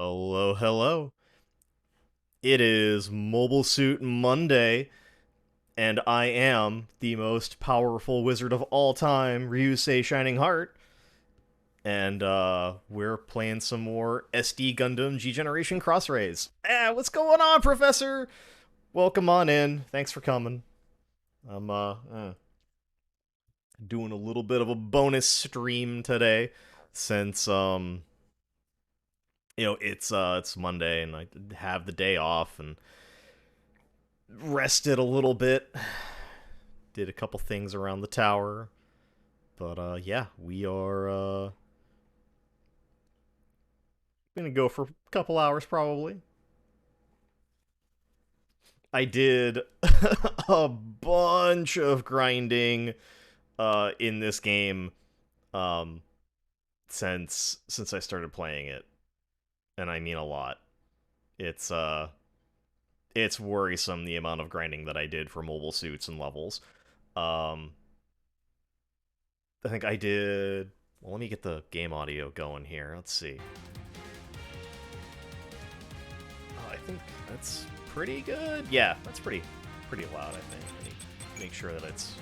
Hello, hello. It is Mobile Suit Monday, and I am the most powerful wizard of all time, Ryusei Shining Heart. And we're playing some more SD Gundam G Generation Cross Rays. What's going on, Professor? Welcome on in. Thanks for coming. I'm doing a little bit of a bonus stream today, since it's Monday and I have the day off and rested a little bit. Did a couple things around the tower. But yeah, we are gonna go for a couple hours probably. I did a bunch of grinding in this game um since I started playing it. And I mean a lot. It's it's worrisome the amount of grinding that I did for mobile suits and levels. Um I think I did. Well, let me get the game audio going here. Let's see. I think that's pretty good. Yeah, that's pretty loud, I think. I need to make sure that it's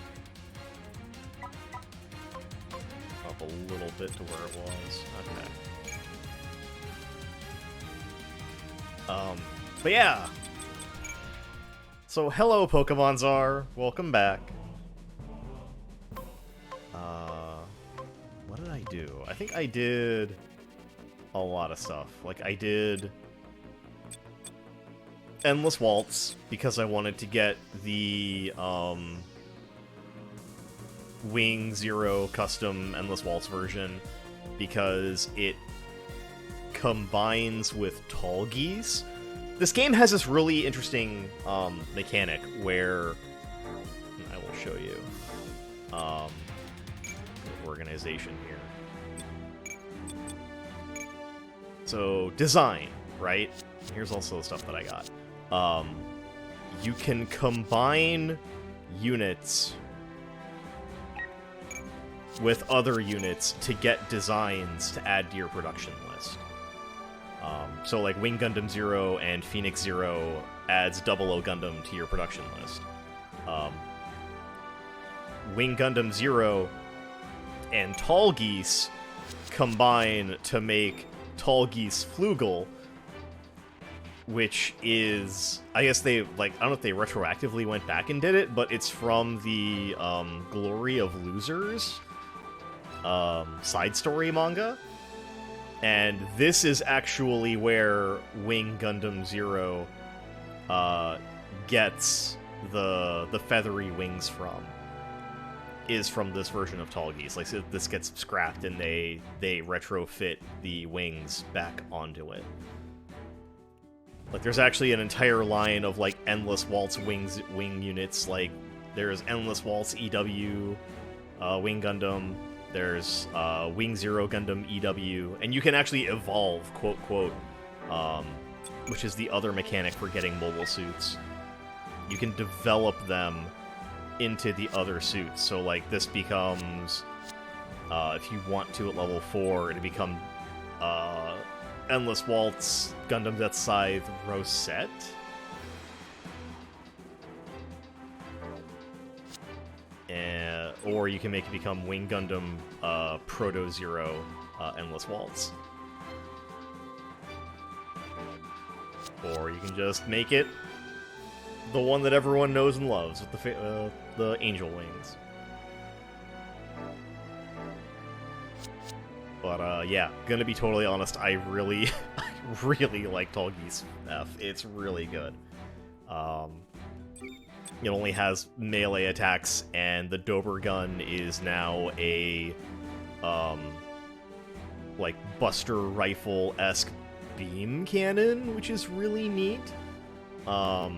up a little bit to where it was. Okay. But yeah. So hello, Pokemon Czar. Welcome back. What did I do? I think I did a lot of stuff. Like, I did Endless Waltz because I wanted to get the Wing Zero custom Endless Waltz version because it combines with Tall Geese. This game has this really interesting mechanic where I will show you the organization here. So design, right? Here's also the stuff that I got. You can combine units with other units to get designs to add to your production list. So like Wing Gundam Zero and Phoenix Zero adds Double O Gundam to your production list. Wing Gundam Zero and Tall Geese combine to make Tall Geese Flugel, which is, I guess they, like, I don't know if they retroactively went back and did it, but it's from the Glory of Losers side story manga. And this is actually where Wing Gundam Zero gets the feathery wings from. Is from this version of Tall Geese. Like, so this gets scrapped and they retrofit the wings back onto it. Like, there's actually an entire line of, like, Endless Waltz wing units. Like, there's Endless Waltz EW, Wing Gundam, there's Wing Zero Gundam EW, and you can actually evolve, quote, quote, which is the other mechanic for getting mobile suits. You can develop them into the other suits. So, like, this becomes, if you want to at level 4, it'll become, Endless Waltz, Gundam Death Scythe, Rosette? Or you can make it become Wing Gundam Proto Zero Endless Waltz. Or you can just make it the one that everyone knows and loves, with the Angel Wings. But, yeah, gonna be totally honest, I really like Tall Geese F. It's really good. It only has melee attacks, and the Dober gun is now a, like, Buster Rifle-esque beam cannon, which is really neat. Like,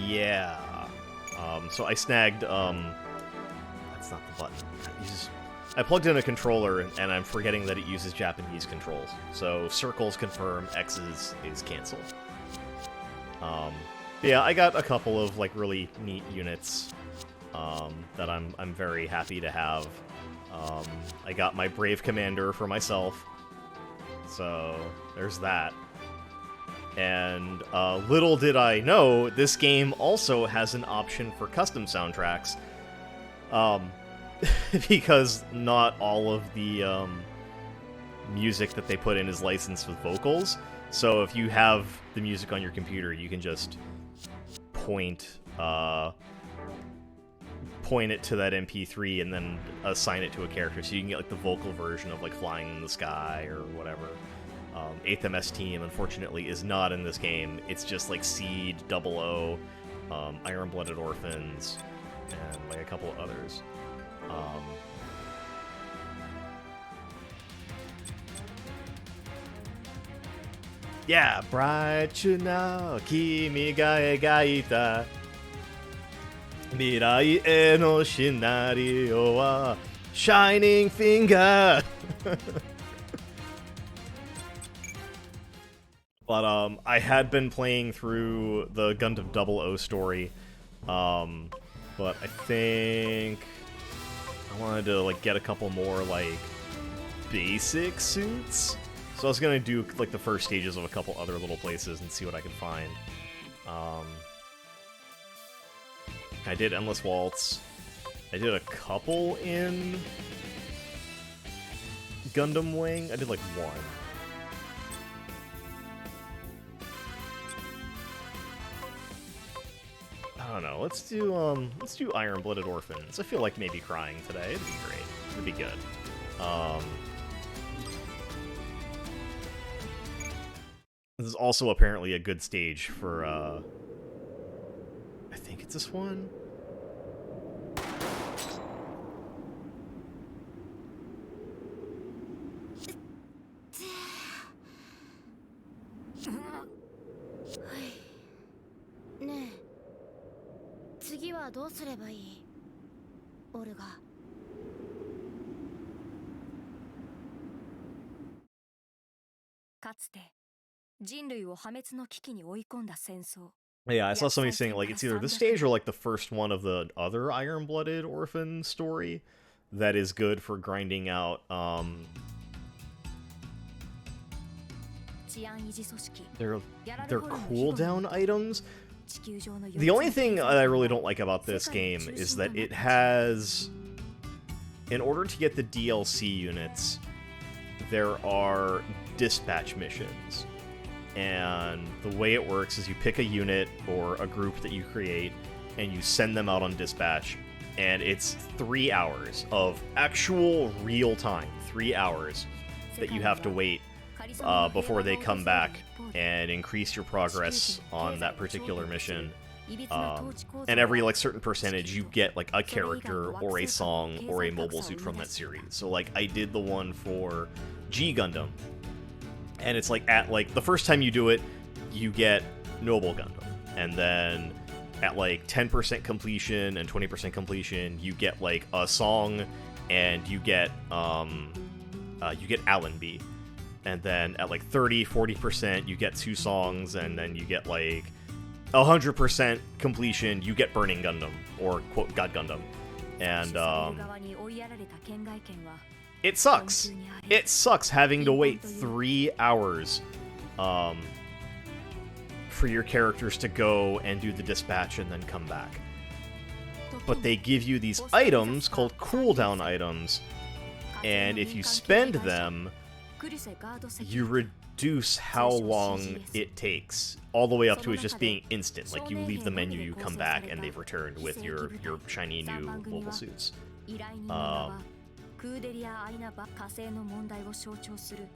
yeah. So I snagged, that's not the button. I plugged in a controller, and I'm forgetting that it uses Japanese controls. So circles confirm, X's is cancel. Yeah, I got a couple of, like, really neat units that I'm very happy to have. I got my Brave Commander for myself, so there's that. And little did I know, this game also has an option for custom soundtracks, because not all of the music that they put in is licensed with vocals. So if you have the music on your computer, you can just point it to that MP3 and then assign it to a character, so you can get like the vocal version of like Flying in the Sky or whatever. 8th MS Team, unfortunately, is not in this game. It's just like Seed, Double O, Iron Blooded Orphans, and like a couple of others. Yeah, bright now, kimi ga egaita 未来へのシナリオは Shining Finger. But I had been playing through the Gundam 00 story, but I think I wanted to like get a couple more like basic suits. So I was gonna do like the first stages of a couple other little places and see what I could find. I did Endless Waltz. I did a couple in Gundam Wing. I did like one. I don't know. Let's do Iron Blooded Orphans. I feel like maybe crying today. It'd be great. It'd be good. This is also apparently a good stage for I think it's this one. Yeah, I saw somebody saying like it's either this stage or like the first one of the other Iron-Blooded Orphan story that is good for grinding out their cooldown items. The only thing I really don't like about this game is that it has, in order to get the DLC units, there are dispatch missions. And the way it works is you pick a unit or a group that you create, and you send them out on dispatch, and it's 3 hours of actual real time, 3 hours that you have to wait before they come back and increase your progress on that particular mission. And every like certain percentage, you get like a character or a song or a mobile suit from that series. So like I did the one for G Gundam, and it's like at like the first time you do it, you get Noble Gundam, and then at like 10% completion and 20% completion, you get like a song, and you get Allenby. And then at like 30-40%, you get 2 songs, and then you get like 100% completion, you get Burning Gundam, or quote God Gundam. And it sucks. It sucks having to wait 3 hours for your characters to go and do the dispatch and then come back. But they give you these items called cooldown items, and if you spend them, you reduce how long it takes, all the way up to it just being instant. Like, you leave the menu, you come back, and they've returned with your shiny new mobile suits.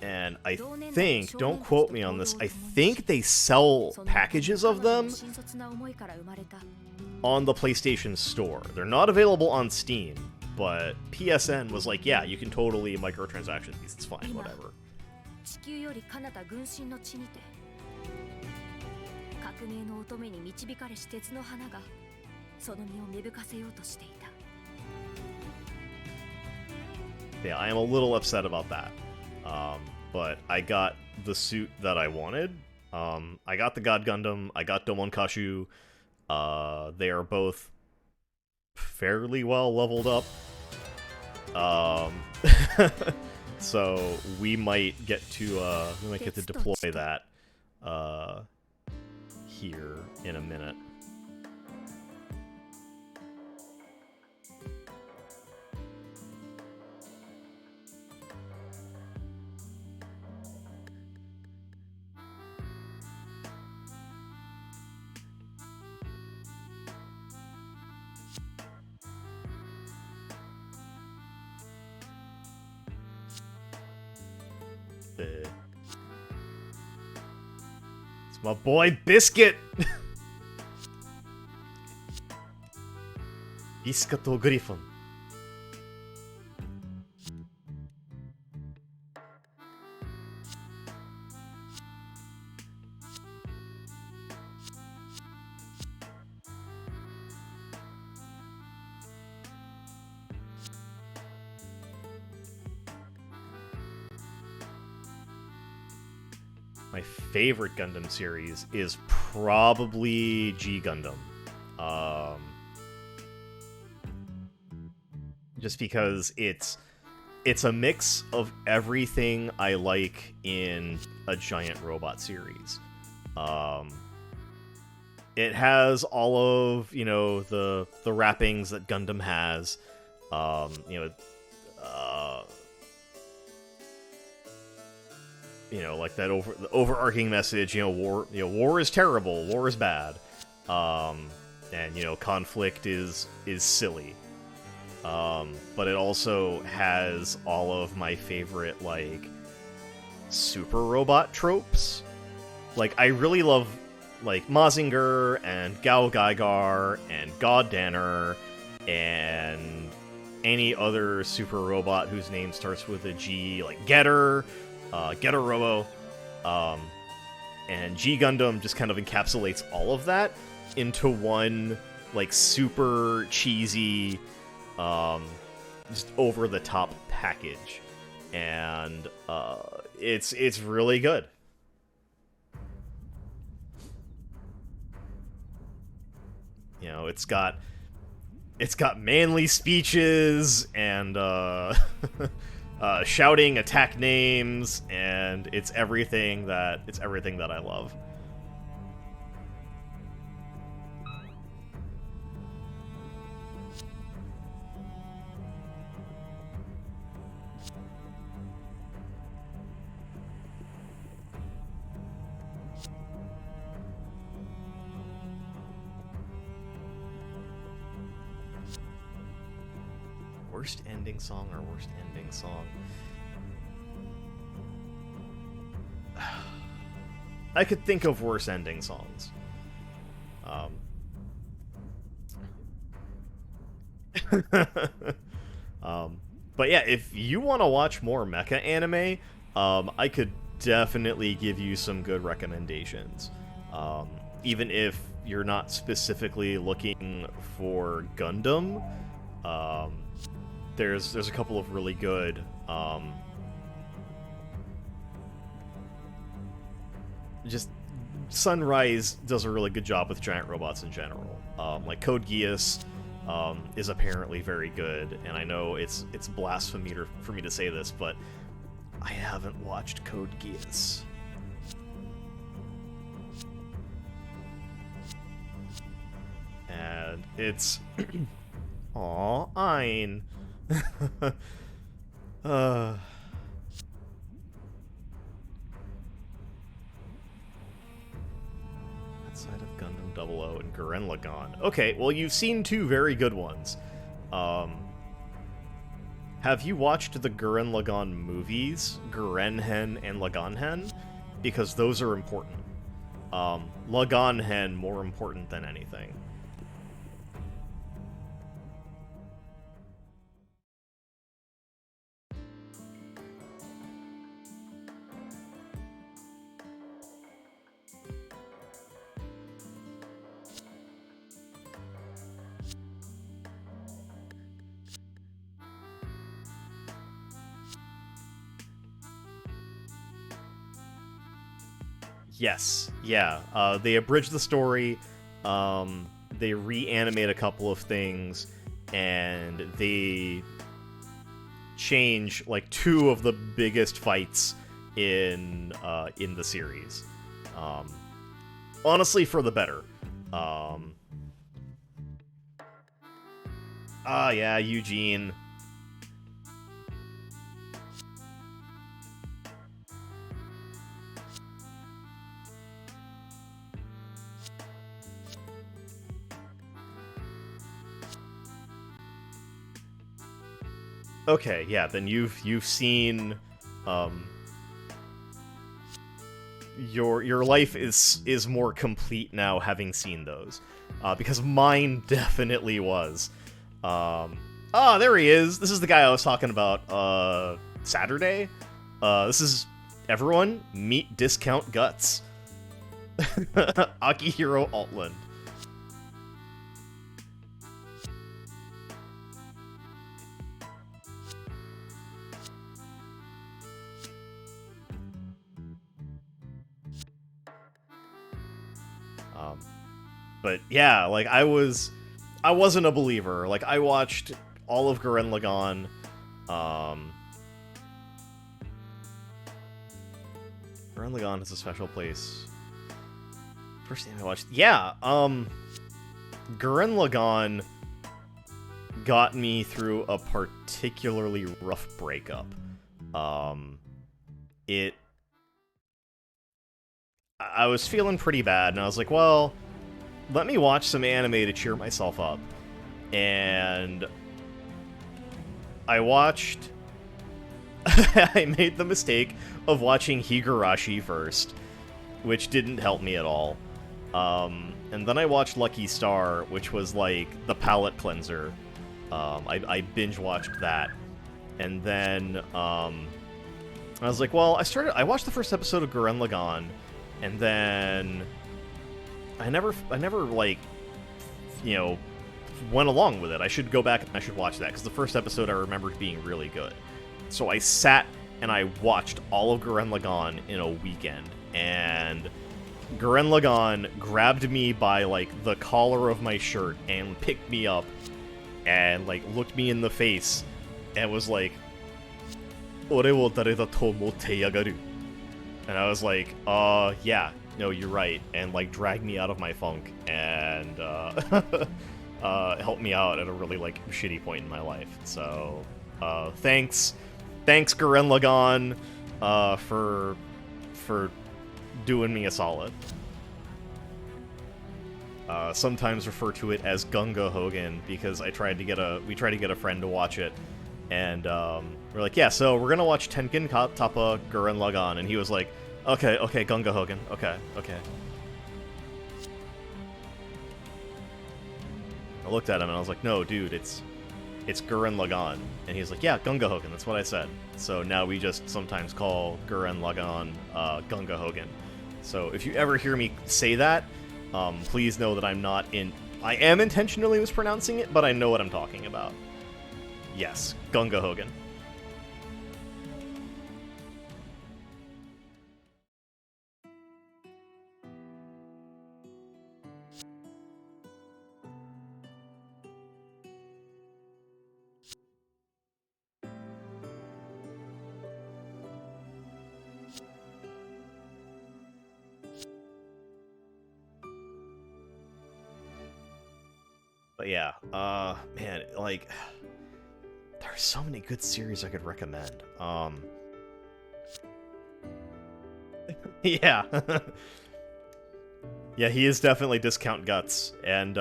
And I think, don't quote me on this, I think they sell packages of them on the PlayStation Store. They're not available on Steam, but PSN was like, yeah, you can totally microtransaction these, it's fine, whatever. Yeah, I am a little upset about that. But I got the suit that I wanted. I got the God Gundam, I got Domon Kashu. They are both fairly well leveled up. So we might get to deploy that here in a minute. It's my boy Biscuit. Biscuit Griffon. My favorite Gundam series is probably G Gundam. Just because it's a mix of everything I like in a giant robot series. It has all of, the wrappings that Gundam has. Like that the overarching message, war is terrible, war is bad. And conflict is silly. But it also has all of my favorite, like, super robot tropes. Like, I really love, like, Mazinger and Gao Gaigar and God Danner and any other super robot whose name starts with a G, like Getter, Getter Robo. And G Gundam just kind of encapsulates all of that into one, like, super cheesy, just over-the-top package. And it's really good. It's got manly speeches and shouting attack names, and it's everything that I love. Worst ending song or worst ending song? I could think of worse ending songs. But yeah, if you want to watch more mecha anime, I could definitely give you some good recommendations. Even if you're not specifically looking for Gundam, there's a couple of really good just Sunrise does a really good job with giant robots in general. Like Code Geass is apparently very good, and I know it's blasphemy for me to say this, but I haven't watched Code Geass. And it's aw, Ein. Outside of Gundam 00 and Gurren Lagann. Okay, well, you've seen two very good ones. Have you watched the Gurren Lagann movies, Gurren-hen and Lagann-hen? Because those are important. Lagann-hen more important than anything. Yes, yeah. They abridge the story, they reanimate a couple of things, and they change like two of the biggest fights in the series. Honestly, for the better. Yeah, Eugene. Okay, yeah, then you've seen your life is more complete now having seen those. Because mine definitely was. There he is. This is the guy I was talking about Saturday. This is everyone meet Discount Guts. Akihiro Altland. But yeah, like I wasn't a believer. Like I watched all of Gurren Lagann. Gurren Lagann is a special place. First thing I watched, yeah. Gurren Lagann got me through a particularly rough breakup. I was feeling pretty bad, and I was like, well, let me watch some anime to cheer myself up. And I watched... I made the mistake of watching Higurashi first, which didn't help me at all. And then I watched Lucky Star, which was like the palate cleanser. I binge-watched that. And then I was like, well, I watched the first episode of Gurren Lagann, and then I never like, you know, went along with it. I should go back and I should watch that, because the first episode I remembered being really good. So I sat and I watched all of Gurren Lagann in a weekend, and Gurren Lagann grabbed me by, like, the collar of my shirt and picked me up and, like, looked me in the face and was like, "Ore wo dareda to motte yagaru." And I was like, yeah, no, you're right, and, like, dragged me out of my funk and helped me out at a really, like, shitty point in my life. So, thanks Gurren Lagann for doing me a solid. Sometimes refer to it as Gunga Hogan, because we tried to get a friend to watch it, and we're like, yeah, so we're gonna watch Tengen Toppa Gurren Lagann, and he was like, okay, Gunga Hogan, okay. I looked at him and I was like, no, dude, it's Gurren Lagann. And he's like, yeah, Gunga Hogan, that's what I said. So now we just sometimes call Gurren Lagann Gunga Hogan. So if you ever hear me say that, please know that I am intentionally mispronouncing it, but I know what I'm talking about. Yes, Gunga Hogan. But yeah, man, like, there are so many good series I could recommend. Yeah. Yeah, he is definitely Discount Guts, and,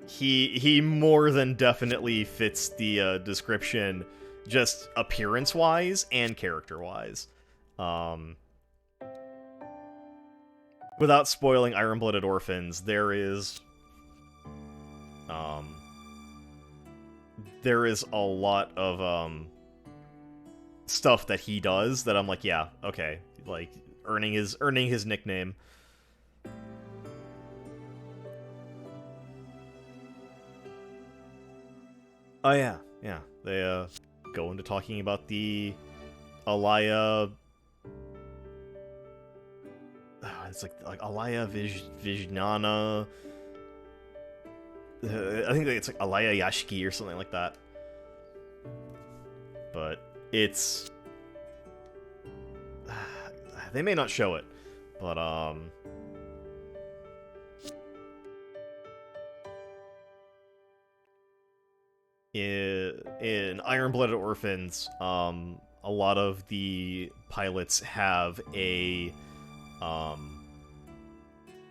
he more than definitely fits the, description, just appearance-wise and character-wise. Without spoiling Iron-Blooded Orphans, there is a lot of, stuff that he does that I'm like, yeah, okay, like, earning his nickname. Oh yeah, they, go into talking about the Alaya... it's like Alaya Vijnana... I think it's like Alaya Yashiki or something like that. But it's... They may not show it, but, in Iron-Blooded Orphans, a lot of the pilots have an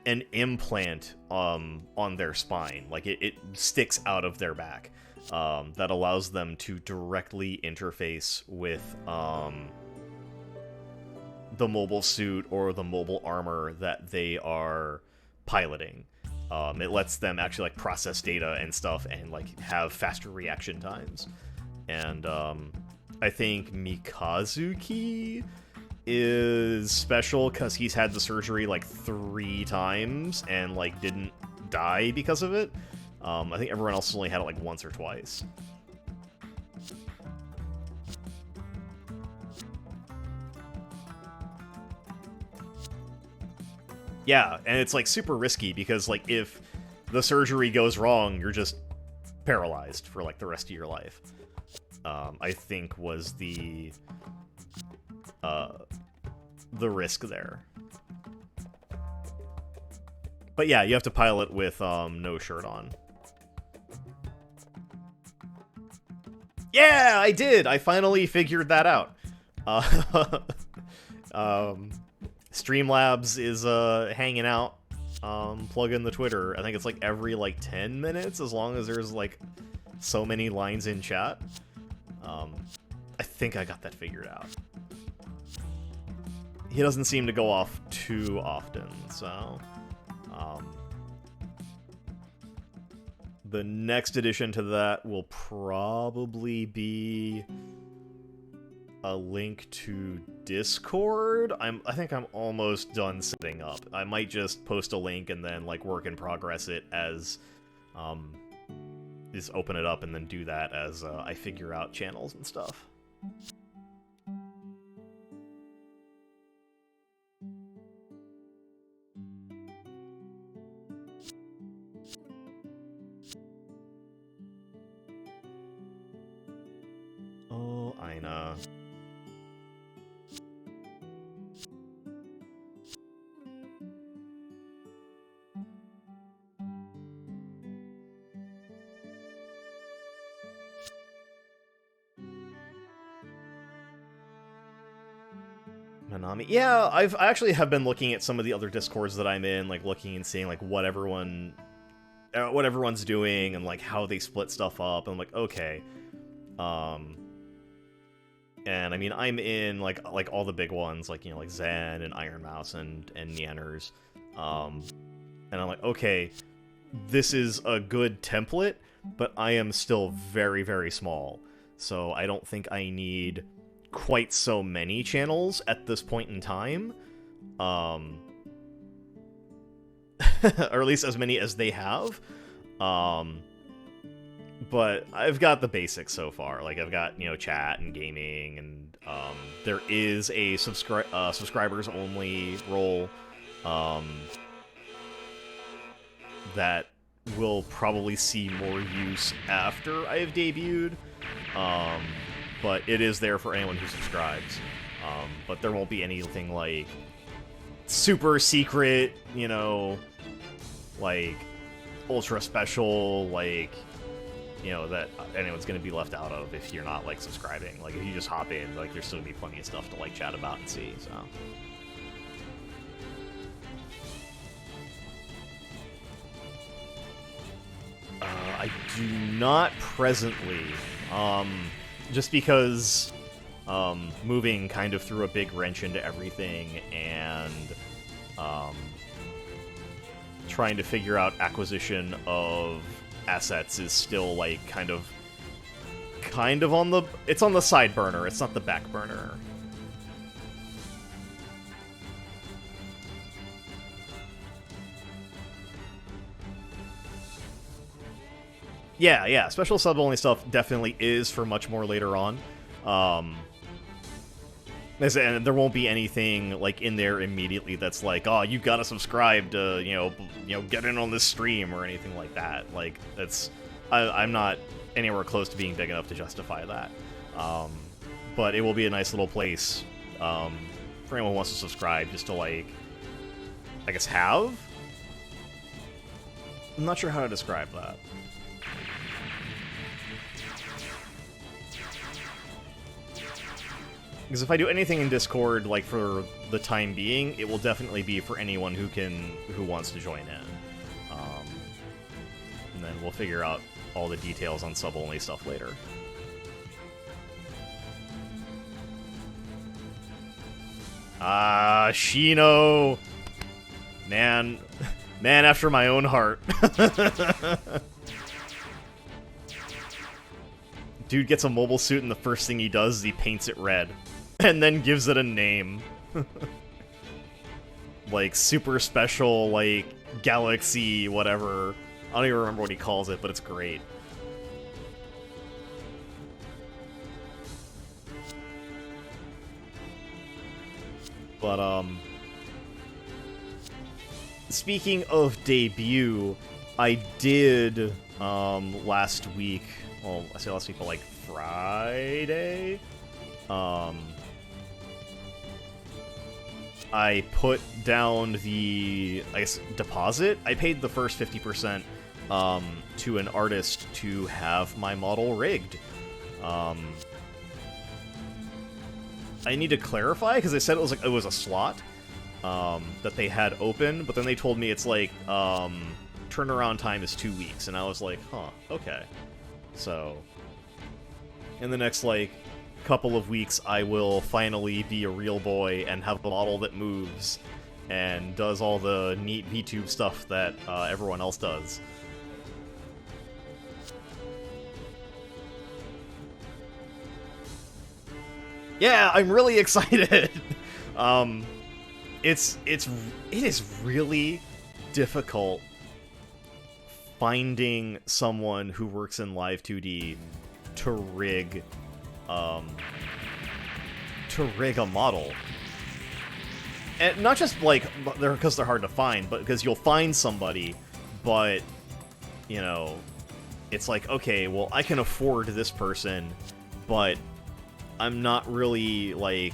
implant on their spine, like it sticks out of their back, that allows them to directly interface with the mobile suit or the mobile armor that they are piloting. It lets them actually like process data and stuff and like have faster reaction times. And I think Mikazuki is special because he's had the surgery like 3 times and like didn't die because of it. I think everyone else has only had it like once or twice. Yeah, and it's like super risky because like if the surgery goes wrong, you're just paralyzed for like the rest of your life. I think was the risk there. But yeah, you have to pilot with no shirt on. Yeah, I did! I finally figured that out. Streamlabs is hanging out. Plug in the Twitter. I think it's like every like 10 minutes, as long as there's like so many lines in chat. I think I got that figured out. He doesn't seem to go off too often, so... the next addition to that will probably be a link to Discord. I think I'm almost done setting up. I might just post a link and then like work in progress it as just open it up and then do that as I figure out channels and stuff. Oh, Aina. Nanami. Yeah, I actually have been looking at some of the other Discords that I'm in, like looking and seeing like what everyone's doing and like how they split stuff up. And I'm like, okay. And I mean, I'm in like all the big ones, like, you know, like Zen and Iron Mouse and Neanners. And I'm like, okay, this is a good template, but I am still very, very small. So I don't think I need quite so many channels at this point in time. Or at least as many as they have. But I've got the basics so far. Like, I've got, you know, chat and gaming, and there is a subscribers-only role that will probably see more use after I have debuted. But it is there for anyone who subscribes. But there won't be anything, like, super secret, you know, like, ultra special, like... you know, that anyone's going to be left out of if you're not, like, subscribing. Like, if you just hop in, like, there's still going to be plenty of stuff to, like, chat about and see, so... I do not presently, just because, moving kind of threw a big wrench into everything, and, trying to figure out acquisition of assets is still, like, kind of on the... it's on the side burner, it's not the back burner. Yeah, special sub-only stuff definitely is for much more later on. And there won't be anything like in there immediately that's like, oh, you gotta subscribe to, get in on this stream or anything like that. Like, I'm not anywhere close to being big enough to justify that. But it will be a nice little place for anyone who wants to subscribe, just to, like, I guess have? I'm not sure how to describe that. Because if I do anything in Discord, like, for the time being, it will definitely be for anyone who wants to join in. And then we'll figure out all the details on sub-only stuff later. Ah, Shino! Man after my own heart. Dude gets a mobile suit and the first thing he does is he paints it red. And then gives it a name. Like, super special, like, galaxy, whatever. I don't even remember what he calls it, but it's great. But, speaking of debut, I did, last week, well, I say last week, but, like, Friday? I put down the, I guess, deposit. I paid the first 50% to an artist to have my model rigged. I need to clarify, because they said it was a slot that they had open, but then they told me it's like turnaround time is 2 weeks, and I was like, huh, okay. So in the next, like, couple of weeks, I will finally be a real boy and have a model that moves and does all the neat VTube stuff that everyone else does. Yeah, I'm really excited. It is really difficult finding someone who works in Live 2D to rig a model. And not just, like, because they're hard to find, but because you'll find somebody, but, you know, it's like, okay, well, I can afford this person, but I'm not really, like,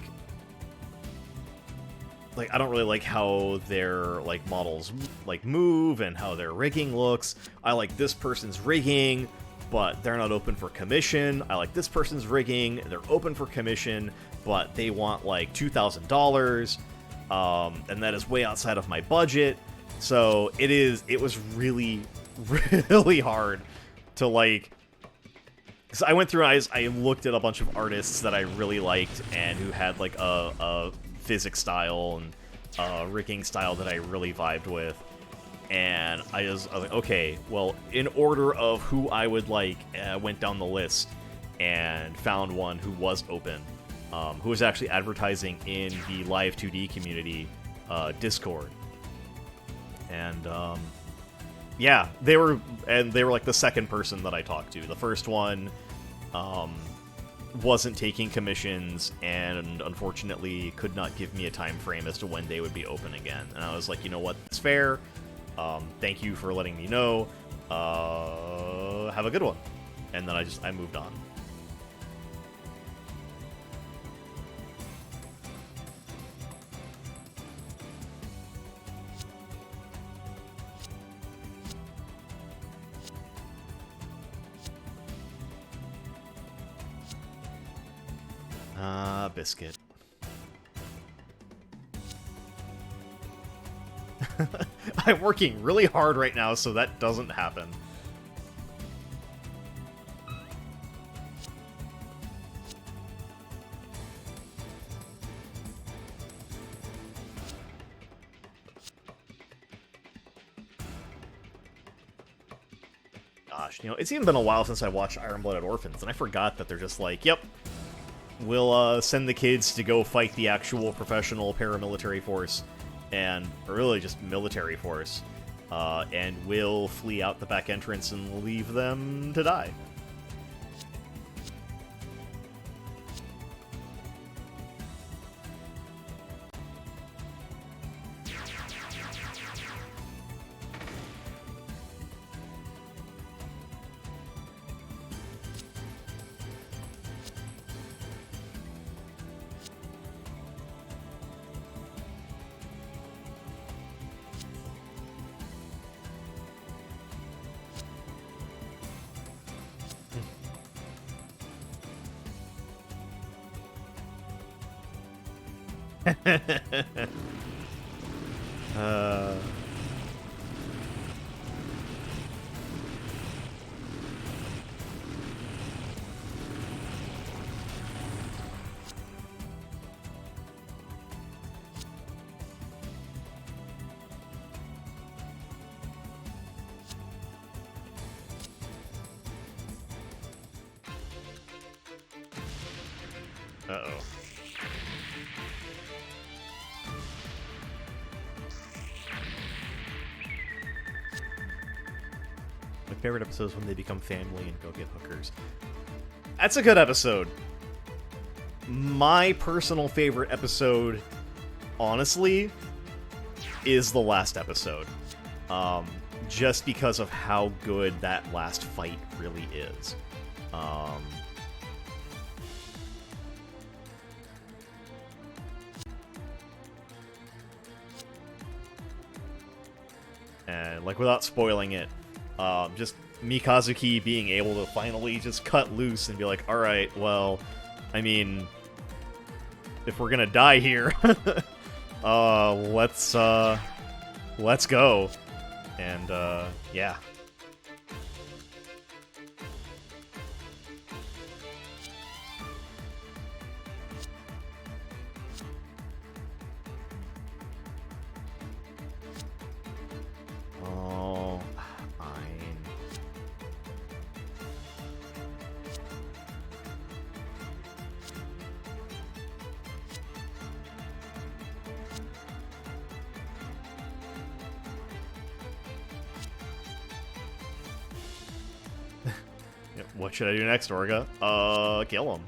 I don't really like how their, like, models, like, move and how their rigging looks. I like this person's rigging, but they're not open for commission. I like this person's rigging, they're open for commission, but they want, like, $2,000, and that is way outside of my budget. So it was really, really hard to, like, because I went through and I looked at a bunch of artists that I really liked and who had, like, a physics style and rigging style that I really vibed with. And I was like, okay, well, in order of who I would like, went down the list and found one who was open, who was actually advertising in the Live 2D community Discord. And yeah, they were like the second person that I talked to. The first one wasn't taking commissions and unfortunately could not give me a time frame as to when they would be open again. And I was like, you know what, that's fair. Thank you for letting me know. Have a good one. And then I moved on. Biscuit. I'm working really hard right now, so that doesn't happen. Gosh, you know, it's even been a while since I watched Iron-Blooded Orphans, and I forgot that they're just like, yep, we'll send the kids to go fight the actual professional paramilitary force, or really just military force, and we'll flee out the back entrance and leave them to die. uh... Uh-oh. My favorite episode is when they become family and go get hookers. That's a good episode. My personal favorite episode, honestly, is the last episode. Just because of how good that last fight really is. And, like, without spoiling it, just Mikazuki being able to finally just cut loose and be like, alright, well, I mean, if we're gonna die here, let's go. And, yeah. Oh, fine. What should I do next, Orga? Kill him.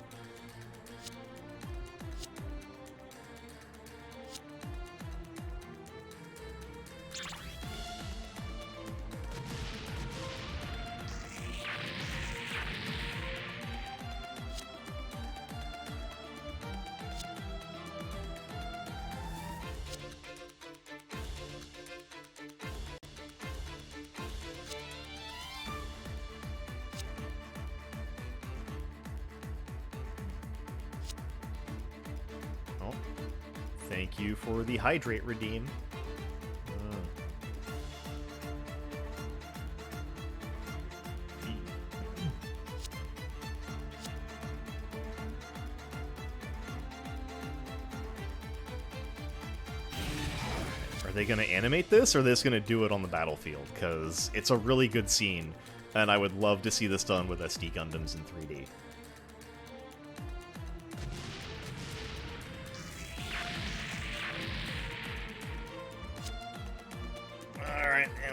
Thank you for the hydrate redeem. Are they going to animate this, or are they just going to do it on the battlefield? Because it's a really good scene, and I would love to see this done with SD Gundams in 3D.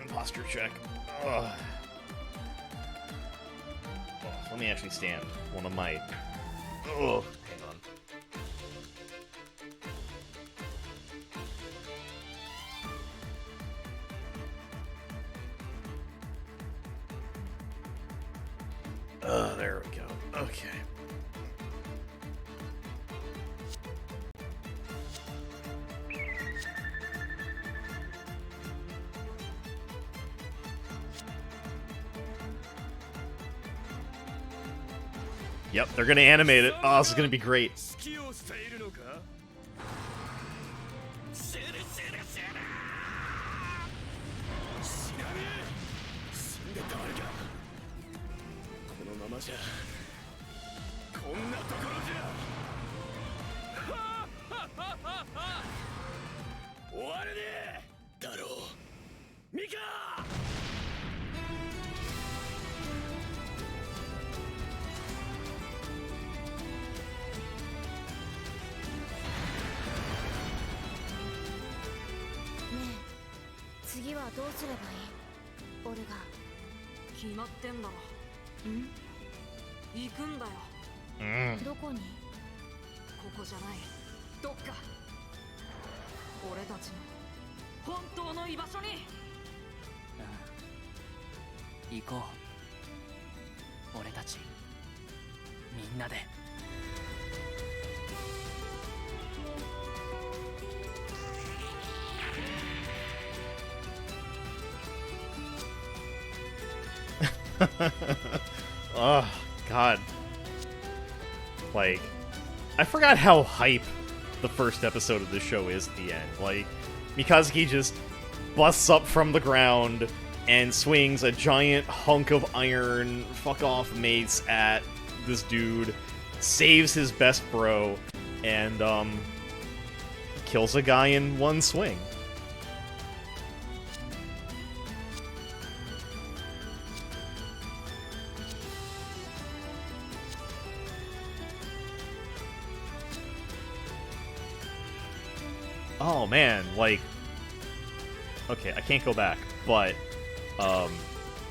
Posture check. Ugh. Oh, let me actually stand. One of my... Ugh. Hang on. There we go. Okay. Yep, they're gonna animate it. Oh, this is gonna be great. Oh, God. Like, I forgot how hype the first episode of the show is at the end. Like, Mikazuki just busts up from the ground and swings a giant hunk of iron fuck-off mace at this dude, saves his best bro, and, kills a guy in one swing. Oh man, like, okay, I can't go back, but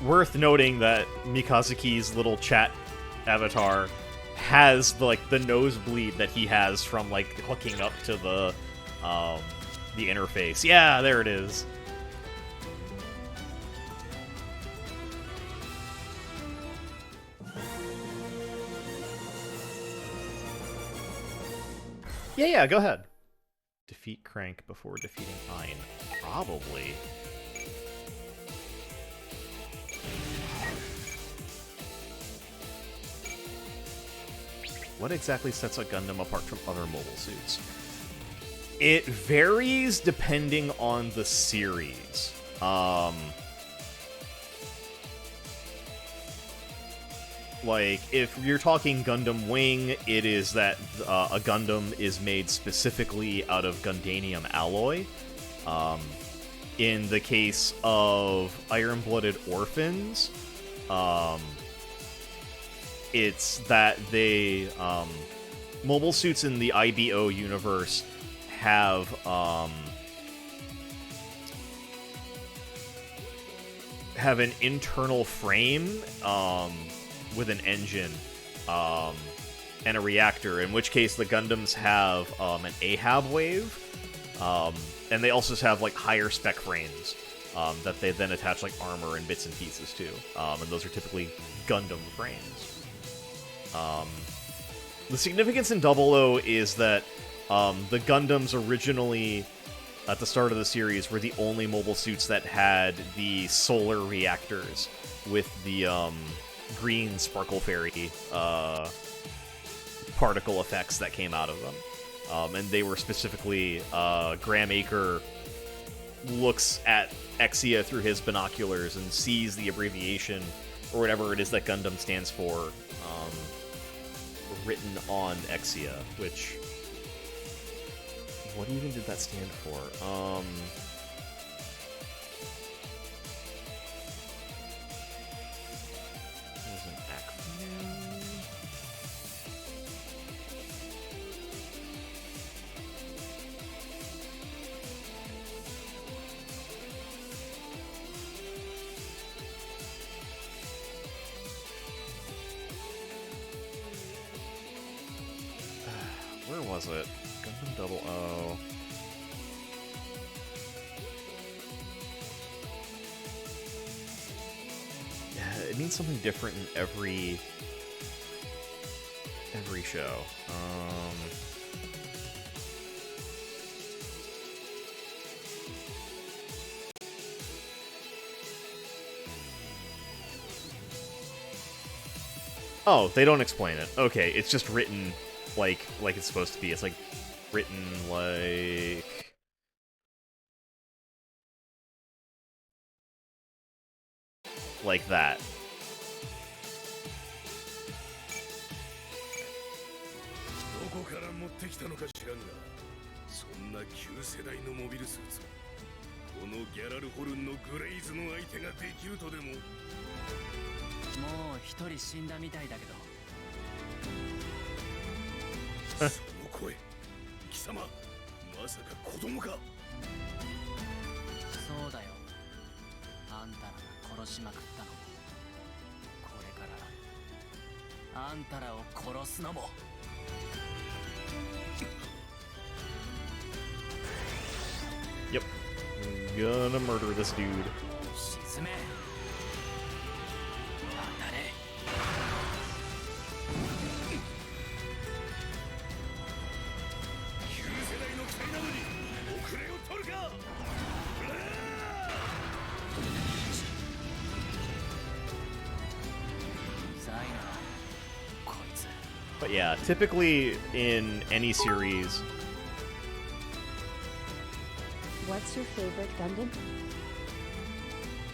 worth noting that Mikazuki's little chat avatar has the nosebleed that he has from like hooking up to the interface. Yeah, there it is. Yeah, go ahead. Defeat Crank before defeating Ein. Probably. What exactly sets a Gundam apart from other mobile suits? It varies depending on the series. Like, if you're talking Gundam Wing, it is that a Gundam is made specifically out of Gundanium alloy. In the case of Iron-Blooded Orphans, it's that they... mobile suits in the IBO universe have... have an internal frame, with an engine, and a reactor, in which case the Gundams have an Ahab wave, and they also have like higher spec frames that they then attach like armor and bits and pieces to, and those are typically Gundam frames. The significance in Double O is that the Gundams originally, at the start of the series, were the only mobile suits that had the solar reactors with the green Sparkle Fairy particle effects that came out of them. And they were specifically, Graham Aker looks at Exia through his binoculars and sees the abbreviation, or whatever it is that Gundam stands for, written on Exia, which... what even did that stand for? Where was it? Gundam Double O. Yeah, it means something different in every show. Oh, they don't explain it. Okay, it's just written like it's supposed to be. It's like written like that. Yep. I'm gonna murder this dude. But yeah, typically in any series, What's your favorite Gundam?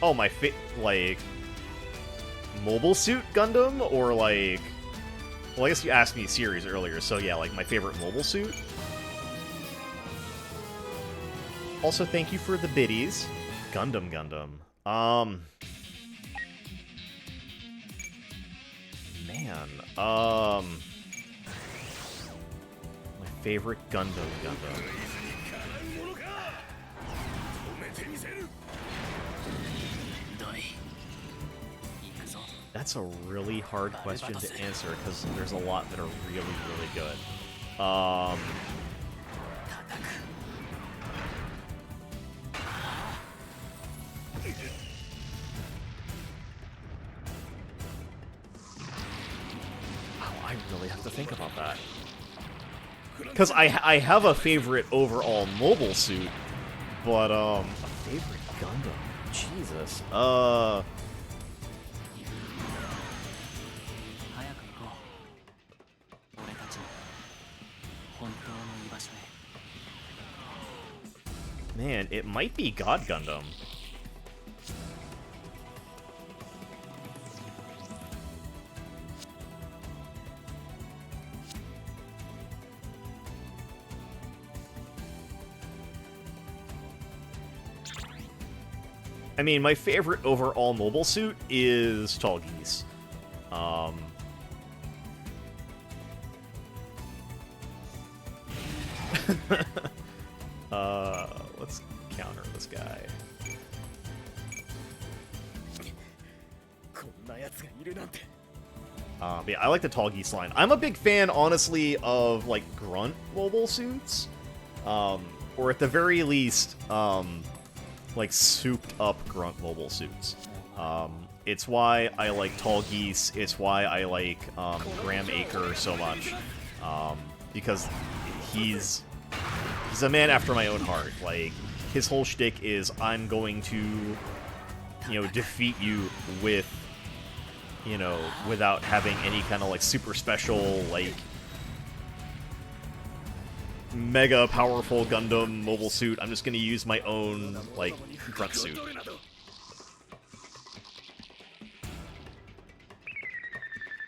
Oh, like, Mobile Suit Gundam? Or, like... Well, I guess you asked me series earlier, so yeah, like, my favorite Mobile Suit. Also, thank you for the biddies. Gundam. Man, my favorite Gundam. That's a really hard question to answer because there's a lot that are really, really good. Wow, I really have to think about that. Because I have a favorite overall Mobile Suit, but, a favorite Gundam? Jesus. Man, it might be God Gundam. I mean, my favorite overall Mobile Suit is Tall Geese. Let's counter this guy. Yeah, I like the Tall Geese line. I'm a big fan, honestly, of, like, grunt mobile suits. Or at the very least, like, souped-up grunt mobile suits. It's why I like Tall Geese. It's why I like Graham Acre so much. Because he's a man after my own heart. Like, his whole shtick is, I'm going to, you know, defeat you with, you know, without having any kind of, like, super special, like, mega powerful Gundam mobile suit. I'm just going to use my own, like, grunt suit.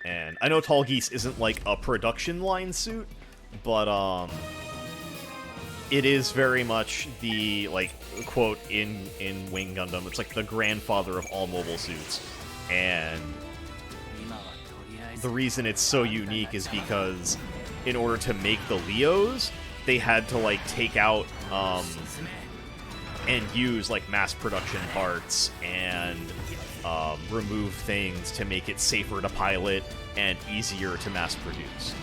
And I know Tall Geese isn't, like, a production line suit, but, it is very much the, like, quote in Wing Gundam, it's like the grandfather of all mobile suits. And the reason it's so unique is because in order to make the Leos, they had to, like, take out, and use, like, mass production parts and, remove things to make it safer to pilot and easier to mass produce.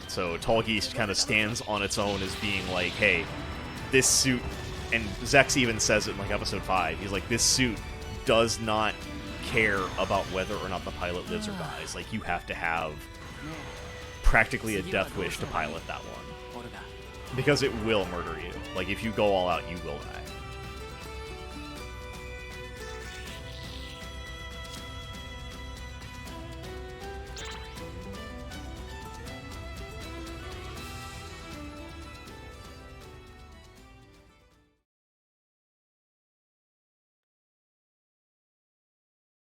So Tall Geese kind of stands on its own as being like, hey, this suit, and Zex even says it in, like, episode 5, he's like, this suit does not care about whether or not the pilot lives or dies. Like, you have to have practically a death wish to pilot that one. Because it will murder you. Like, if you go all out, you will die.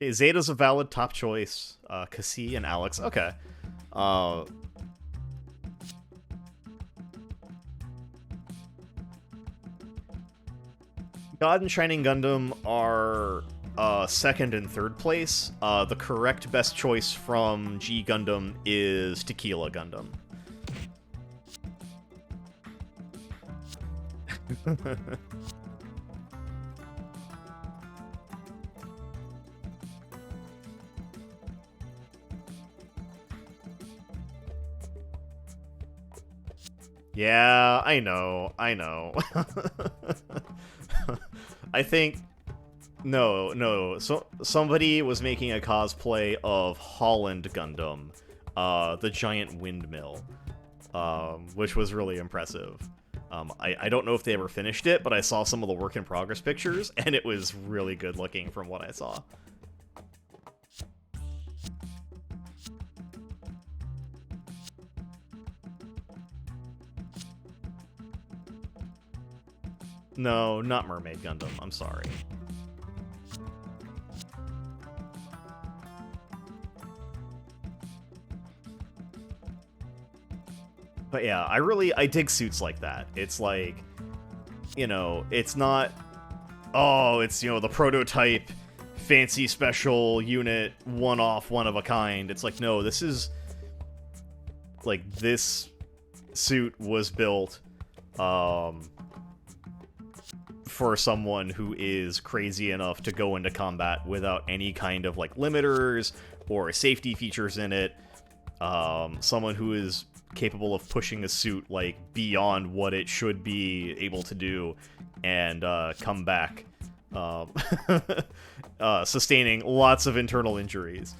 Okay, Zeta's a valid top choice. Cassie and Alex. Okay. God and Shining Gundam are second and third place. The correct best choice from G Gundam is Tequila Gundam. Yeah, I know. I think... No. So somebody was making a cosplay of Holland Gundam, the giant windmill, which was really impressive. I don't know if they ever finished it, but I saw some of the work-in-progress pictures, and it was really good looking from what I saw. No, not Mermaid Gundam. I'm sorry. But yeah, I dig suits like that. It's like, you know, it's not, oh, it's, you know, the prototype, fancy special unit, one-off, one-of-a-kind. It's like, no, this is, like, this suit was built, for someone who is crazy enough to go into combat without any kind of, like, limiters or safety features in it. Someone who is capable of pushing a suit, like, beyond what it should be able to do and come back, sustaining lots of internal injuries.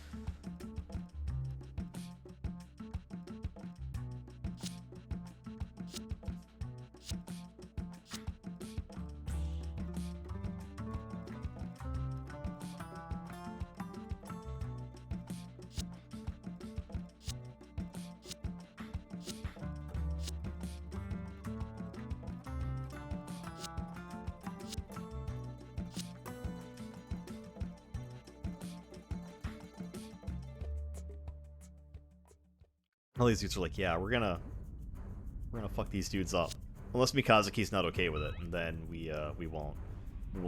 All these dudes are like, yeah, we're gonna fuck these dudes up. Unless Mikazuki's not okay with it, and then we won't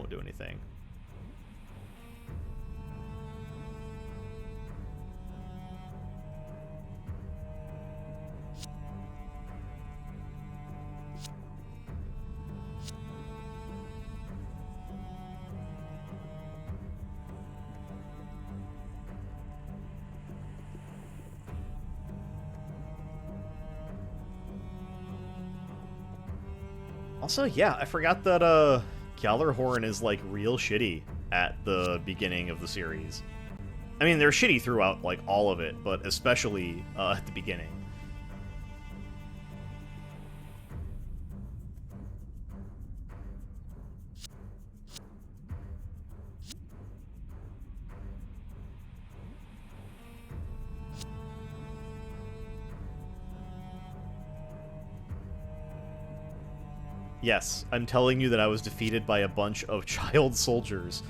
do anything. Also, yeah, I forgot that Gjallarhorn is like real shitty at the beginning of the series. I mean, they're shitty throughout like all of it, but especially at the beginning. Yes, I'm telling you that I was defeated by a bunch of child soldiers.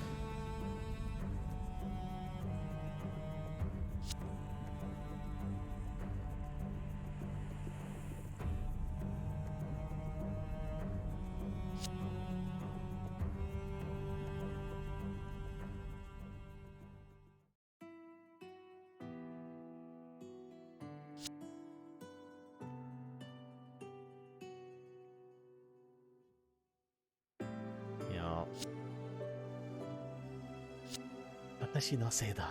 Yeah. Watashi no sei da.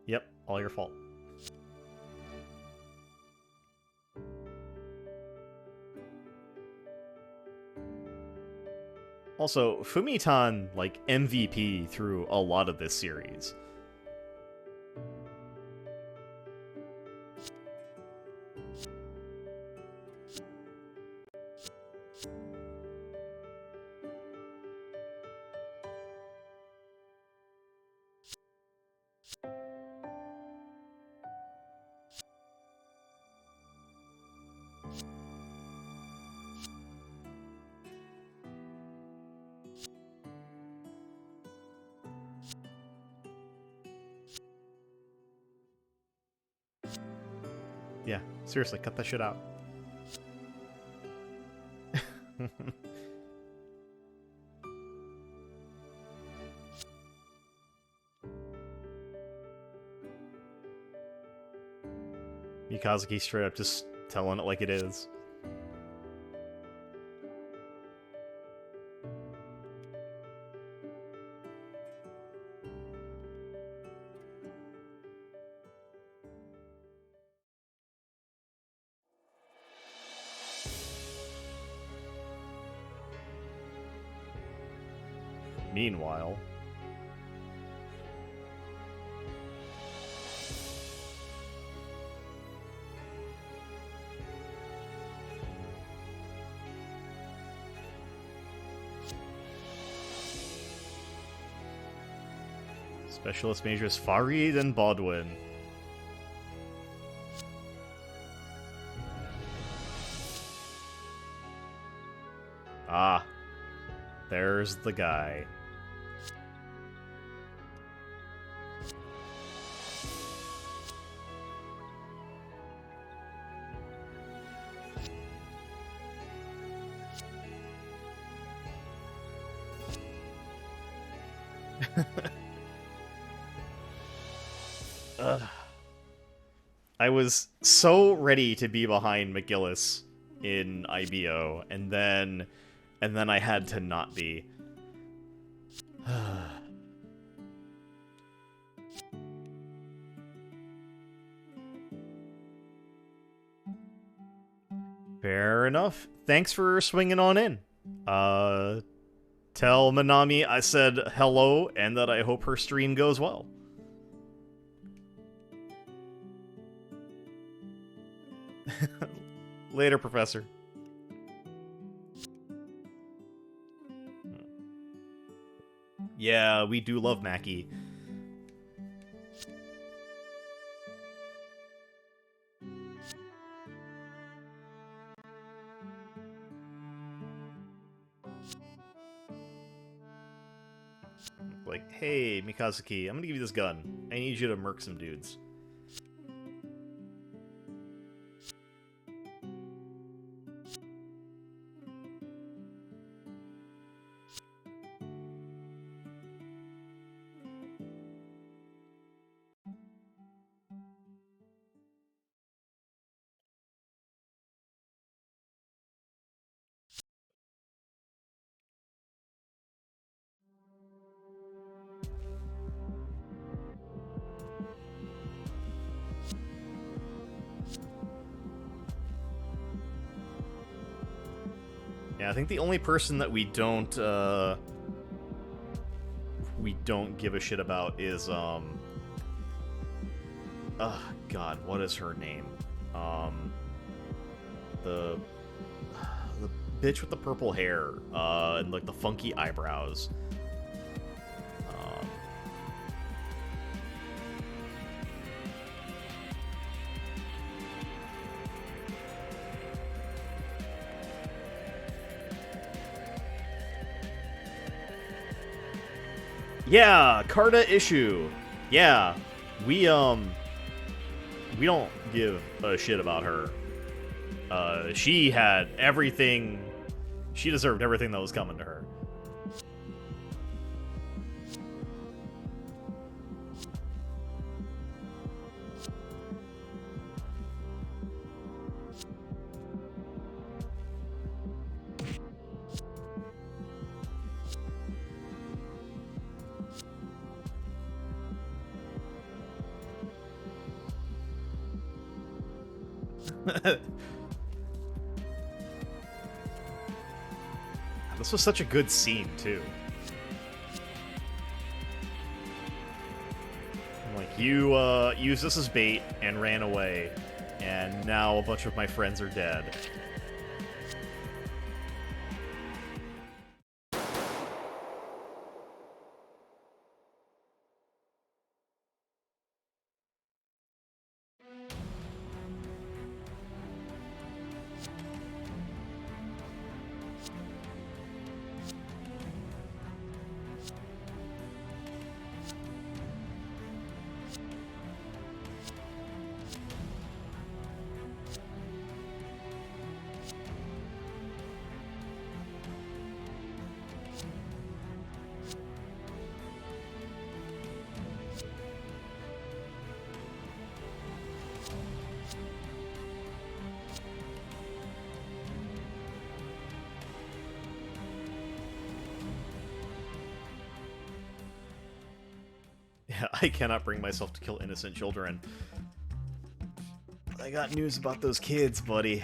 Yep, all your fault. Also, Fumitan, like, MVP through a lot of this series. Yeah, seriously, cut that shit out. Mikazuki straight up just telling it like it is. Meanwhile, Specialist Majors Farid and Baldwin. there's the guy. Ugh. I was so ready to be behind McGillis in IBO, and then I had to not be. Fair enough. Thanks for swinging on in. Tell Manami I said hello and that I hope her stream goes well. Later, Professor. Yeah, we do love Mackie. Like, hey, Mikazuki, I'm gonna give you this gun. I need you to murk some dudes. Yeah, I think the only person that we don't give a shit about is God, what is her name? The bitch with the purple hair, and like the funky eyebrows. Yeah, Carta issue. Yeah, we don't give a shit about her. She had everything. She deserved everything that was coming to her. This was such a good scene, too. Like, you used this as bait and ran away, and now a bunch of my friends are dead. Yeah, I cannot bring myself to kill innocent children. I got news about those kids, buddy.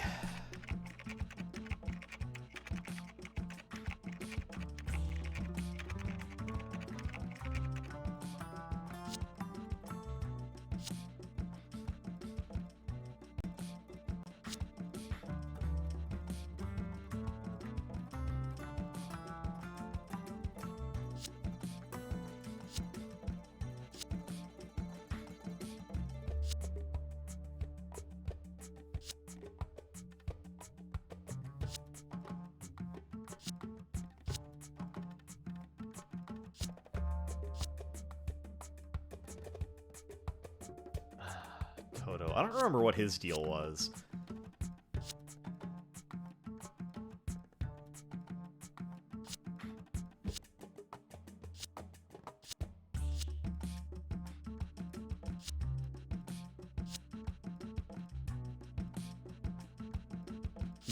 Toto. I don't remember what his deal was.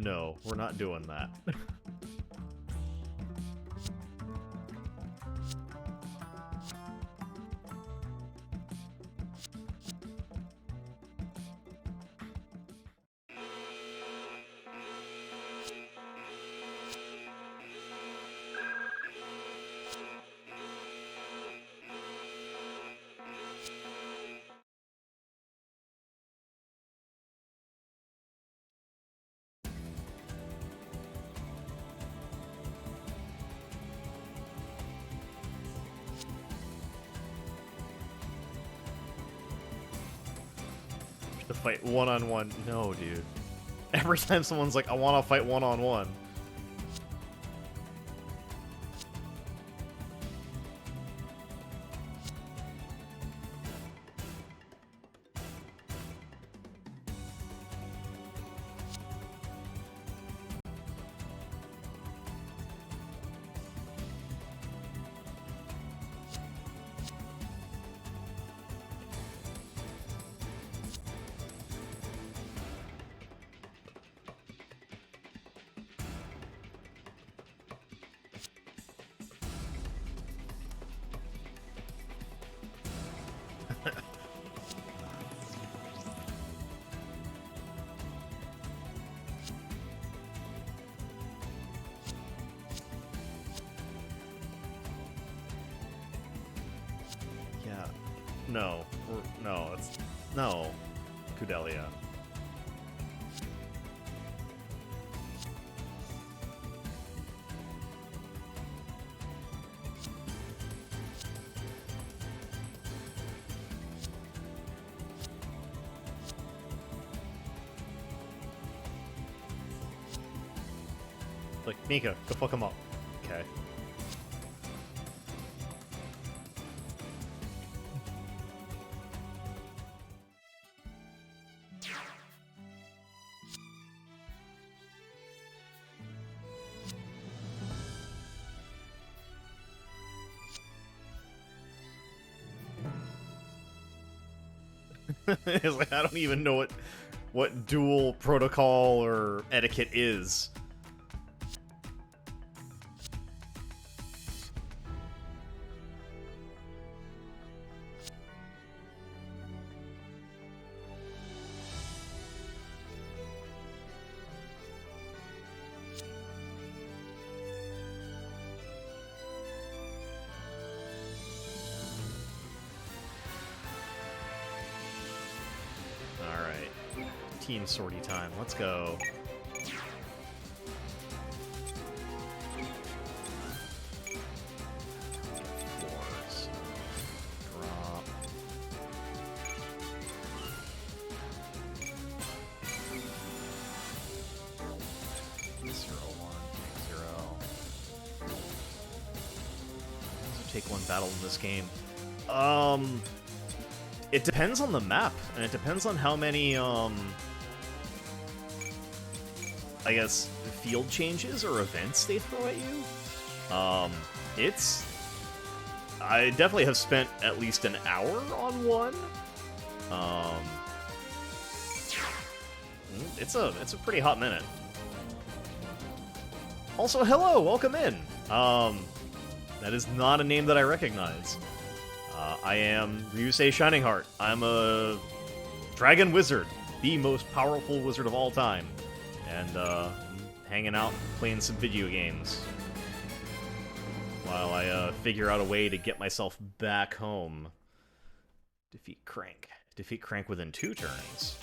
No, we're not doing that. To fight one-on-one. No, dude. Every time someone's like, I want to fight one-on-one. Yeah. No. No, it's... No. Kudelia. Like, Mika, go fuck him up. Okay. It's like, I don't even know what dual protocol or etiquette is. Team sortie time. Let's go. Fours. Drop. Zero, 1, 0. So take one battle in this game. It depends on the map, and it depends on how many, I guess, field changes or events they throw at you. I definitely have spent at least an hour on one. It's a pretty hot minute. Also, hello, welcome in. That is not a name that I recognize. I am Ryusei Shining Heart. I'm a dragon wizard, the most powerful wizard of all time. And hanging out, playing some video games, while I figure out a way to get myself back home. Defeat Crank. Defeat Crank within 2 turns.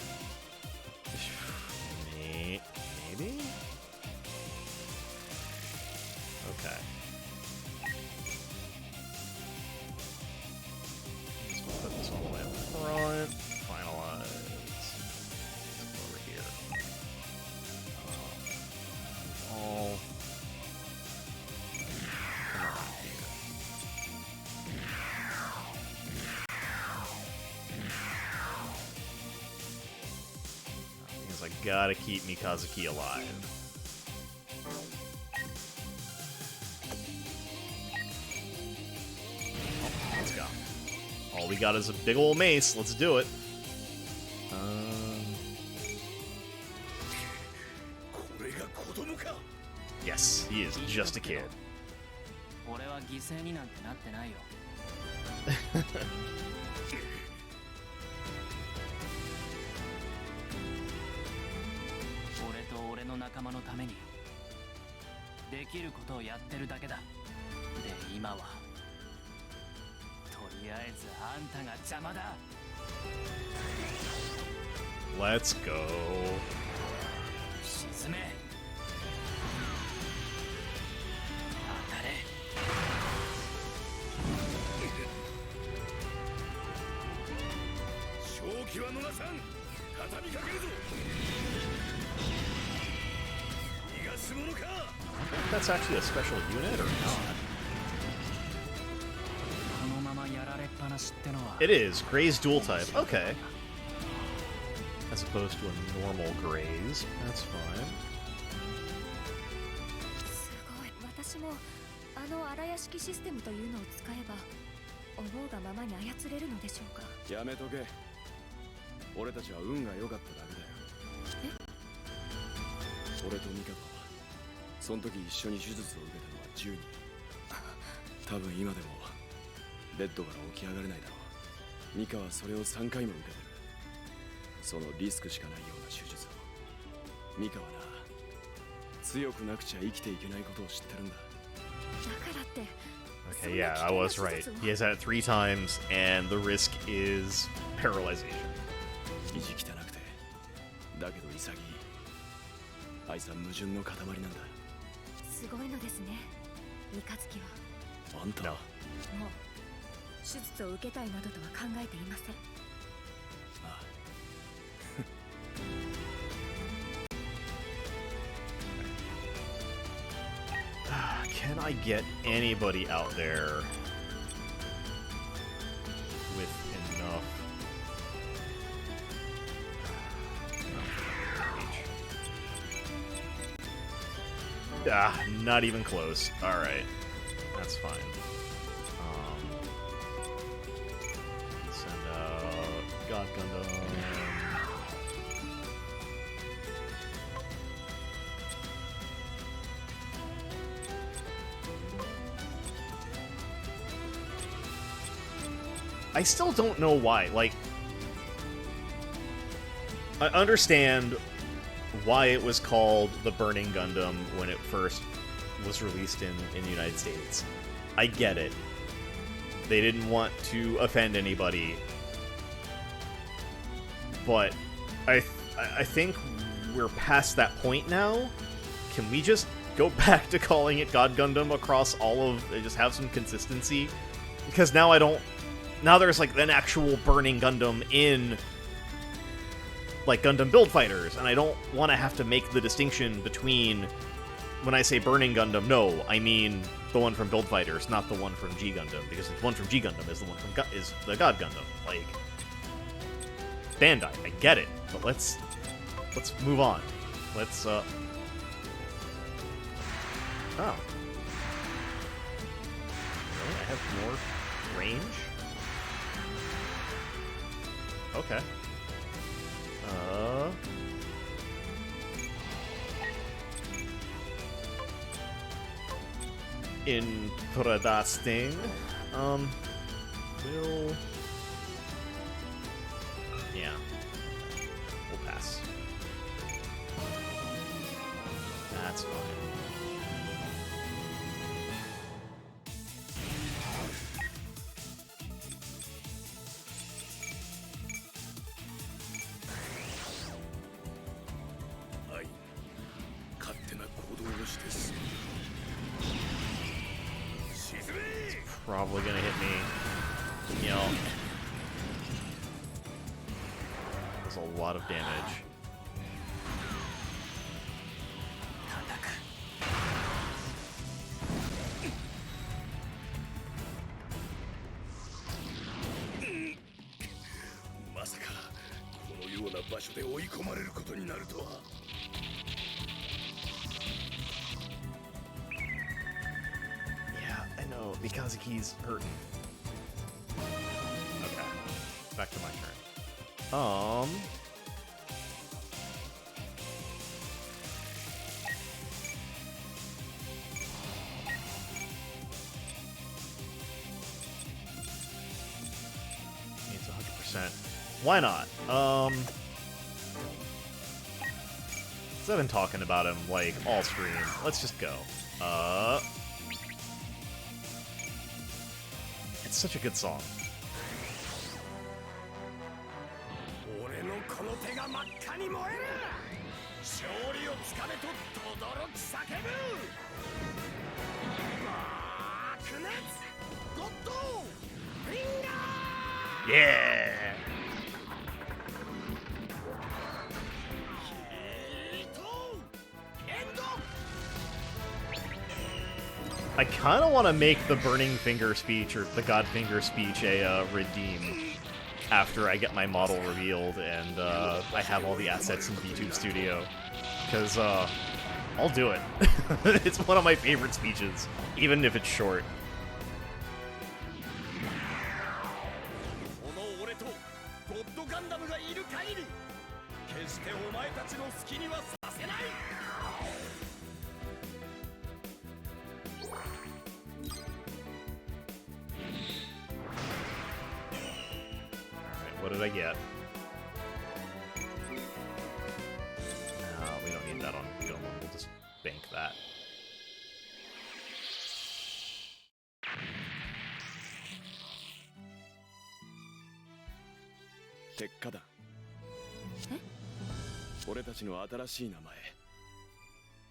Maybe? Okay. So we'll put this all the way up front. Finalize. Let's go over here. All. Come around here. because I gotta keep Mikazuki alive. Oh, let's go. All we got is a big ol' mace. Let's do it. Yes, he is just a kid. Let's go. That's actually a special unit or not? It is. Gray's dual type. Okay. As opposed to a normal Graze. That's fine. Okay, yeah, I was right. He has had it 3 times, and the risk is paralyzation. No. Can I get anybody out there with enough? Not even close. Alright. That's fine. Send out God Gundam. I still don't know why. Like, I understand why it was called the Burning Gundam when it first was released in the United States. I get it. They didn't want to offend anybody. But I think we're past that point now. Can we just go back to calling it God Gundam across all of... just have some consistency? Because now I don't... Now there's, like, an actual Burning Gundam in, like, Gundam Build Fighters, and I don't want to have to make the distinction between, when I say Burning Gundam, no, I mean the one from Build Fighters, not the one from G Gundam, because the one from G Gundam is the one from is the God Gundam. Like, Bandai, I get it, but let's move on. Let's, Oh. Really? I have more range? Okay. Interesting. We'll... Yeah. We'll pass. That's fine. Probably gonna hit me. You know, that's a lot of damage. Yeah, I know. Mikazuki's hurting. Okay. Back to my turn. It's 100%. Why not? I've been talking about him, like, all stream. Let's just go. It's such a good song. Yeah! I kind of want to make the Burning Finger speech, or the God Finger speech, a redeem after I get my model revealed and I have all the assets in VTube Studio. Because I'll do it. It's one of my favorite speeches, even if it's short. What did I get? No, we don't need that on film. We'll just bank that.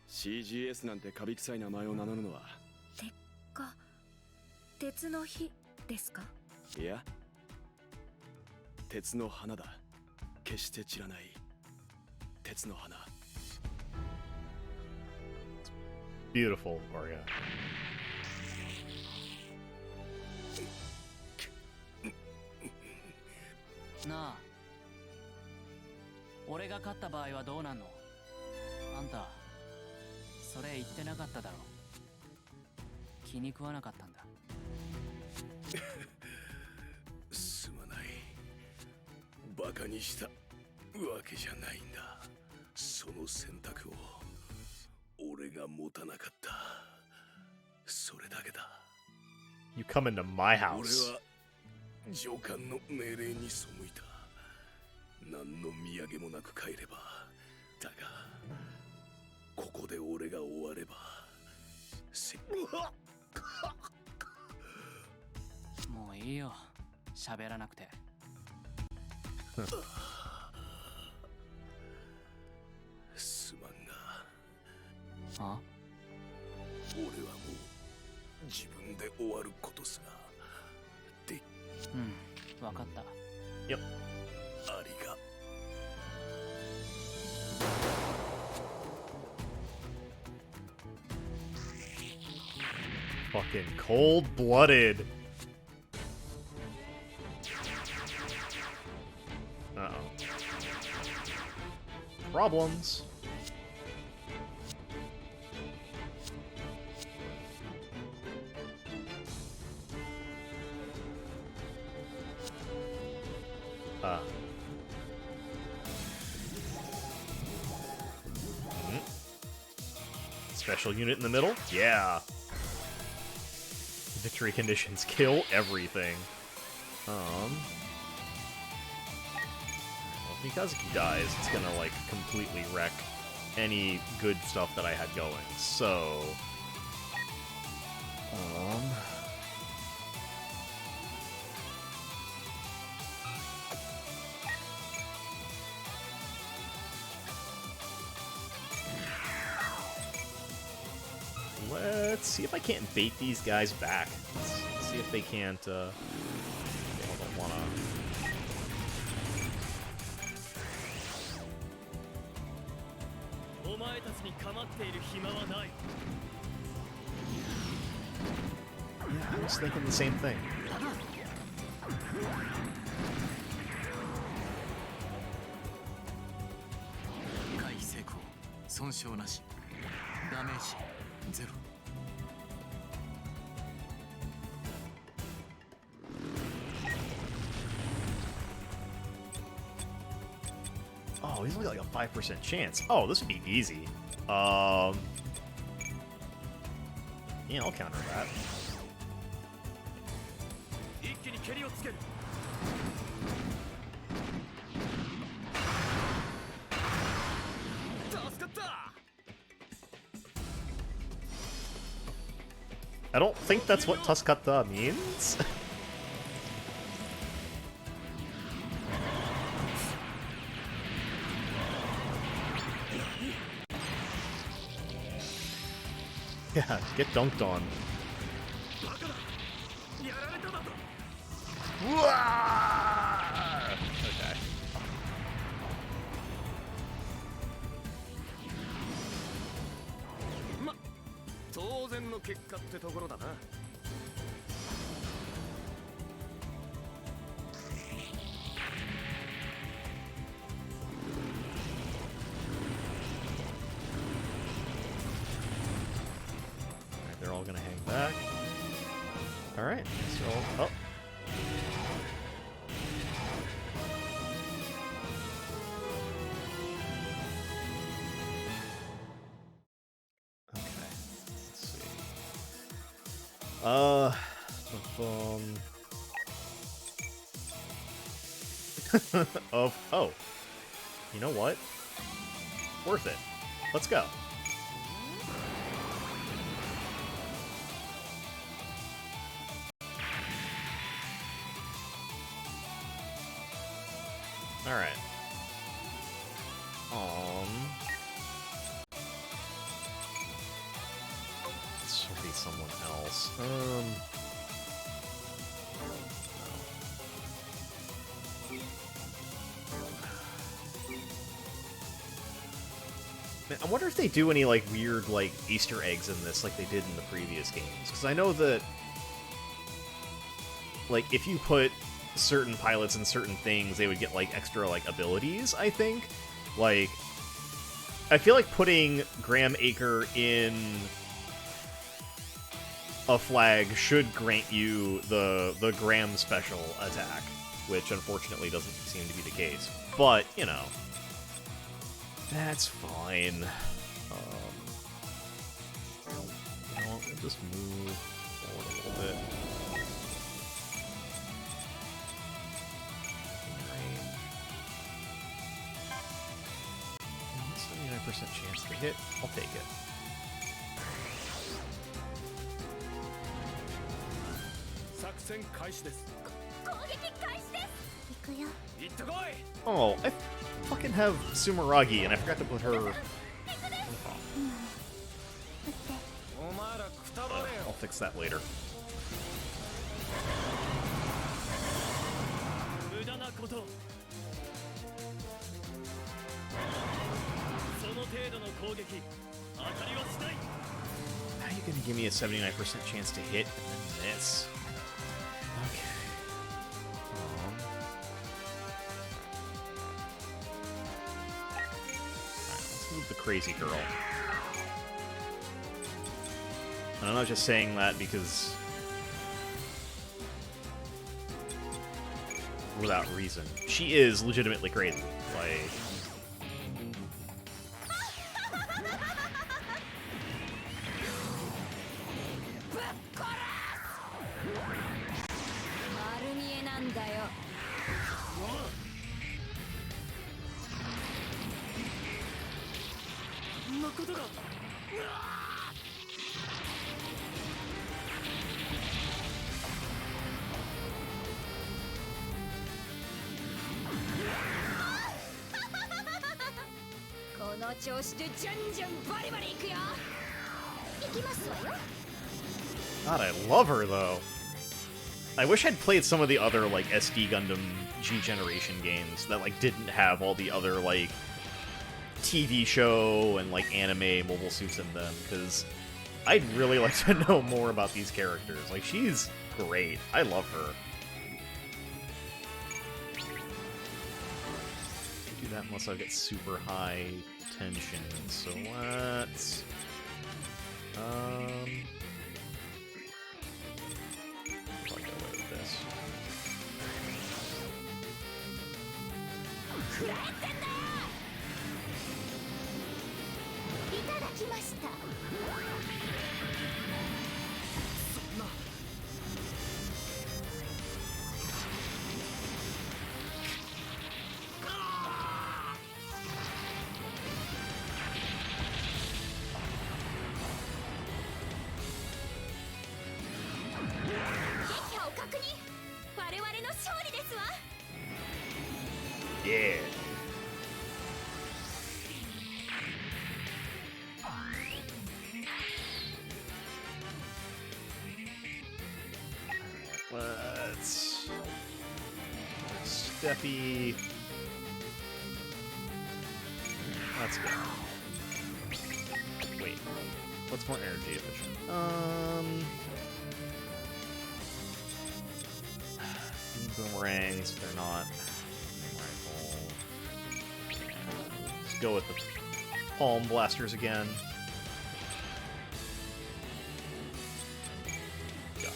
CGS なんてカビ臭い名前を名乗るのは鉄火鉄の火ですかいや鉄の花だ決して散らない鉄の花 Beautiful, Orga. なあ俺が勝った場合はどうなんのあんたそれ言ってなかっただろ気に食わなかったんだすまないバカにしたわけじゃないんだその選択を俺が持たなかったそれだけだ You come into my house. 俺は上官の命令に背いた何の土産もなく帰ればだがここで俺が終わればもういいよ喋らなくてすまんがあ俺はもう自分で終わることすらでうん分かった Yep. ありがFucking cold-blooded. Uh-oh. Problems. Special unit in the middle? Yeah. Victory conditions kill everything. Well, if Mikazuki dies, it's gonna, like, completely wreck any good stuff that I had going. So... Let's see if I can't bait these guys back. Let's see if they can't, they don't wanna... Yeah, I was thinking the same thing. 損傷なし。ダメージゼロ。 Oh, he's only like a 5% chance. Oh, this would be easy. Yeah, I'll counter that. 一気に蹴りをつける。助かった。 I don't think that's what Tuscata means. Yeah, get dunked on. バカだ。やられただと。 Okay. ま、当然の結果ってところだな。 Alright, they're all gonna hang back. Alright, so... Oh. Okay, let's see. Oh. You know what? Worth it. Let's go. Alright. This should be someone else. Man, I wonder if they do any, like, weird, like, Easter eggs in this like they did in the previous games. Because I know that, like, if you put certain pilots in certain things, they would get, like, extra, like, abilities, I think. Like, I feel like putting Graham Acre in a flag should grant you the Graham special attack, which unfortunately doesn't seem to be the case. But, you know, that's fine. You know, we'll just move forward a little bit. 79% chance to hit. I'll take it. 作戦開始です。攻撃開始です。行くよ。行ってこい。 Oh, I fucking have Sumeragi, and I forgot to put her. I'll fix that later. 無駄なこと。その程度の攻撃、当たりはしない。 How are you gonna give me a 79% chance to hit and then miss? Okay. Alright, let's move the crazy girl. And I'm not just saying that because... without reason. She is legitimately crazy. Like... God, I love her, though. I wish I'd played some of the other, like, SD Gundam G Generation games that, like, didn't have all the other, like, TV show and, like, anime mobile suits in them, because I'd really like to know more about these characters. Like, she's great. I love her. do that unless I get super high tension. So let's... I'll get away with this. Yeah. Let's Steppy. Let's go. Wait, what's more energy efficient? Beam boomerangs. They're not. Rifle. Let's go with the palm blasters again. Go.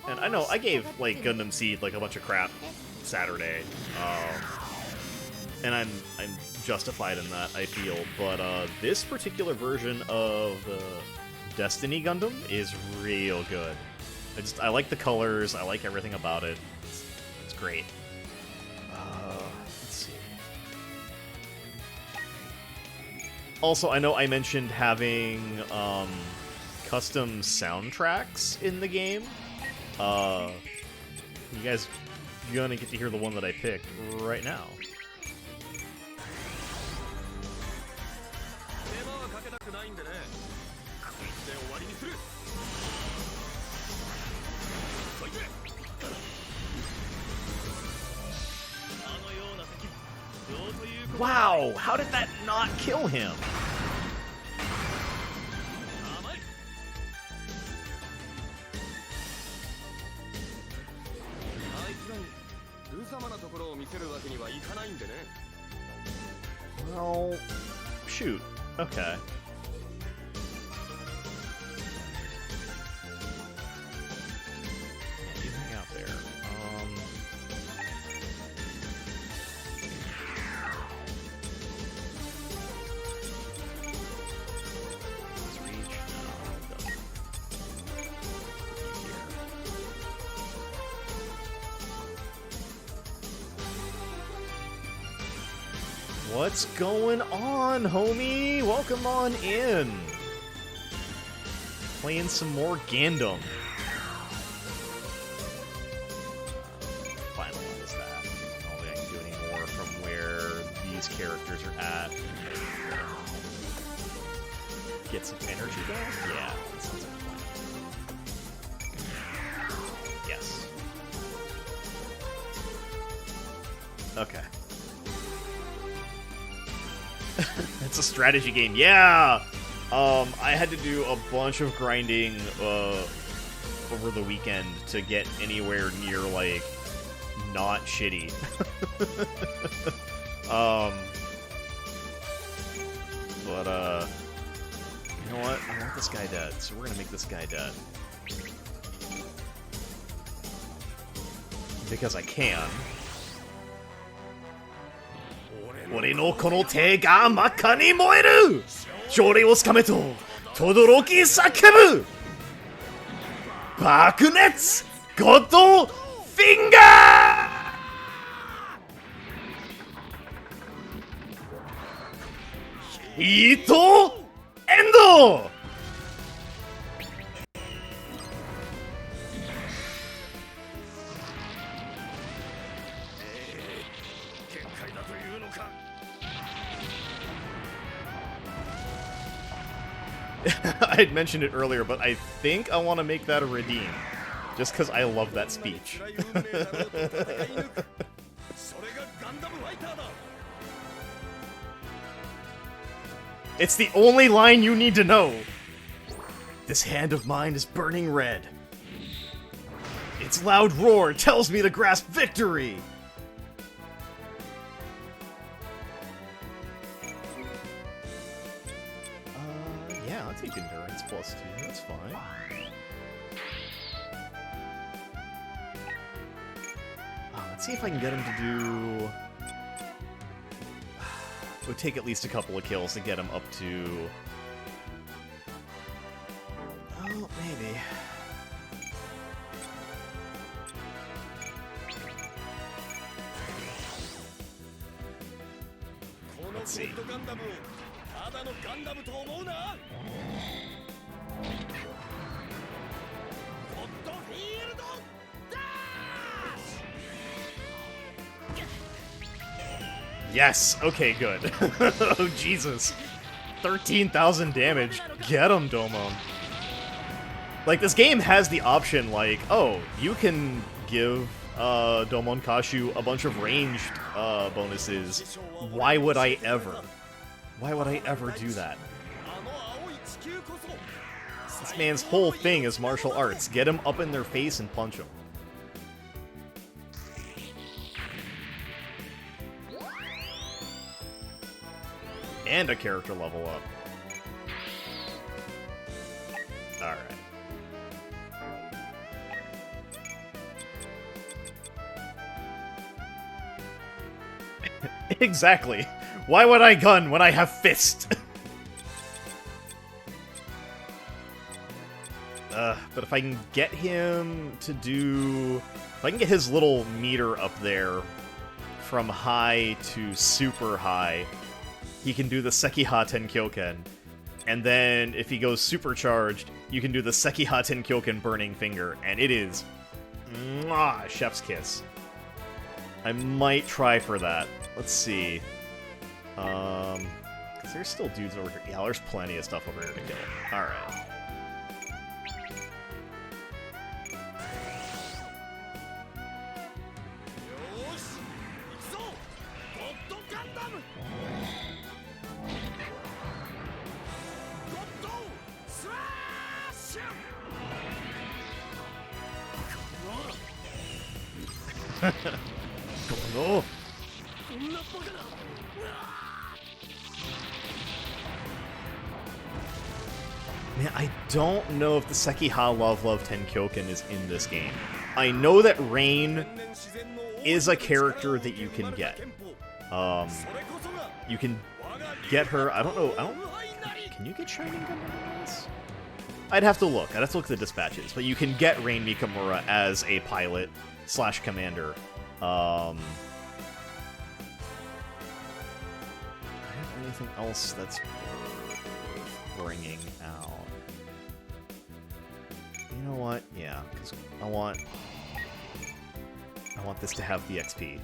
And I know I gave like Gundam Seed like a bunch of crap Saturday, and I'm justified in that, I feel. But this particular version of the Destiny Gundam is real good. I like the colors. I like everything about it. It's great. Let's see. Also, I know I mentioned having custom soundtracks in the game. You guys gonna get to hear the one that I picked right now. Wow, how did that not kill him? Well, shoot. Okay. Yeah, you hang out there. Let's reach. No, it doesn't. What's going on, homie? Welcome on in. Playing some more Gundam. Finalize that. I don't think I can do any more from where these characters are at. Get some energy back? Yeah, that sounds like a plan. Yes. Okay. It's a strategy game. Yeah! I had to do a bunch of grinding over the weekend to get anywhere near, like, not shitty. But, you know what? I want this guy dead, so we're gonna make this guy dead. Because I can. 俺のこの手が真っ赤に燃える勝利をつかめと轟き叫ぶ爆熱ゴッドフィンガーヒートエンド I had mentioned it earlier, but I think I want to make that a redeem. Just because I love that speech. It's the only line you need to know. This hand of mine is burning red. Its loud roar tells me to grasp victory. Yeah, I'll take endurance plus 2. That's fine. Let's see if I can get him to do... It would take at least a couple of kills to get him up to... Oh, maybe. Let's see. Yes! Okay, good. Oh, Jesus. 13,000 damage. Get him, Domon. Like, this game has the option, like, oh, you can give Domon Kashu a bunch of ranged bonuses. Why would I ever? Why would I ever do that? This man's whole thing is martial arts. Get him up in their face and punch him. And a character level up. Alright. Exactly. Why would I gun when I have fist? But if I can get him to do... If I can get his little meter up there from high to super high, he can do the Sekiha Tenkyoken. And then, if he goes supercharged, you can do the Sekiha Tenkyoken Burning Finger. And it is... Mwah, chef's kiss. I might try for that. Let's see. Because there's still dudes over here. Yeah, there's plenty of stuff over here to kill. Alright. Oh. Man, I don't know if the Sekiha Love Tenkyoken is in this game. I know that Rain is a character that you can get. You can get her. I don't know. Can you get Shining Gundam in this? I'd have to look. I'd have to look at the dispatches. But you can get Rain Mikamura as a pilot / commander. I have anything else that's worth bringing out? You know what? Yeah, because I want this to have the XP.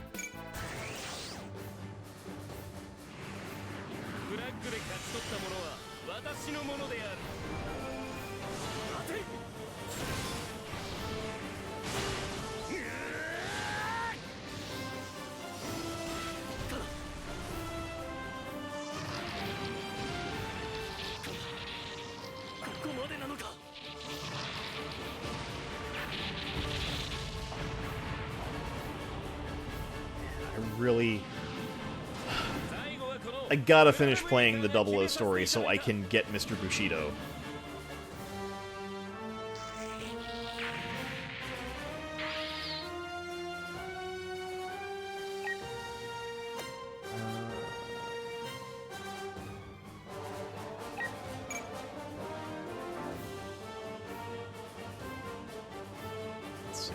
I gotta finish playing the 00 story so I can get Mr. Bushido. Let's see.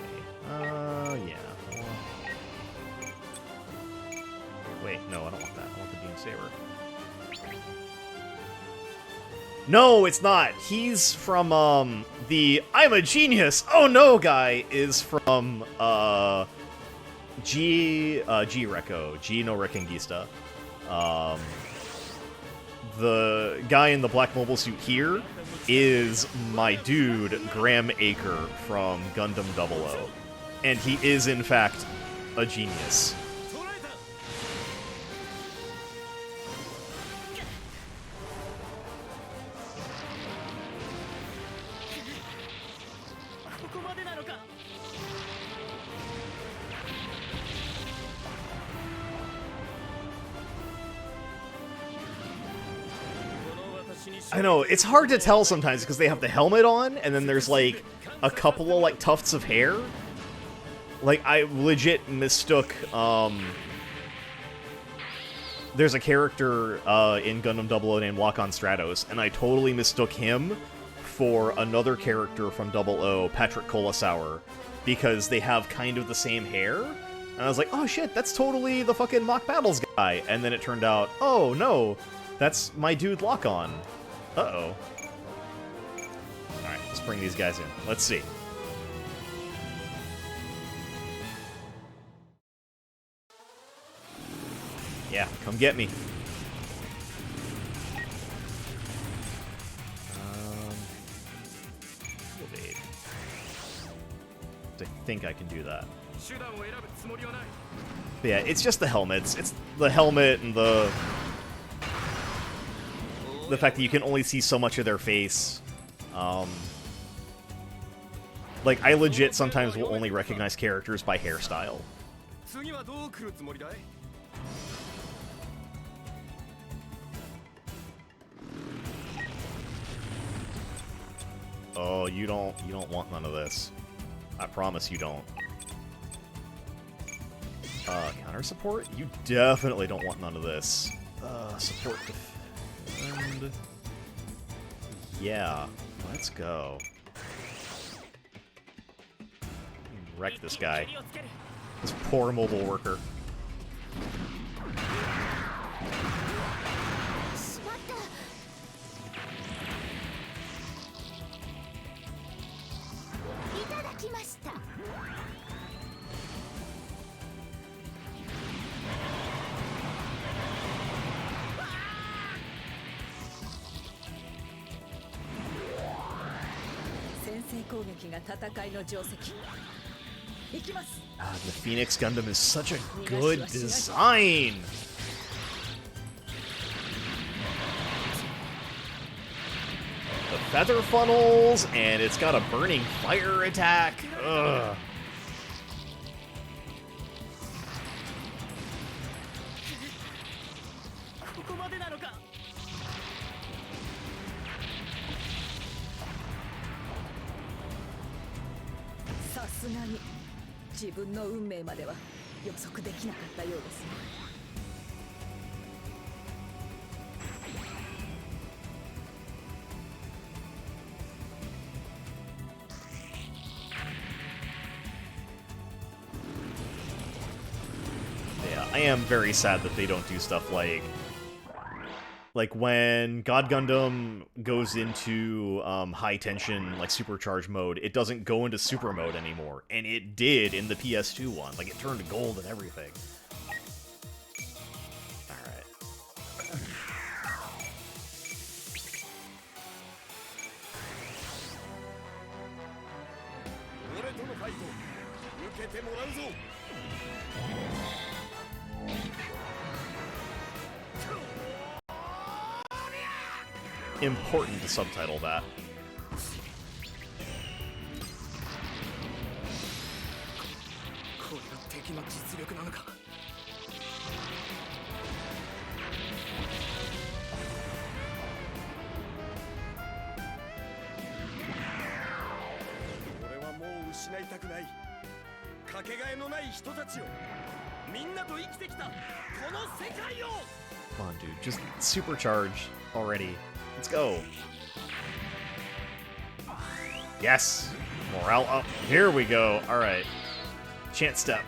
Yeah. Wait, no, I don't want that. I want the Beam Saber. No, it's not. He's from, the I'm a Genius! Oh no guy is from, G Reco. G no Rekengista. the guy in the black mobile suit here is my dude, Graham Aker from Gundam 00. And he is, in fact, a genius. I know, it's hard to tell sometimes because they have the helmet on, and then there's, like, a couple of, like, tufts of hair. Like, I legit mistook, there's a character in Gundam 00 named Lock-On Stratos, and I totally mistook him for another character from 00, Patrick Colasauer, because they have kind of the same hair. And I was like, oh shit, that's totally the fucking Mock Battles guy. And then it turned out, oh no, that's my dude Lock-On. Uh-oh. Alright, let's bring these guys in. Let's see. Yeah, come get me. Evade. I think I can do that. But yeah, it's just the helmets. It's the helmet and the fact that you can only see so much of their face. Like, I legit sometimes will only recognize characters by hairstyle. Oh, you don't want none of this. I promise you don't. Counter support? You definitely don't want none of this. Support defend. Yeah, let's go. Wreck this guy. This poor mobile worker. The Phoenix Gundam is such a good design! The feather funnels, and it's got a burning fire attack. Ugh. Yeah, I am very sad that they don't do stuff like when God Gundam goes into high tension, like supercharge mode, it doesn't go into super mode anymore, and it did in the PS2 one. Like, it turned gold and everything. Alright. Important to subtitle that. Come on, dude, just supercharge already. Let's go. Yes! Morale up. Here we go. Alright. Chant step.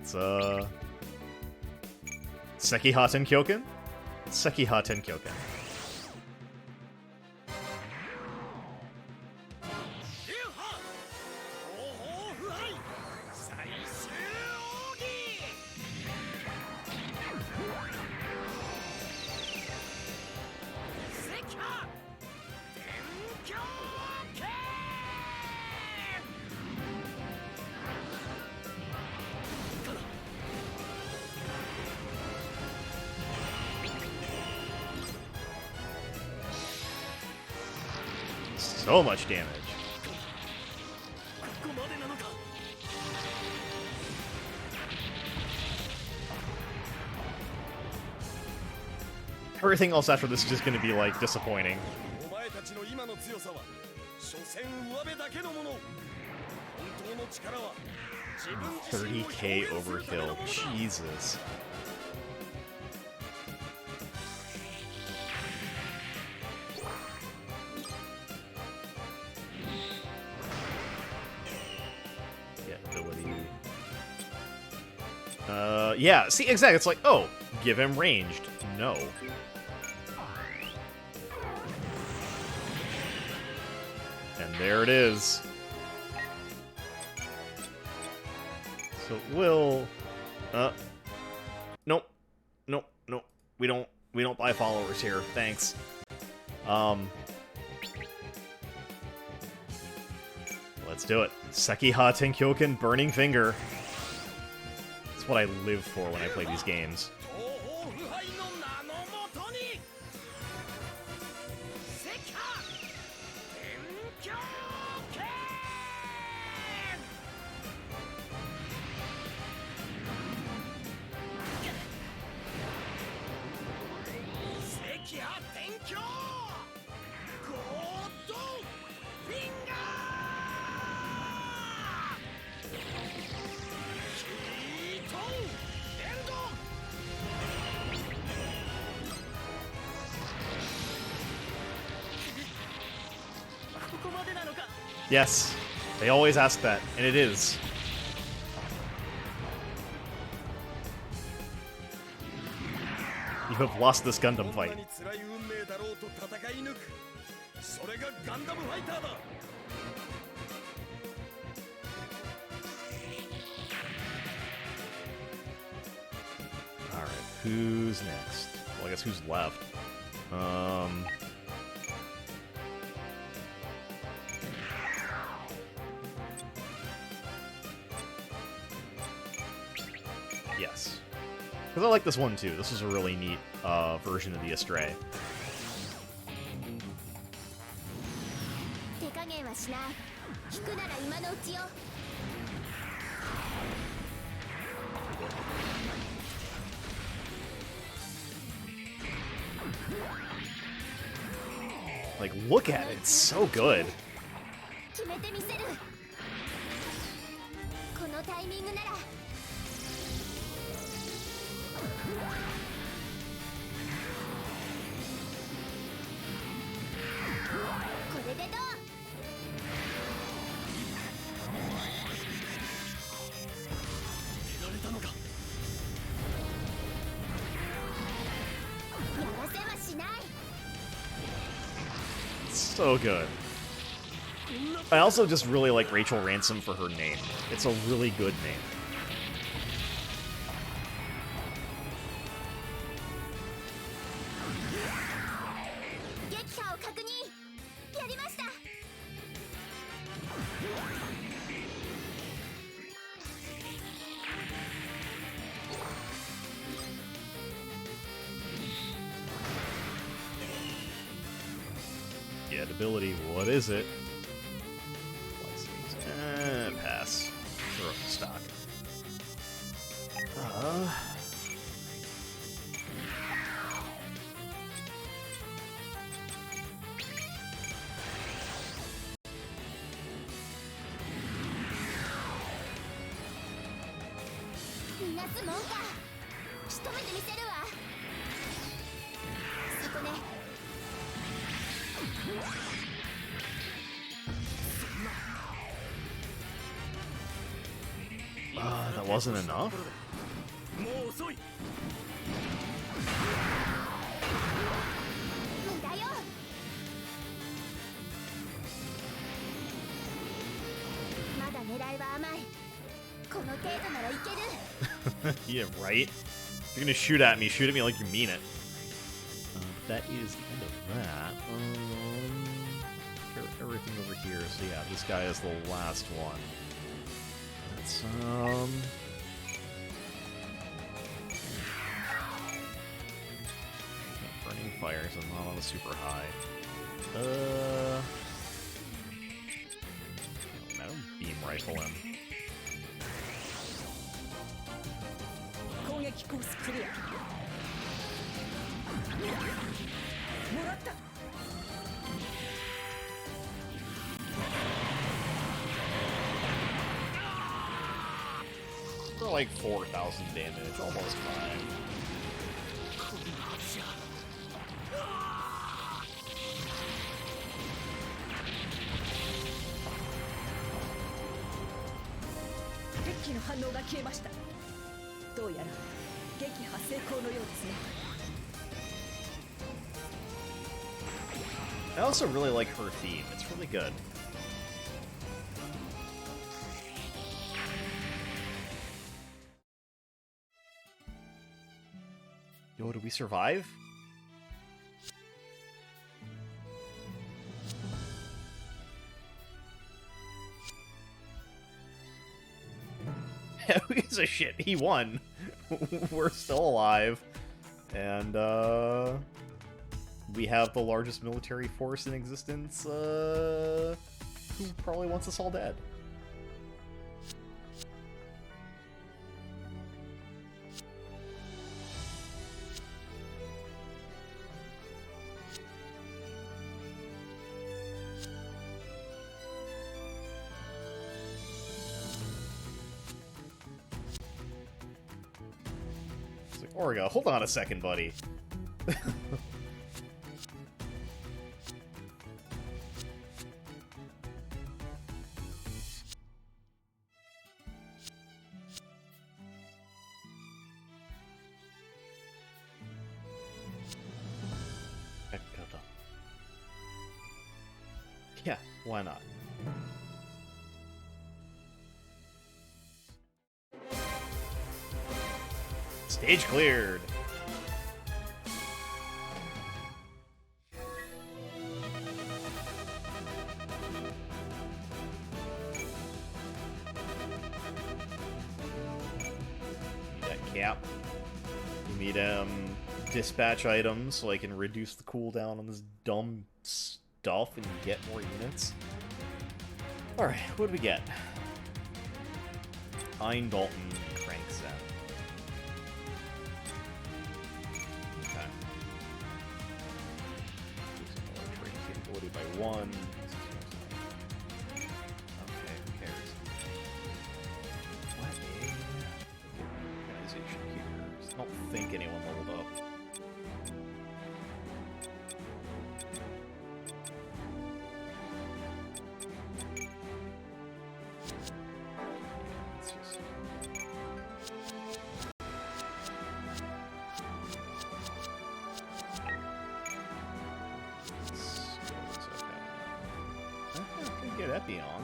It's, Sekiha Tenkyoken? Sekiha Tenkyoken. so much damage. ここまでなのか。 Everything else after this is just gonna be, like, disappointing. お前たちの今の強さは所詮上辺だけのもの。本当の力は自分自身を 30k 表現するためのも overkill. のだ。 Jesus. Get ability. Yeah, see, exactly. It's like, oh, give him ranged. No. And there it is. So we'll nope. Nope, nope. We don't buy followers here. Thanks. Let's do it. Sekiha Tenkyoken Burning Finger. That's what I live for when I play these games. 東方腐敗の名のもとに赤波天狂剣。赤波天狂ゴードフィンガー。ヒートエンド。 ここまでなのか。 Yes. They always ask that, and it is. You have lost this Gundam どん fight. なに辛い運命だろうと戦い抜く。それがガンダムファイターだ。 Alright, who's next? Well, I guess who's left? Yes. Because I like this one too. This is a really neat version of the Astray. 手加減はしない。引くなら今のうちよ。 Like, look at it. It's so good. 決めてみせる。このタイミングなら。これでどう？ やられたのか。 やらせはしない。 So good. I also just really like Rachel Ransom for her name. It's a really good name. 撃破を確認。やりました。 Get ability. What is it? Pass. Throw up the stock.逃がすもんか。仕留めてみせるわ。そこね。 That wasn't enough? もう遅い。 無駄よ。まだ狙いは甘い。この程度ならいける。 Yeah, right? If you're gonna shoot at me like you mean it. That is kind of that. Everything over here. So yeah, this guy is the last one. Let's Burning fire, so I'm not on a super high. rifle him. 攻撃コースクリア。もらった。 For like 4,000 damage, almost 5. I also really like her theme. It's really good. Yo, did we survive? Who gives a shit? He won. We're still alive. And, we have the largest military force in existence, who probably wants us all dead. It's like, Orga, hold on a second, buddy. Yeah, why not? Stage cleared! That cap. You need, dispatch items so I can reduce the cooldown on this dumb stuff and get more units. Alright, what do we get? Ein Dalton crankset. Okay. Trading capability by 1. Okay, who cares? What a organization here. I don't think anyone leveled up. Get Epi on.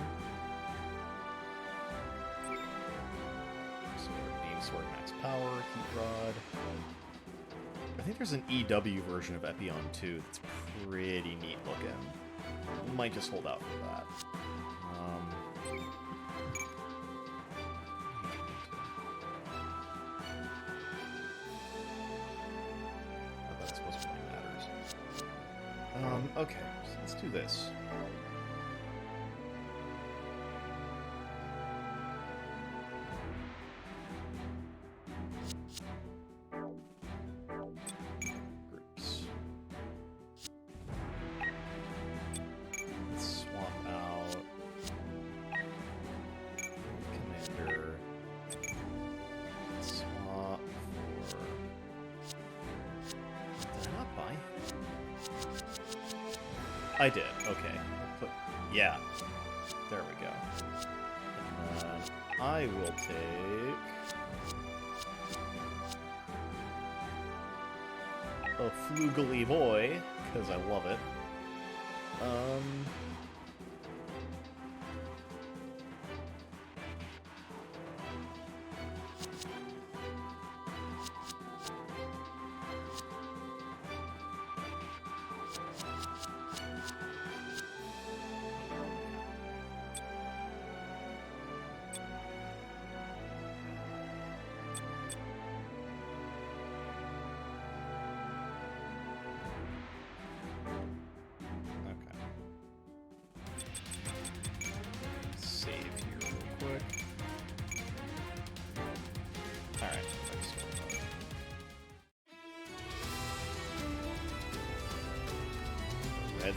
Beam Sword max power, Heat Rod. I think there's an EW version of Epion too that's pretty neat looking. We might just hold out for that. Not that I suppose it really matters. Okay, so let's do this. I did, okay. Yeah. There we go. And I will take a Flugely Boy, because I love it.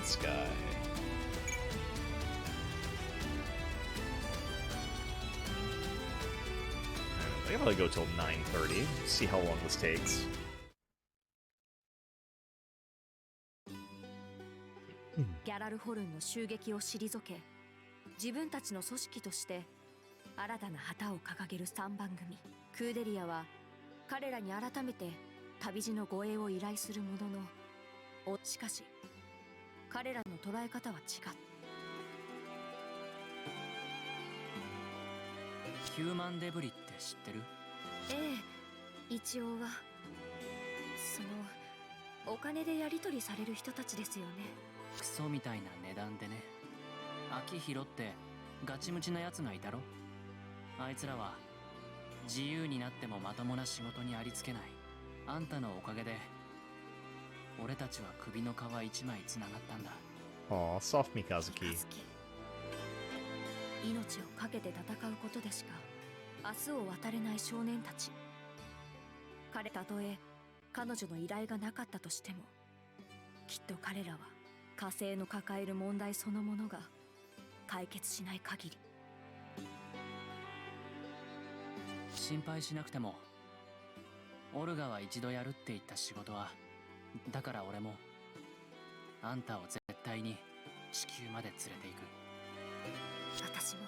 Sky. I can probably go till 9:30. See how long this takes. ギャラルホルンの襲撃を退け、自分たちの組織として新たな旗を掲げる3番組クーデリアは彼らに改めて旅路の護衛を依頼するものの、しかし彼らの捉え方は違った。ヒューマンデブリって知ってる？ええ、一応は。そのお金でやり取りされる人たちですよね。クソみたいな値段でね。秋広ってガチムチなやつがいたろ。あいつらは自由になってもまともな仕事にありつけない。あんたのおかげで俺たちは首の皮一枚つながったんだ。Aw, soft Mikazuki. 命を懸けて戦うことでしか明日を渡れない少年たち。彼たとえ彼女の依頼がなかったとしても、きっと彼らは火星の抱える問題そのものが解決しない限り。心配しなくても、オルガは一度やるって言った仕事は、だから俺もあんたを絶対に地球まで連れて行く。私も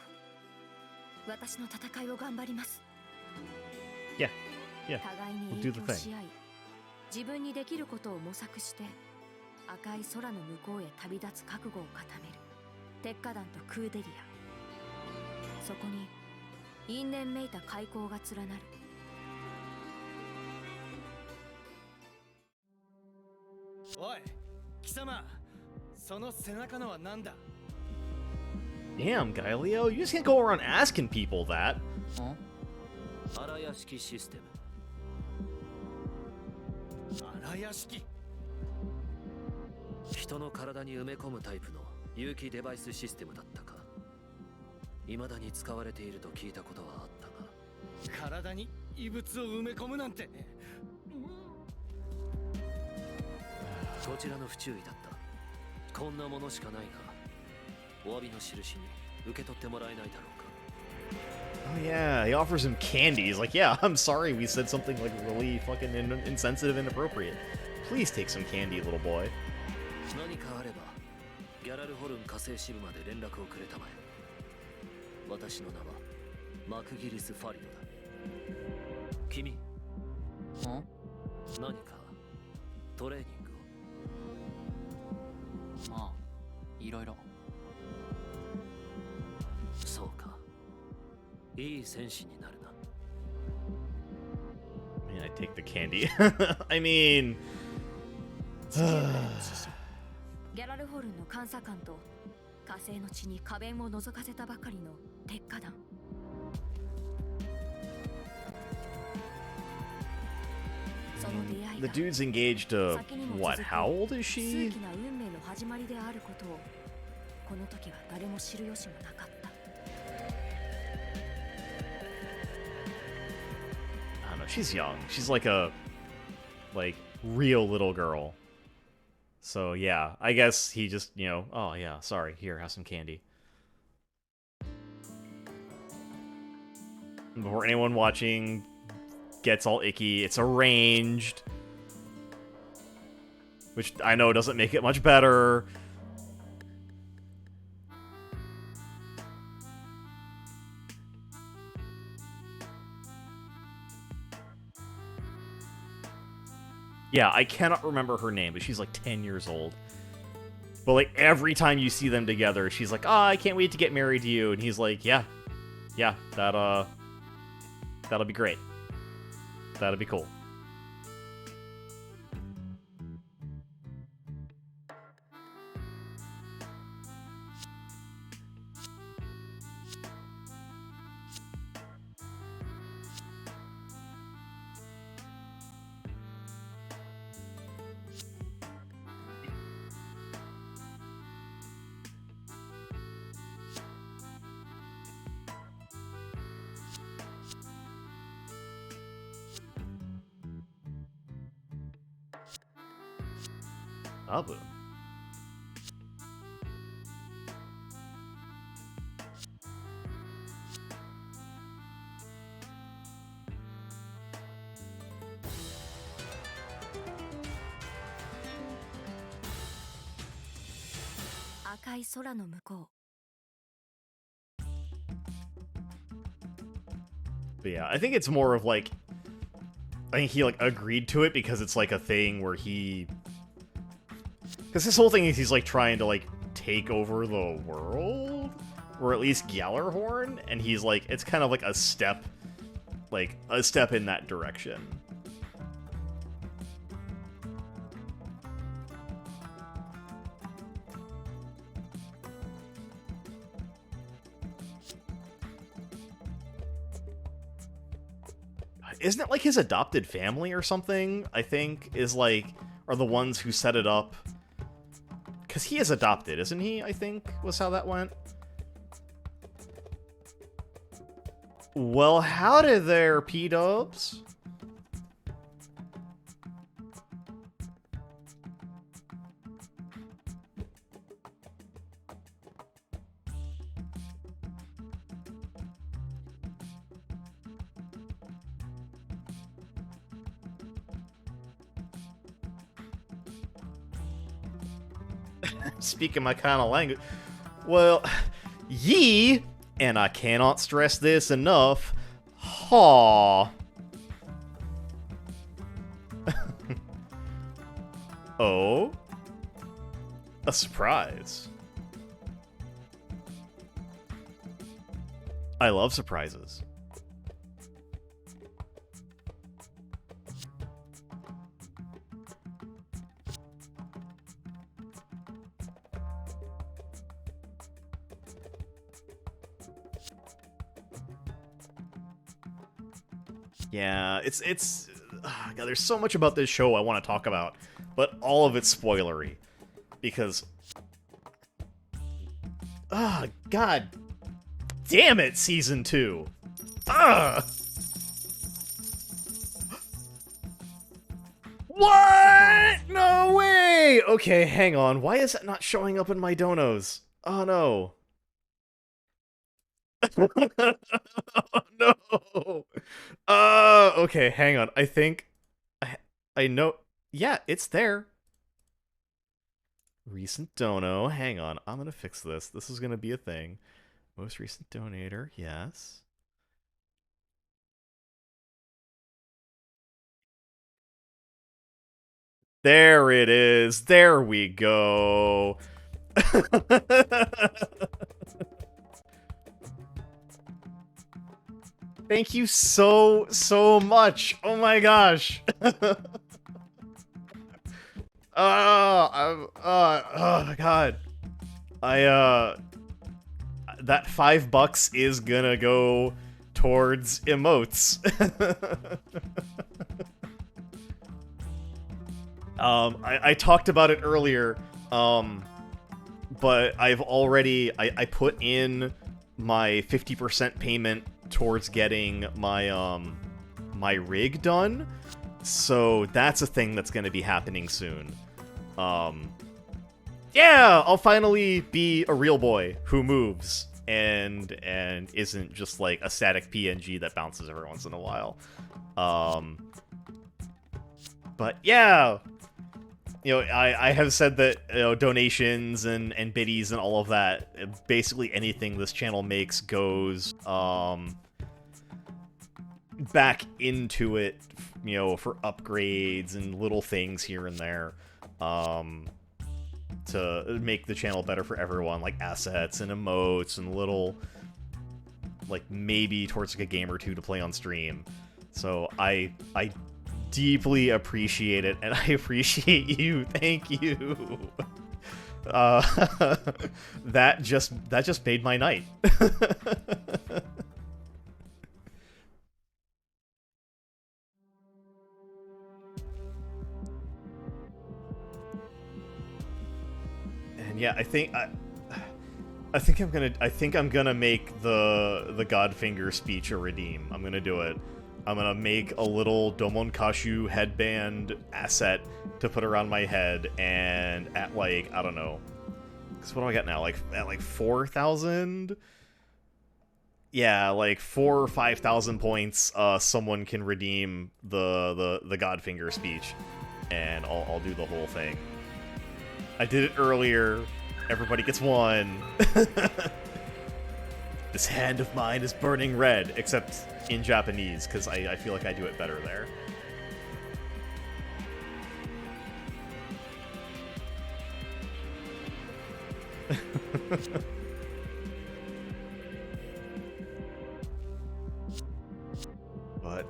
私の戦いを頑張ります。 Yeah, yeah. 互いに We'll 影 do the 響 thing. し合い、自分にできることを模索して赤い空の向こうへ旅立つ覚悟を固める鉄火団とクーデリア。そこに因縁めいた開口が連なる。おい、貴様、その背中のは何だ？ Damn, Galileo, you just can't go around asking people that. 荒屋敷システム。荒屋敷？人の体に埋め込むタイプの有機デバイスシステムだったか。未だに使われていると聞いたことはあったが。体に異物を埋め込むなんて。こちらの不注意だった。こんなものしかないが、お詫びの印に受け取ってもらえないだろうか。 Oh yeah, he offers him candy. He's like, yeah, I'm sorry we said something like really fucking insensitive and inappropriate. Please take some candy, little boy. 何かあれば、ギャラルホルン火星支部まで連絡をくれたまえ。私の名はマクギリス・ファリノだ。君、何かトレーニングを？まあ、いろいろ。そうか。いい戦士になるな。I mean, I take the candy. I mean... 地球からの使者ギャラルホルンの監査官と火星の地に花弁を覗かせたばかりの鉄火団。その出会い The が dude's engaged to... what, how old is 数 she? 奇な運命の始まりであることをこの時は誰も知る由もなかった。 I don't know, she's young. She's like a... like, real little girl. So yeah, I guess he just, you know, oh yeah, sorry, here, have some candy. Before anyone watching gets all icky, it's arranged. Which I know doesn't make it much better. Yeah, I cannot remember her name, but she's like 10 years old. But like every time you see them together, she's like, "Oh, I can't wait to get married to you." And he's like, "Yeah, that'll be great. That'll be cool." Abu. 赤い空の向こう。 But yeah, I think it's more of like, I think he like agreed to it because it's like a thing where because this whole thing is he's like trying to like take over the world, or at least Gjallarhorn, and he's like, it's kind of like a step in that direction. Isn't it like his adopted family or something? I think are the ones who set it up. Because he is adopted, isn't he? I think was how that went. Well, howdy there, P-dubs. Speaking my kind of language. Well, ye, and I cannot stress this enough, haw. Oh? A surprise. I love surprises. Yeah, it's God, there's so much about this show I want to talk about, but all of it's spoilery because God damn it, season 2. What? No way. Okay, hang on. Why is that not showing up in my donos? Oh no. Oh, no. Okay, hang on. I think I know. Yeah, it's there. Recent dono. Hang on. I'm gonna fix this. This is gonna be a thing. Most recent donator. Yes. There it is. There we go. Thank you so much. Oh my gosh. Oh god. That $5 is gonna go towards emotes. I talked about it earlier, but I've already I put in my 50% payment towards getting my my rig done, so that's a thing that's gonna be happening soon. Yeah, I'll finally be a real boy who moves and isn't just like a static PNG that bounces every once in a while. But yeah, you know, I have said that, you know, donations and biddies and all of that, basically anything this channel makes goes back into it, you know, for upgrades and little things here and there, to make the channel better for everyone, like assets and emotes and little, like, maybe towards like a game or two to play on stream. So I deeply appreciate it, and I appreciate you. Thank you. That just made my night. And yeah, I think I'm gonna make the Godfinger speech a redeem. I'm gonna do it. I'm gonna make a little Domonkashu headband asset to put around my head, and at like, I don't know, because what do I got now? Like at like 4,000? Yeah, like 4,000 or 5,000 points. Someone can redeem the Godfinger speech, and I'll do the whole thing. I did it earlier. Everybody gets one. This hand of mine is burning red, except in Japanese, because I feel like I do it better there. But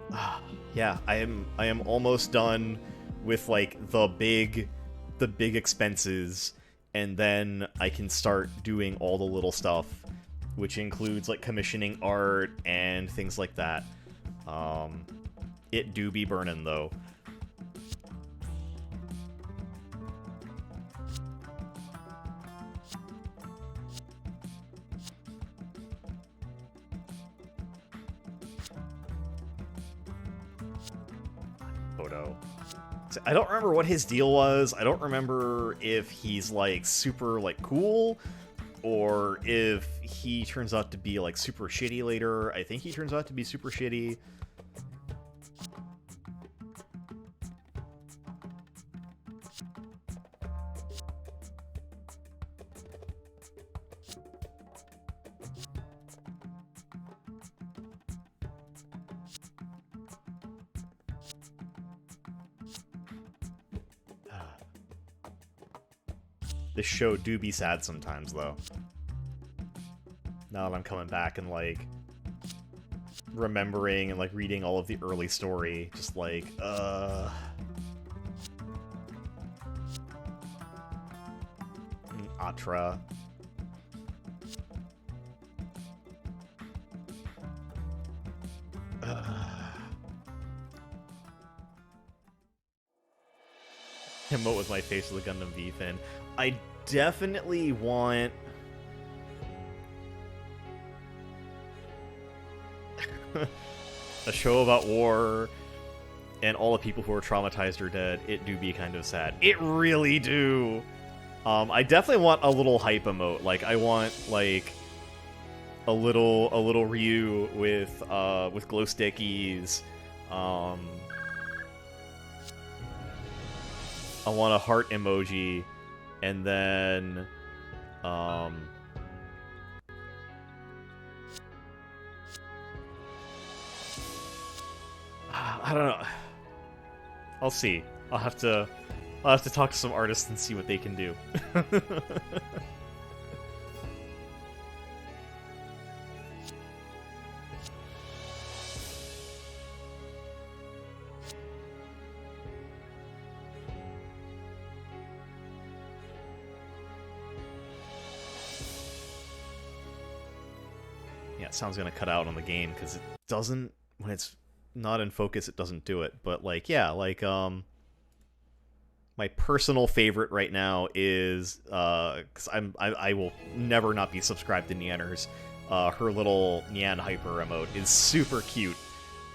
yeah, I am almost done with like the big expenses, and then I can start doing all the little stuff, which includes like commissioning art and things like that. It do be burning though. Photo. I don't remember what his deal was. I don't remember if he's like super like cool, or if he turns out to be like super shitty later. I think he turns out to be super shitty. This show do be sad sometimes, though. Now that I'm coming back and, like, remembering and, like, reading all of the early story, just like, Atra. Emote with my face with the Gundam V fin. I definitely want... a show about war and all the people who are traumatized or dead. It do be kind of sad. It really do! I definitely want a little hype emote. Like, I want, like, a little Ryu with glow stickies. I want a heart emoji, and then, I don't know. I'll see. I'll have to talk to some artists and see what they can do. Yeah, sound's gonna cut out on the game because it doesn't, when it's not in focus, it doesn't do it. But like, yeah, like my personal favorite right now is because I will never not be subscribed to Nyanner's. Her little Nyan Hyper emote is super cute,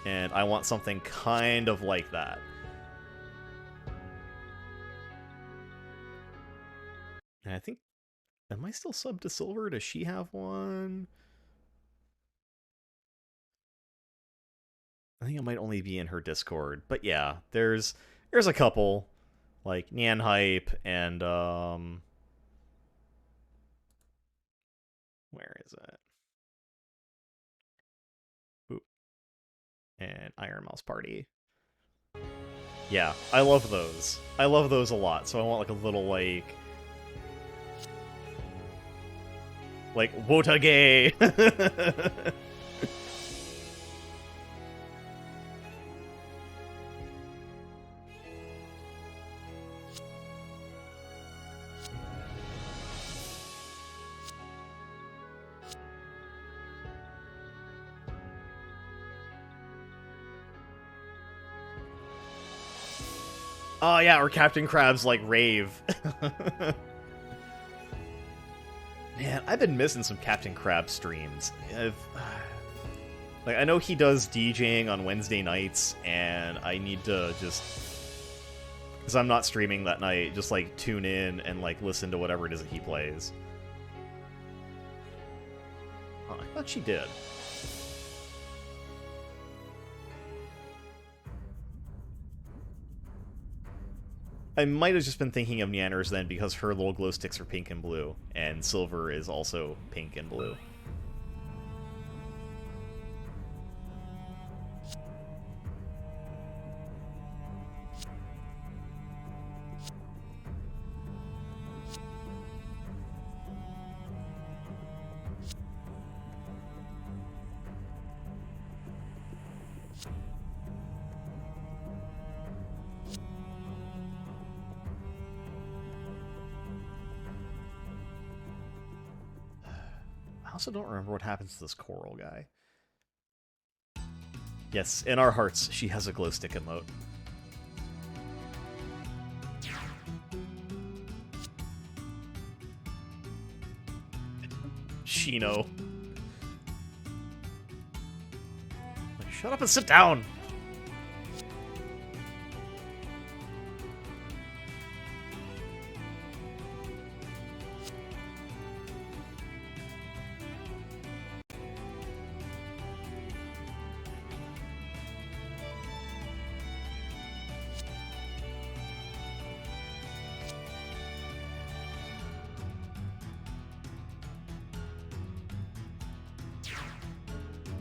and I want something kind of like that. And I think, am I still subbed to Silver? Does she have one? I think it might only be in her Discord, but yeah, there's a couple, like Nyan Hype and where is it? Boop. And Iron Mouse Party. Yeah, I love those. I love those a lot. So I want like a little like Wotage. Oh yeah, or Captain Crab's like rave. Man, I've been missing some Captain Crab streams. Like, I know he does DJing on Wednesday nights, and I need to just, because I'm not streaming that night, just like tune in and like listen to whatever it is that he plays. Oh, I thought she did. I might have just been thinking of Nanners then because her little glow sticks are pink and blue, and Silver is also pink and blue. I also don't remember what happens to this coral guy. Yes, in our hearts, she has a glow stick emote. Shino. Like, shut up and sit down!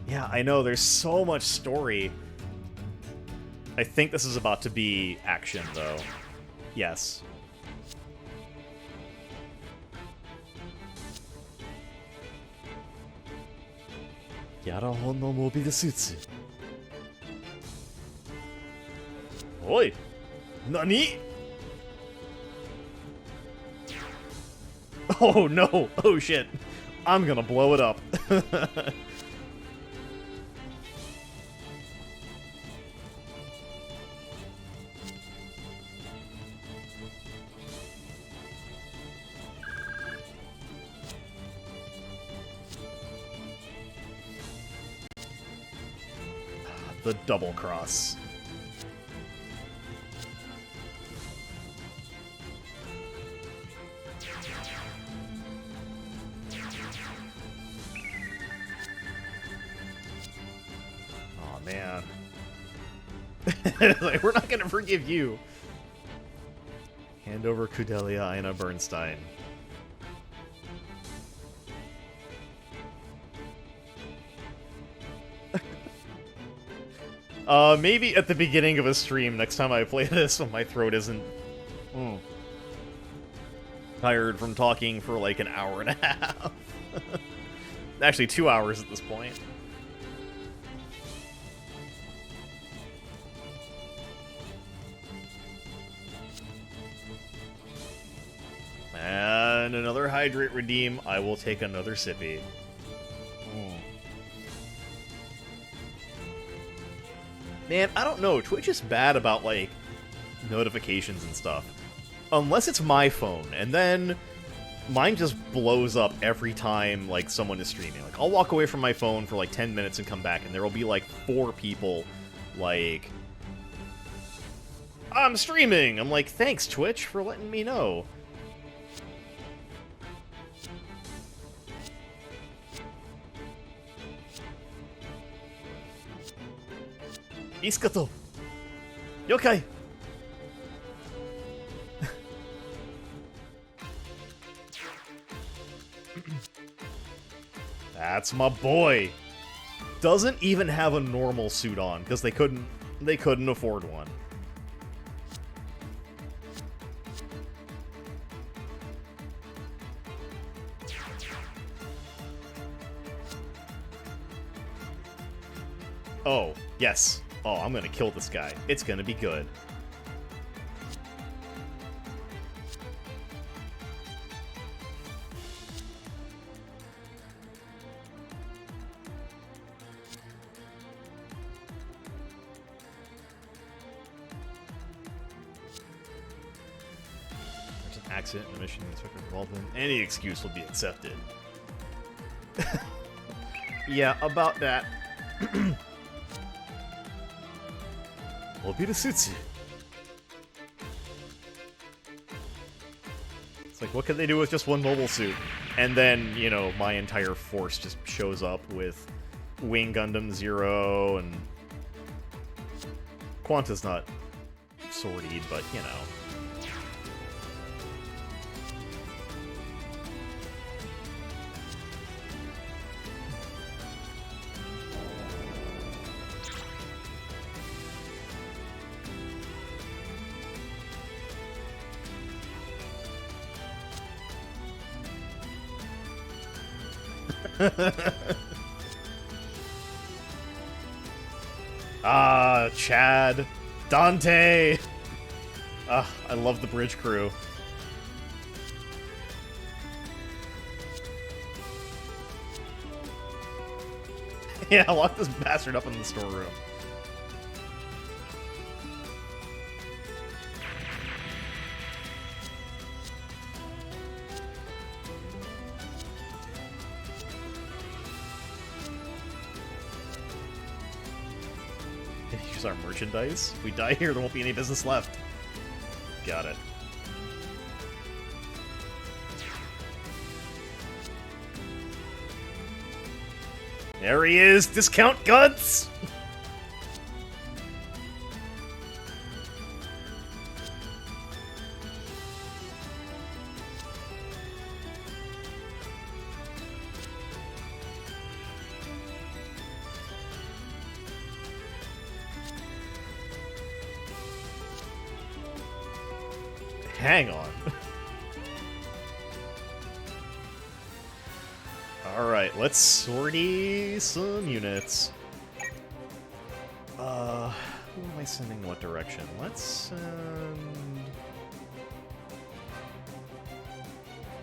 Yeah, I know, there's so much story. I think this is about to be action, though. Yes. Yarahon no mobile suits. Oi! Nani? Oh no! Oh shit! I'm gonna blow it up. The double cross. Oh man. Like, we're not gonna forgive you. Hand over Kudelia, Ina Bernstein. Maybe at the beginning of a stream next time I play this when my throat isn't tired from talking for like an hour and a half. Actually, 2 hours at this point. And another hydrate redeem. I will take another sippy. Man, I don't know. Twitch is bad about, like, notifications and stuff. Unless it's my phone, and then mine just blows up every time, like, someone is streaming. Like, I'll walk away from my phone for, like, 10 minutes and come back, and there will be, like, 4 people, like, I'm streaming! I'm like, thanks, Twitch, for letting me know. Iskato! Yokai! That's my boy! Doesn't even have a normal suit on, because they couldn't afford one. Oh, yes. Oh, I'm gonna kill this guy. It's gonna be good. There's an accident in the mission inspector involved in. Any excuse will be accepted. Yeah, about that. Mobile suits. It's like, what can they do with just one mobile suit? And then, you know, my entire force just shows up with Wing Gundam Zero, and Quanta's not sortied, but, you know. Ah, Chad. Dante! Ah, I love the bridge crew. Yeah, lock this bastard up in the storeroom. Use our merchandise. If we die here, there won't be any business left. Got it. There he is! Discount Guts! Hang on. Alright, let's sortie some units. Who am I sending what direction? Let's send...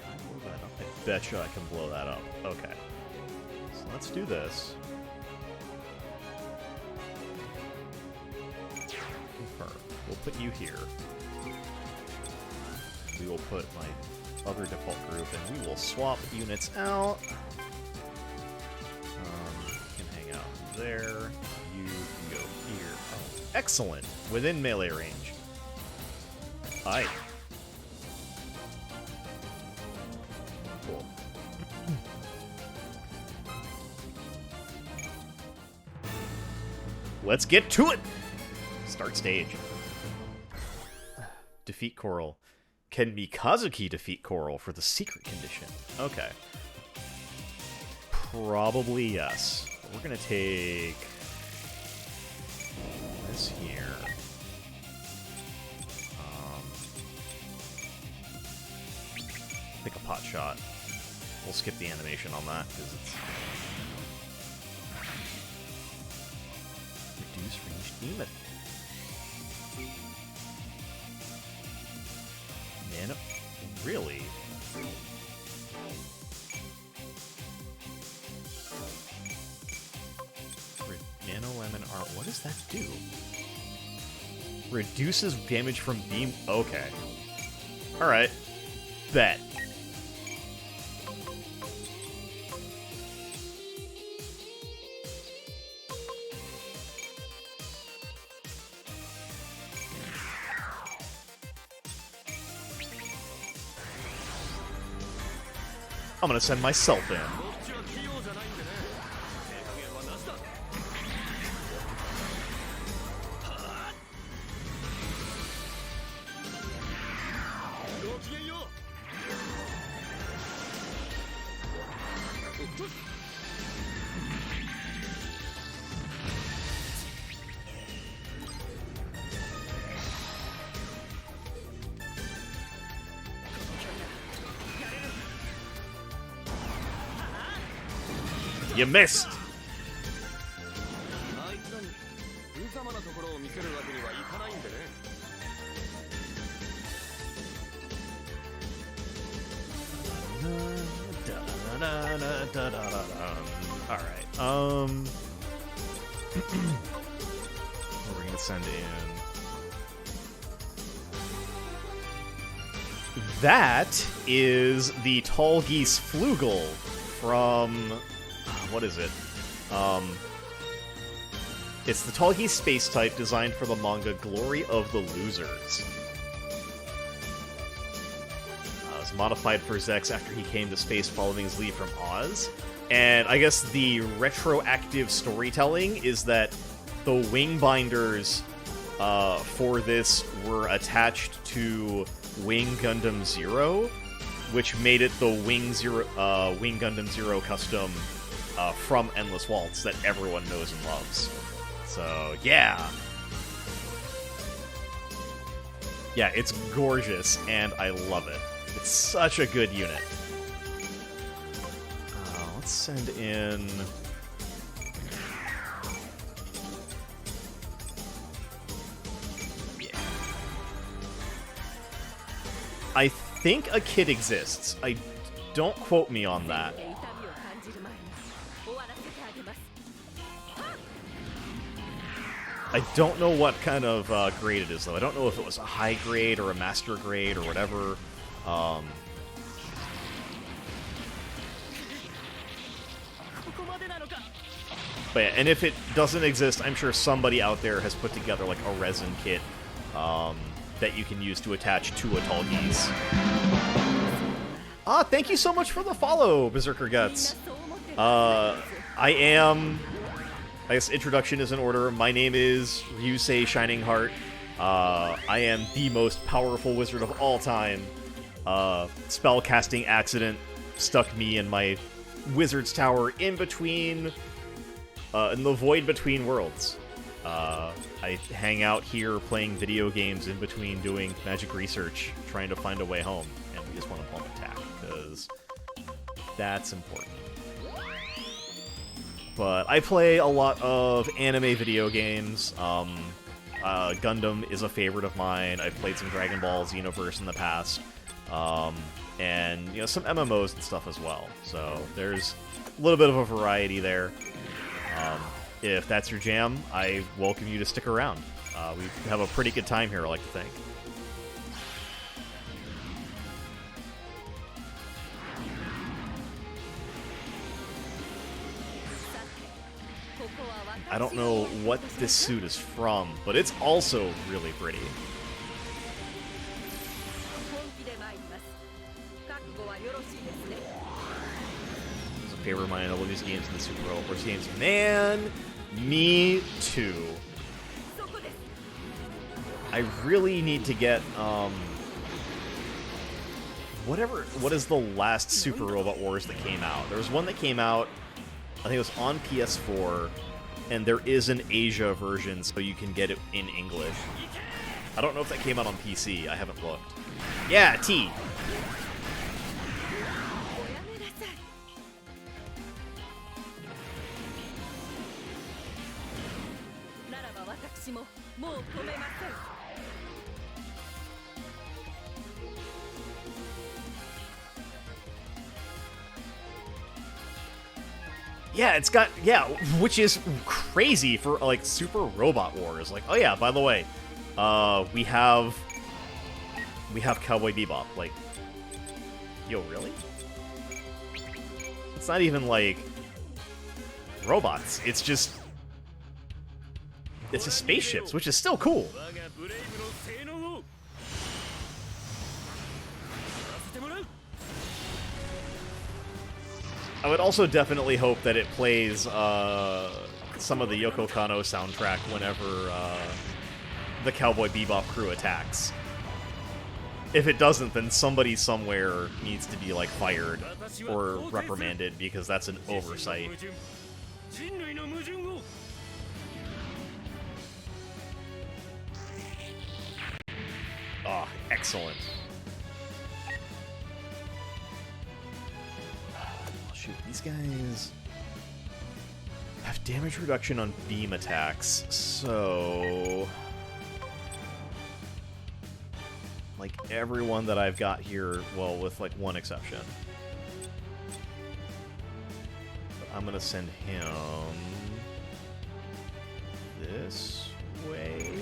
Can I blow that up? I betcha I can blow that up. Okay. So let's do this. Confirm. We'll put you here. We will put my other default group, and we will swap units out. You can hang out there. You can go here. Oh, excellent! Within melee range. Aye. Cool. Let's get to it! Start stage. Defeat Coral. Can Mikazuki defeat Coral for the secret condition? Okay. Probably yes. We're gonna take this here. Pick a pot shot. We'll skip the animation on that because it's reduce range demon. Nano, really? Nano lemon art. What does that do? Reduces damage from beam. Okay. All right. Bet. I'm gonna send myself in. You missed! Alright, we're gonna send in... That is the Tall Geese Flugel from... What is it? It's the Tall Geese space type designed for the manga Glory of the Losers. It was modified for Zex after he came to space following his leave from Oz. And I guess the retroactive storytelling is that the wing binders for this were attached to Wing Gundam Zero, which made it the Wing Gundam Zero custom from Endless Waltz that everyone knows and loves. So, yeah. Yeah, it's gorgeous, and I love it. It's such a good unit. Let's Let's send in... Yeah. I think a kid exists. Don't quote me on that. I don't know what kind of grade it is, though. I don't know if it was a high grade or a master grade or whatever. But yeah, and if it doesn't exist, I'm sure somebody out there has put together like a resin kit that you can use to attach to a Tallgeese. Ah, thank you so much for the follow, Berserker Guts. I guess introduction is in order. My name is Ryusei Shining Heart. I am the most powerful wizard of all time. Spell casting accident stuck me in my wizard's tower in between, in the void between worlds. I hang out here playing video games in between doing magic research, trying to find a way home, and we just want to bump attack, because that's important. But I play a lot of anime video games. Gundam is a favorite of mine. I've played some Dragon Ball Xenoverse in the past. And, you know, some MMOs and stuff as well. So there's a little bit of a variety there. If that's your jam, I welcome you to stick around. We have a pretty good time here, I like to think. I don't know what this suit is from, but it's also really pretty. It's a favorite of mine. I love these games in the Super Bowl Wars games. Man, me too. I really need to get what is the last Super Robot Wars that came out? There was one that came out, I think it was on PS4, and there is an Asia version, so you can get it in English. I don't know if that came out on PC. I haven't looked. Yeah, T. Yeah, it's got, which is crazy for, like, Super Robot Wars. Like, oh yeah, by the way, we have Cowboy Bebop. Like, yo, really? It's not even, like, robots. It's just spaceships, which is still cool. I would also definitely hope that it plays some of the Yoko Kanno soundtrack whenever the Cowboy Bebop crew attacks. If it doesn't, then somebody somewhere needs to be, like, fired or reprimanded, because that's an oversight. Oh, excellent. These guys have damage reduction on beam attacks, so like everyone that I've got here, well, with like one exception. But I'm gonna send him this way.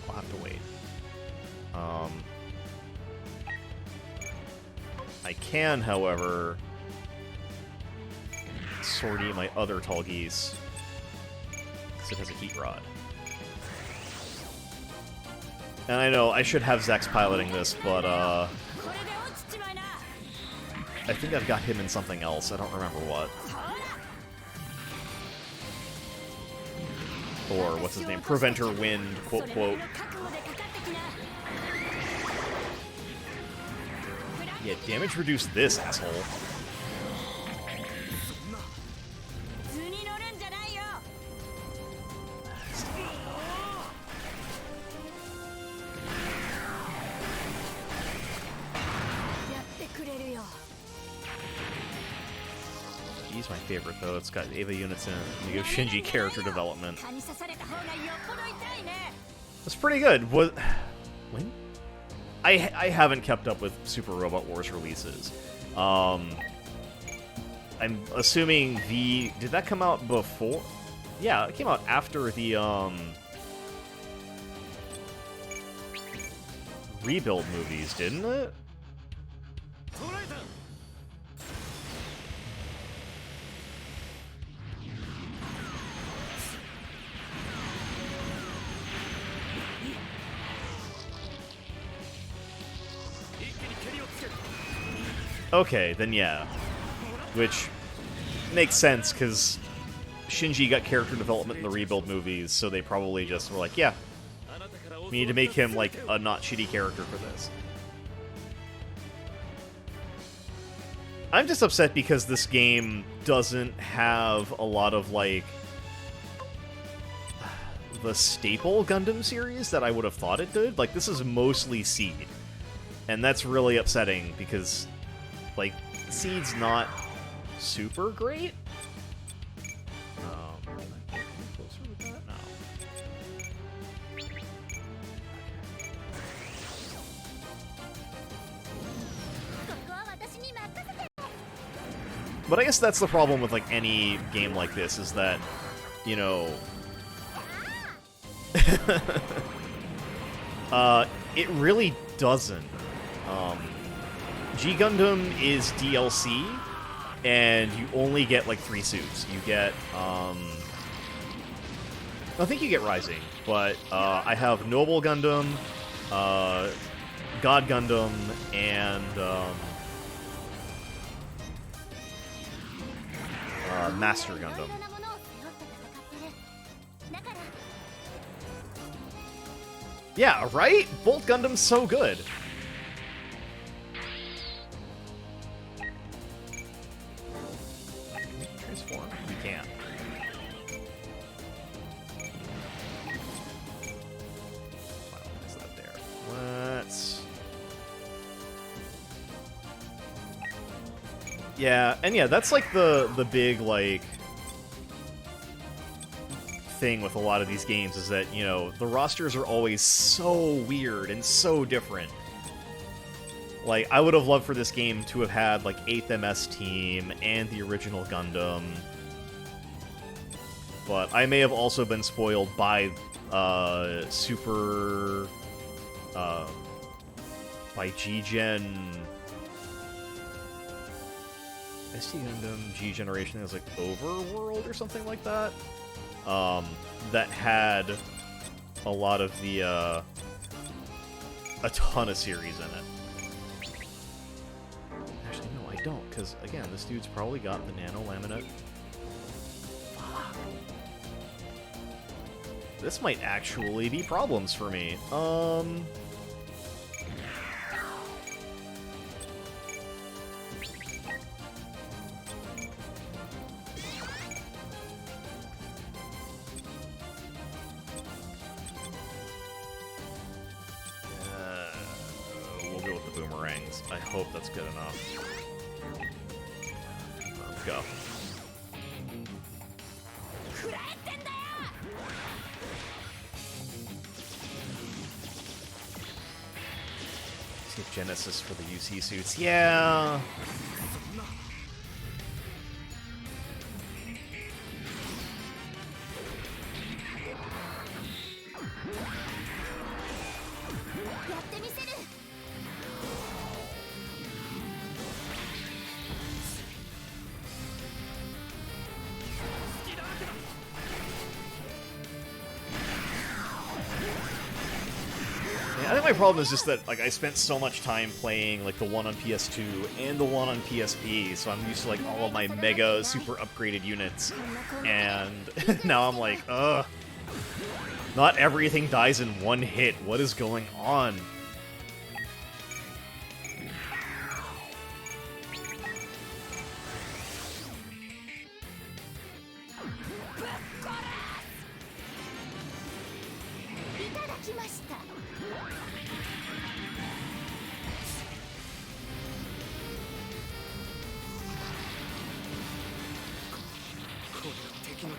I'll have to wait. I can, however, sortie my other Tallgeese, because it has a heat rod. And I know I should have Zex piloting this, but I think I've got him in something else. I don't remember what. Or what's his name? Preventer Wind, quote, quote. Yeah, damage reduce this, asshole. G's my favorite though. It's got Eva units in it. You give Shinji character development. 蚊に刺された方がよっぽど痛いね It's pretty good. What? When? I haven't kept up with Super Robot Wars releases. I'm assuming did that come out before? Yeah, it came out after the rebuild movies, didn't it? Okay, then yeah. Which makes sense, because Shinji got character development in the rebuild movies, so they probably just were like, yeah, we need to make him, like, a not shitty character for this. I'm just upset because this game doesn't have a lot of, like, the staple Gundam series that I would have thought it did. Like, this is mostly Seed. And that's really upsetting because, like, Seed's not super great. Closer with that? No. But I guess that's the problem with, like, any game like this, is that, you know... it really doesn't. G Gundam is DLC, and you only get, like, 3 suits. You get, I think you get Rising, but, I have Noble Gundam, God Gundam, and, Master Gundam. Yeah, right? Bolt Gundam's so good. Transform? You can't. Why is that there? Let's... Yeah, and yeah, that's like the big, like, thing with a lot of these games, is that, you know, the rosters are always so weird and so different. Like, I would have loved for this game to have had, like, 8th MS Team and the original Gundam. But I may have also been spoiled by, Super... by G-Gen... ST Gundam G-Generation has, like, Overworld or something like that? That had a lot of the, a ton of series in it. Actually, no, I don't, because, again, this dude's probably got the nano laminate. Fuck. This might actually be problems for me. We'll go with the boomerangs. I hope that's good enough. Let's go. Let's get Genesis for the UC suits. Yeah. I think my problem is just that, like, I spent so much time playing, like, the one on PS2 and the one on PSP, so I'm used to, like, all of my mega super upgraded units, and now I'm like, ugh. Not everything dies in one hit. What is going on?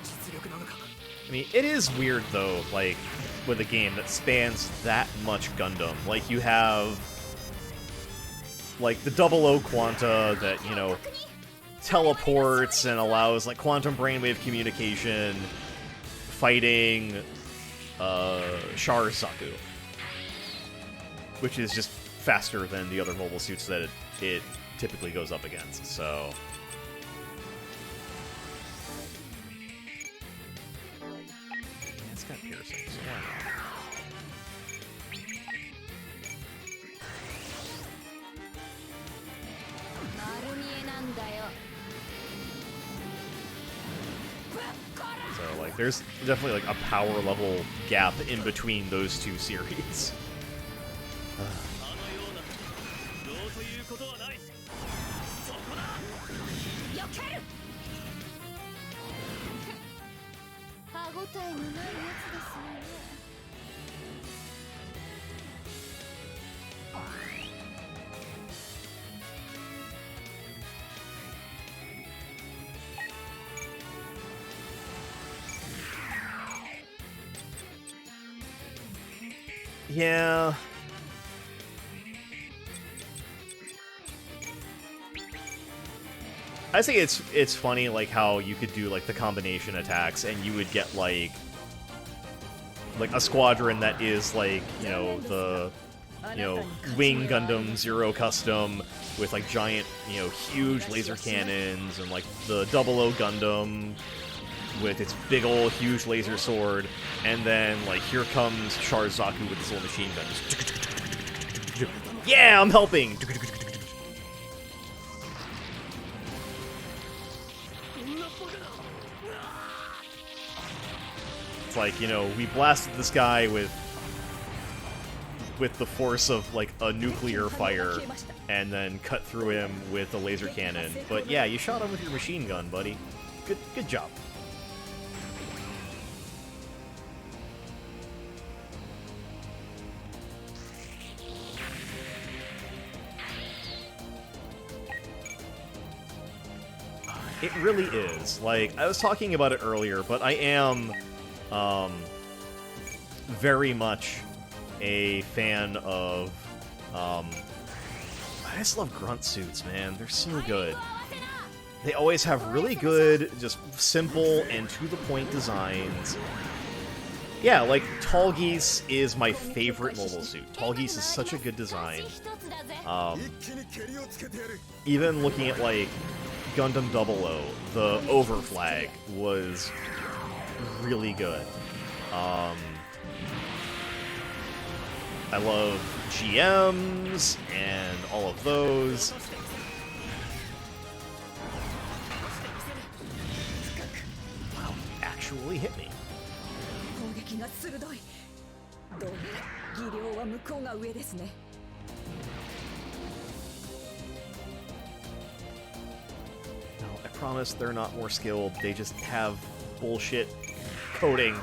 実力なのか。 I mean, it is weird though, like, with a game that spans that much Gundam. Like, you have, like, the Double O Quanta that, you know, teleports and allows, like, quantum brainwave communication, fighting, Sharizaku, which is just faster than the other mobile suits that it typically goes up against, so... Yeah, it's got piercing, so why not? So, like, there's definitely, like, a power level gap in between those two series. あのようなどうということはない。そこだ。避ける。歯ごたえのないやつですよね。 Yeah. I think it's funny, like, how you could do, like, the combination attacks, and you would get, like a squadron that is, like, you know, the, you know, Wing Gundam Zero Custom with, like, giant, you know, huge laser cannons, and, like, the Double O Gundam with its big ol' huge laser sword, and then, like, here comes Sharizaku with his little machine guns. Yeah, I'm helping! It's like, you know, we blasted this guy with the force of, like, a nuclear fire, and then cut through him with a laser cannon. But yeah, you shot him with your machine gun, buddy. Good job. It really is. Like, I was talking about it earlier, but I am, very much a fan of, I just love grunt suits, man. They're so good. They always have really good, just simple and to-the-point designs. Yeah, like, Tall Geese is my favorite mobile suit. Tall Geese is such a good design. Even looking at, like, Gundam 00, the Overflag was really good. I love GMs and all of those. Wow, actually hit me. 攻撃が鋭い。どうやら技量は向こうが上ですね。 No, I promise they're not more skilled. They just have bullshit coding.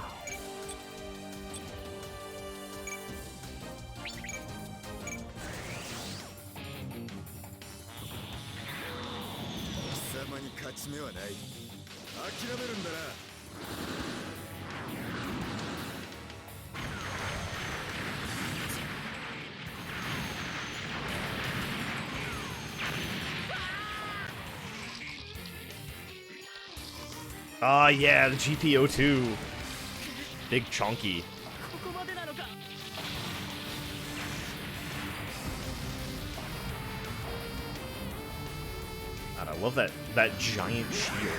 Ah, yeah, the GPO2. Big chunky. ここまでなのか。 God, I love that giant shield.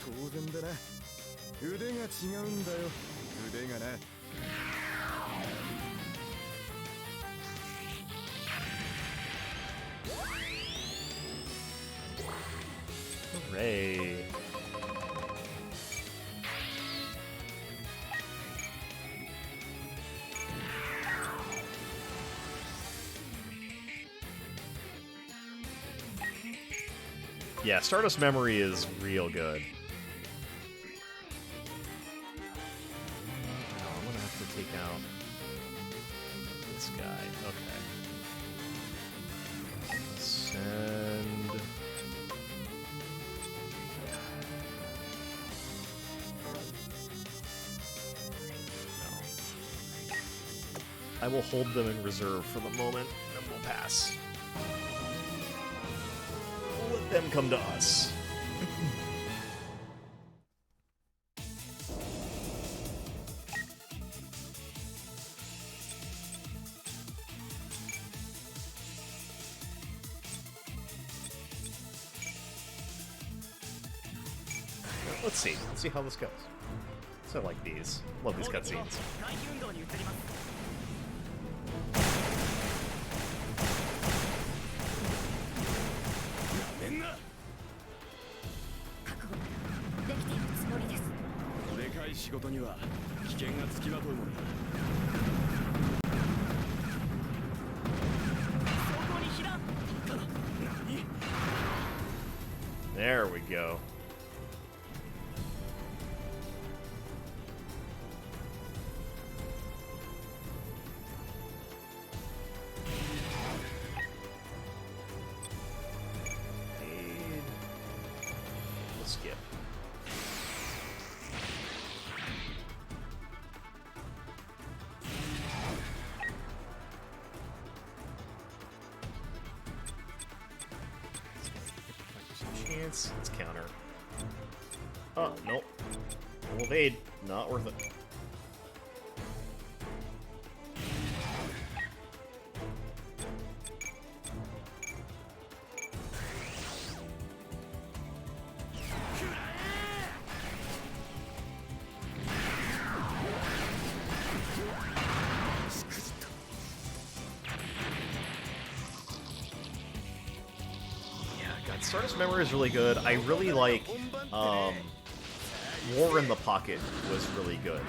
当然だな。腕が違うんだよ。腕がな。 Hooray. Yeah, Stardust Memory is real good. No, I'm gonna have to take out this guy. Okay. Send... I will hold them in reserve for the moment, and then we'll pass. We'll let them come to us. Let's see. Let's see how this goes. So I like these. Love these cutscenes. 回避運動に移ります みんな覚悟できているつもりです。でかい仕事には危険がつきまとうものだ 走行に避難 There we go. We'll skip. Chance. Let's counter. Oh, nope. We'll evade. Not worth it. Stardust Memory is really good. I really like War in the Pocket was really good.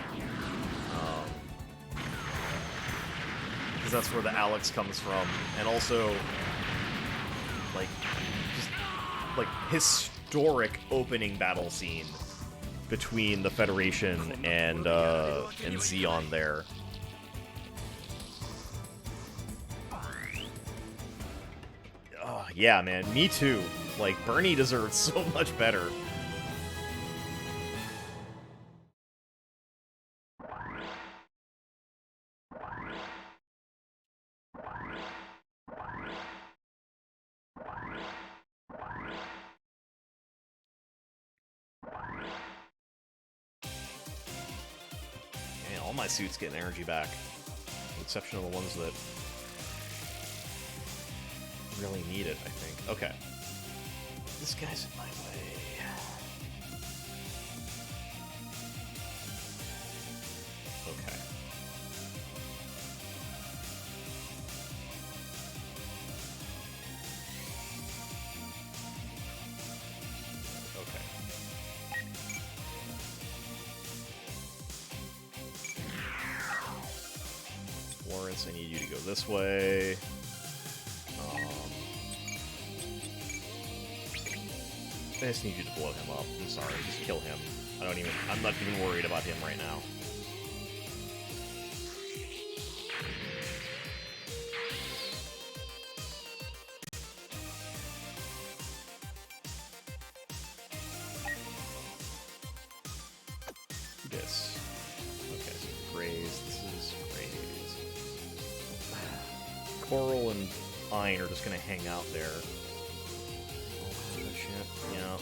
Because that's where the Alex comes from. And also, like, just, like, historic opening battle scene between the Federation and Xeon there. Oh, yeah, man, me too. Like, Bernie deserves so much better. Man, all my suits getting energy back. With the exception of the ones that really need it, I think. Okay. This guy's in my way. Okay. Okay. Lawrence, I need you to go this way. I just need you to blow him up. I'm sorry, just kill him. I'm not even worried about him right now. This. Okay, so Graze, this is Graze. Coral and Pine are just gonna hang out there. Yeah.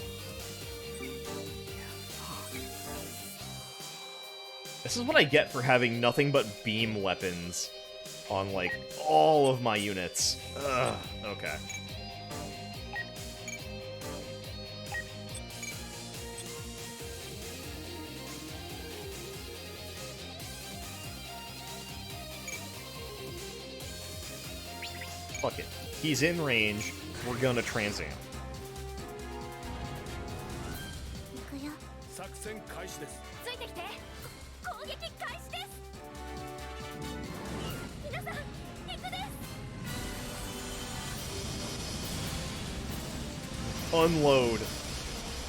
This is what I get for having nothing but beam weapons on, like, all of my units. Ugh, okay. Fuck it. He's in range. We're gonna transam. 作戦開始です ついてきて攻撃開始です皆さん行くです Unload.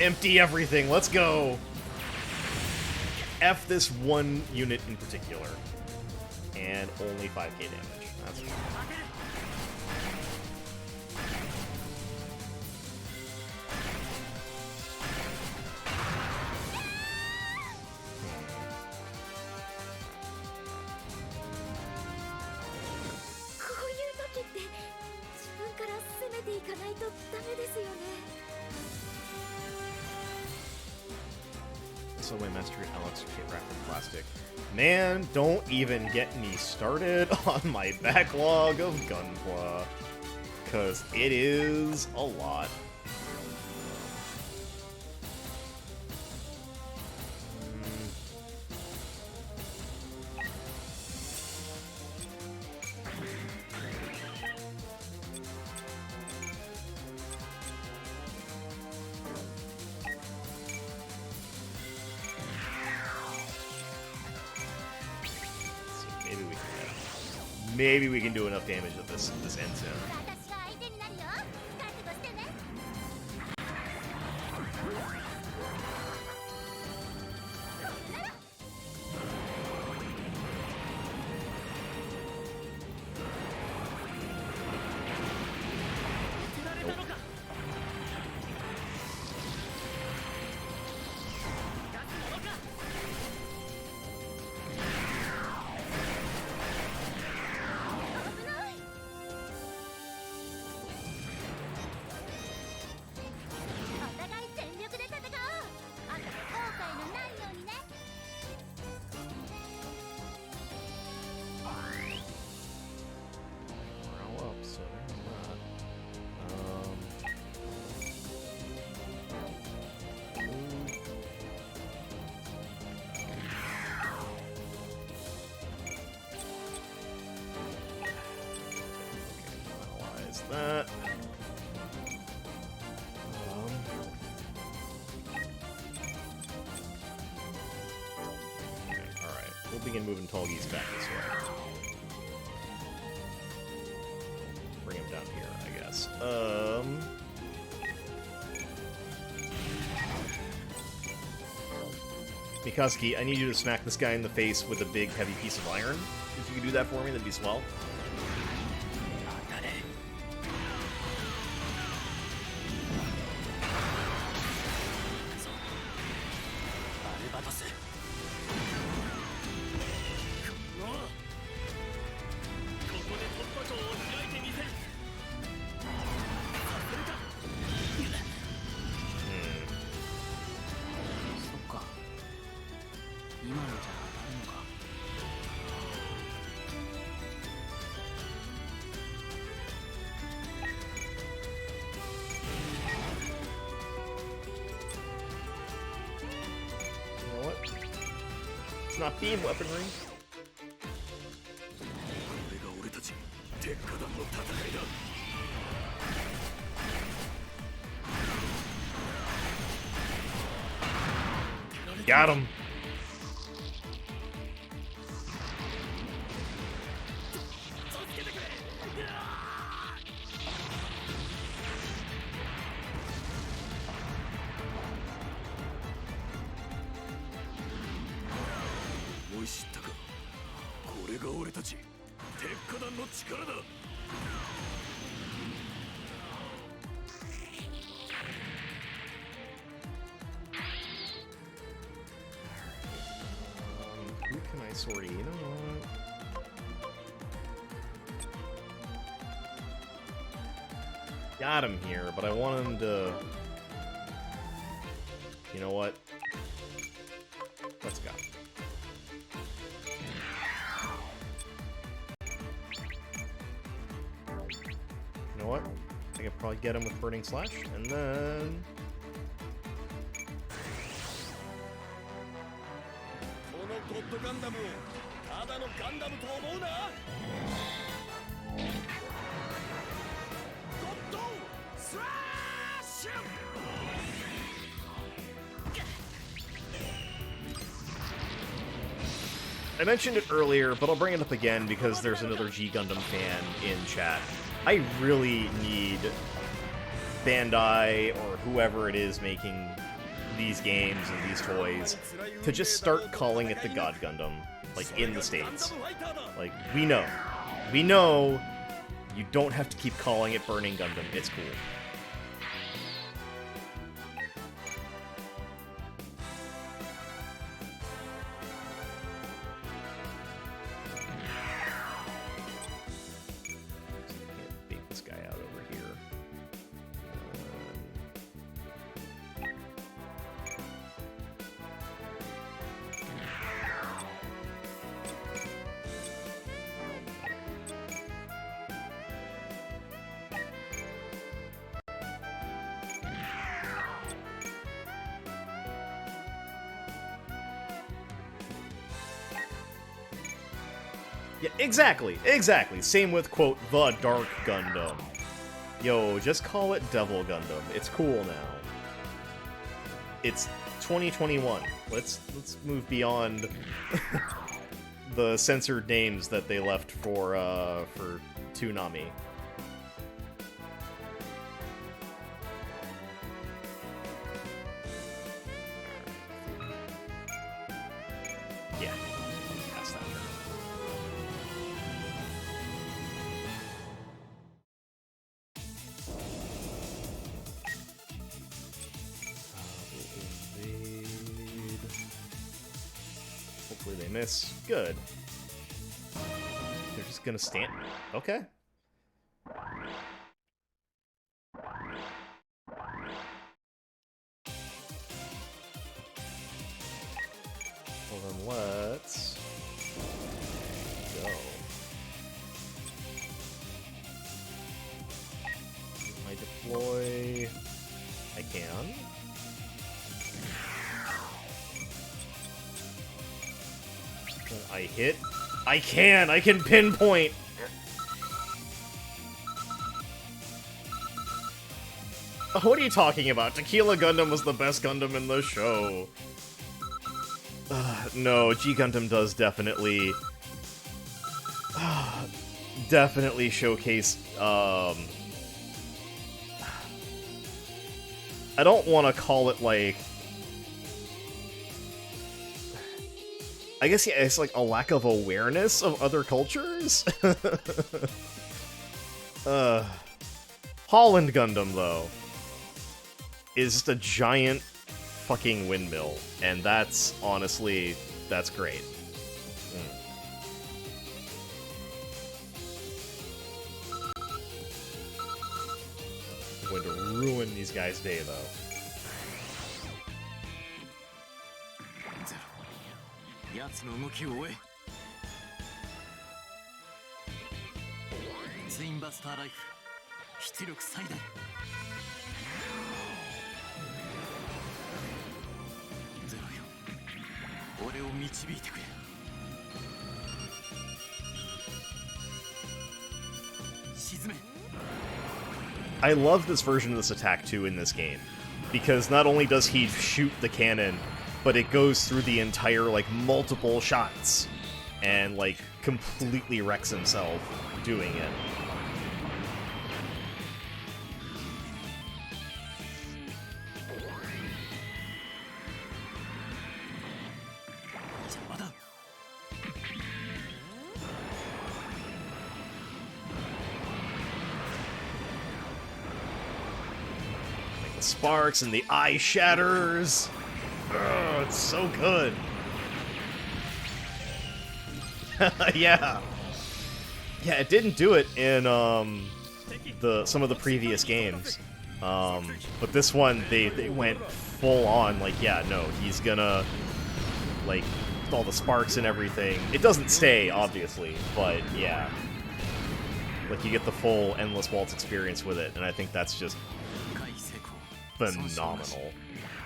Empty everything. Let's go. F this one unit in particular. And only 5k damage. That's fine. ないとダメですよね。 So my master Alex kit wrapped in plastic. Man, don't even get me started on my backlog of Gunpla, cause it is a lot. Maybe we can do enough damage that this ends soon. 私が相手になるよ。覚悟してね。 お互い全力で戦おう。後で後悔のないようにね。 Morale up, so there's that. Analyze that. Alright, we'll begin moving Tolgeese back this way. Bring him down here, I guess. Mikazuki, I need you to smack this guy in the face with a big, heavy piece of iron. If you could do that for me, that'd be swell. You know what? It's not beam weaponry. これが俺たち鉄火団の戦いだ。 Got him. Who can I sortie? You know what? Got him here, but I want him to... You know what? Let's go. You know what? I could probably get him with Burning Slash, and then... ゴッドガンダムをただのガンダムと思うな。ゴッドスラッシュ。 I mentioned it earlier, but I'll bring it up again because there's another G Gundam fan in chat. I really need Bandai or whoever it is making these games and these toys to just start calling it the God Gundam, like in the States. Like, we know you don't have to keep calling it Burning Gundam, it's cool. Can't bait this guy out over here. Yeah, exactly, exactly. Same with, quote, the Dark Gundam. Yo, just call it Devil Gundam. It's cool now. It's 2021. Let's move beyond the censored names that they left for Toonami. Yeah, pass that turn. Invade. Hopefully they miss. Good. They're just gonna stand. Okay. Well then let's go. I deploy. I can. I hit. I can pinpoint. What are you talking about? Tequila Gundam was the best Gundam in the show. No, G Gundam does definitely showcase, I don't want to call it, like, I guess, yeah, it's like a lack of awareness of other cultures? Holland Gundam, though, is just a giant fucking windmill, and that's, honestly, that's great. I'm going to ruin these guys' day, though. 奴の動きを追え。ツインバスターライフル出力最大。ゼロよ、俺を導いてくれ。沈め。 I love this version of this attack too in this game, because not only does he shoot the cannon, but it goes through the entire, like, multiple shots, and, like, completely wrecks himself doing it. Like the sparks and the eye shatters. Oh, it's so good. Yeah. Yeah, it didn't do it in some of the previous games. But this one they went full on, like, yeah, no, he's gonna, like, all the sparks and everything. It doesn't stay, obviously, but yeah. Like, you get the full Endless Waltz experience with it, and I think that's just phenomenal.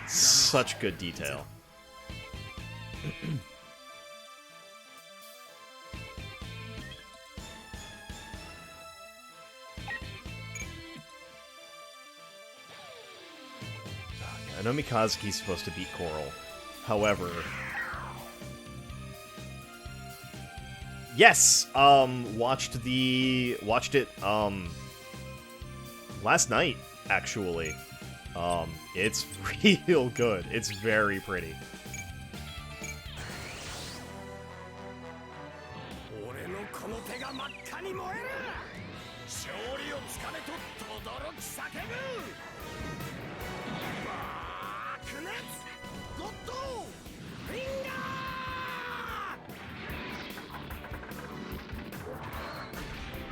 Such good detail. I know Mikazuki's supposed to beat Coral. However... Yes! Watched it, last night, actually. It's real good. It's very pretty. 俺のこの手が真っ赤に燃える。勝利をつかめと轟き叫ぶ。爆熱ゴッドフィンガ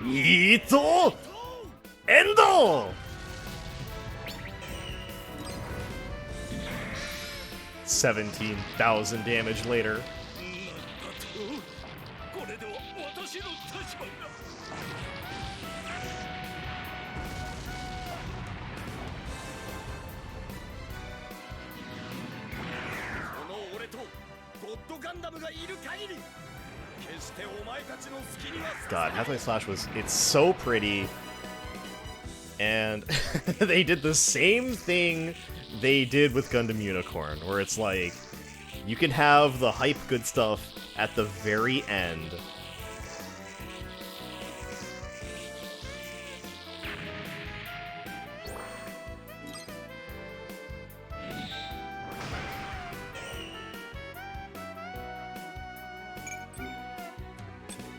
ー。Ito! Endo! 17,000 damage later. これでは私の立場が。この俺とゴッドガンダムがいる限り決 God, Hathaway Slash it's so pretty. And they did the same thing they did with Gundam Unicorn, where it's like, you can have the hype good stuff at the very end.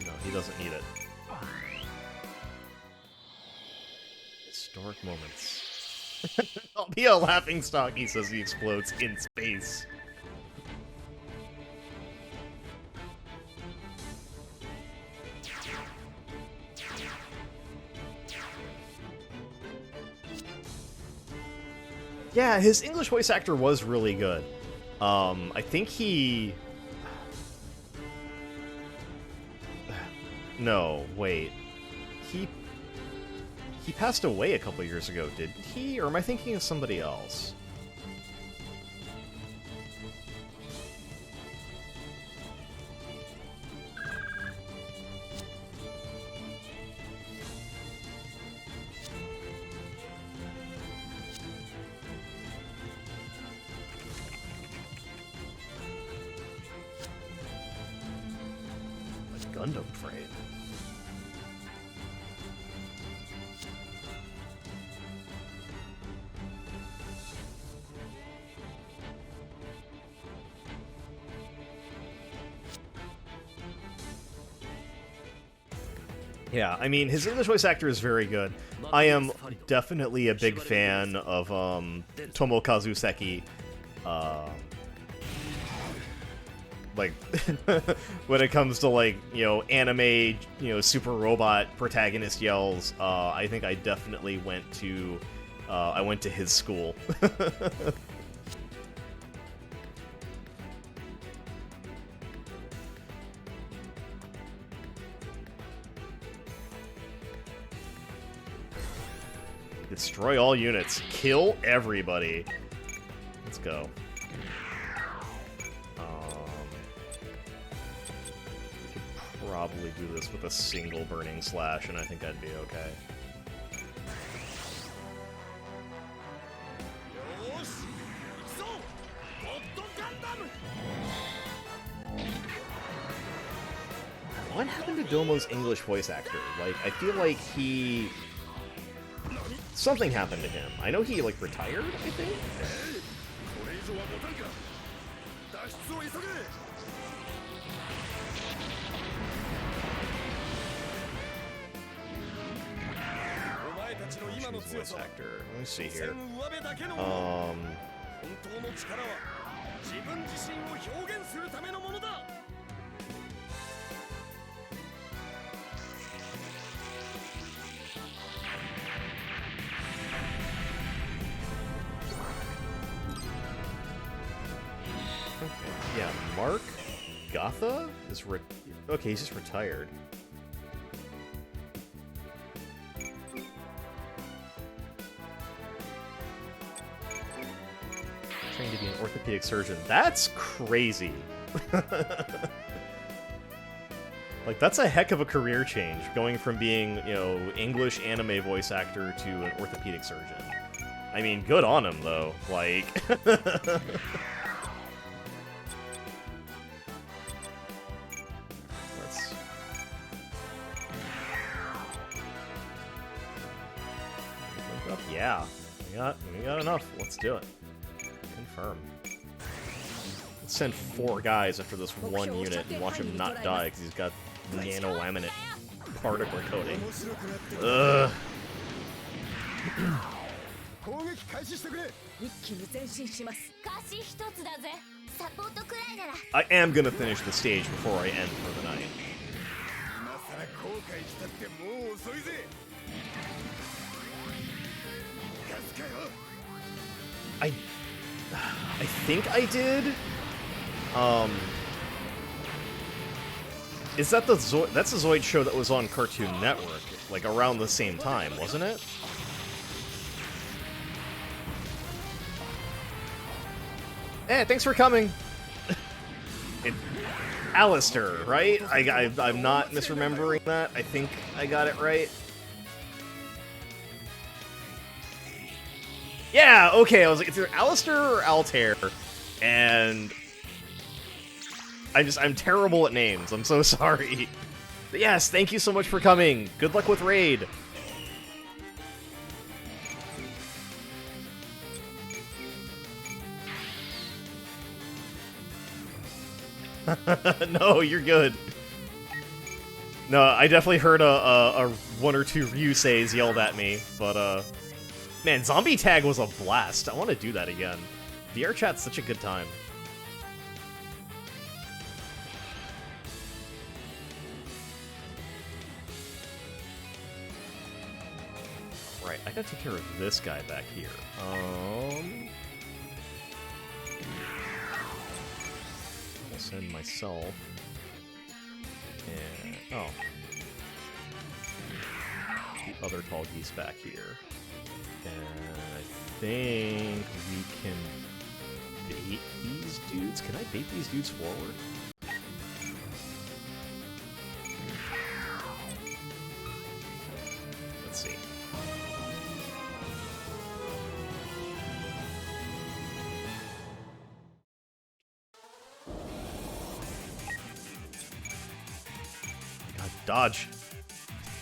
No, he doesn't need it. Historic moments. I'll be a laughing stock, he says he explodes in space. Yeah, his English voice actor was really good. I think he... No, wait. He passed away a couple years ago, didn't he? Or am I thinking of somebody else? The Gundam Freight. Yeah, I mean, his English voice actor is very good. I am definitely a big fan of Tomokazu Seki. Like, when it comes to, like, you know, anime, you know, super robot protagonist yells, I think I definitely went to his school. Destroy all units. Kill everybody. Let's go. We could probably do this with a single burning slash, and I think I'd be okay. What happened to Domo's English voice actor? Like, I feel like he... Something happened to him. I know he, like, retired, I think? Voice actor. Let me see here. Yeah, Mark Gotha is okay, he's just retired. Trained to be an orthopedic surgeon. That's crazy. Like, that's a heck of a career change, going from being, you know, English anime voice actor to an orthopedic surgeon. I mean, good on him, though. Like... Yeah, we got enough. Let's do it. Confirm. Let's send 4 guys after this one unit and watch him not die because he's got nano-laminate particle coating. Ugh. I am gonna finish the stage before I end for the night. I think I did. Is that the Zoid? That's the Zoid show that was on Cartoon Network, like around the same time, wasn't it? Hey, thanks for coming. Alistair, right? I'm not misremembering that. I think I got it right. Yeah, okay, I was like, it's either Alistair or Altair, and I'm terrible at names. I'm so sorry. But yes, thank you so much for coming. Good luck with Raid. No, you're good. No, I definitely heard a one or two Ryuseis yelled at me, but man, Zombie Tag was a blast. I want to do that again. VR chat's such a good time. Right, I gotta take care of this guy back here. I'll send myself. And oh, the other tall geese back here. And I think we can bait these dudes. Can I bait these dudes forward? Let's see. God, dodge.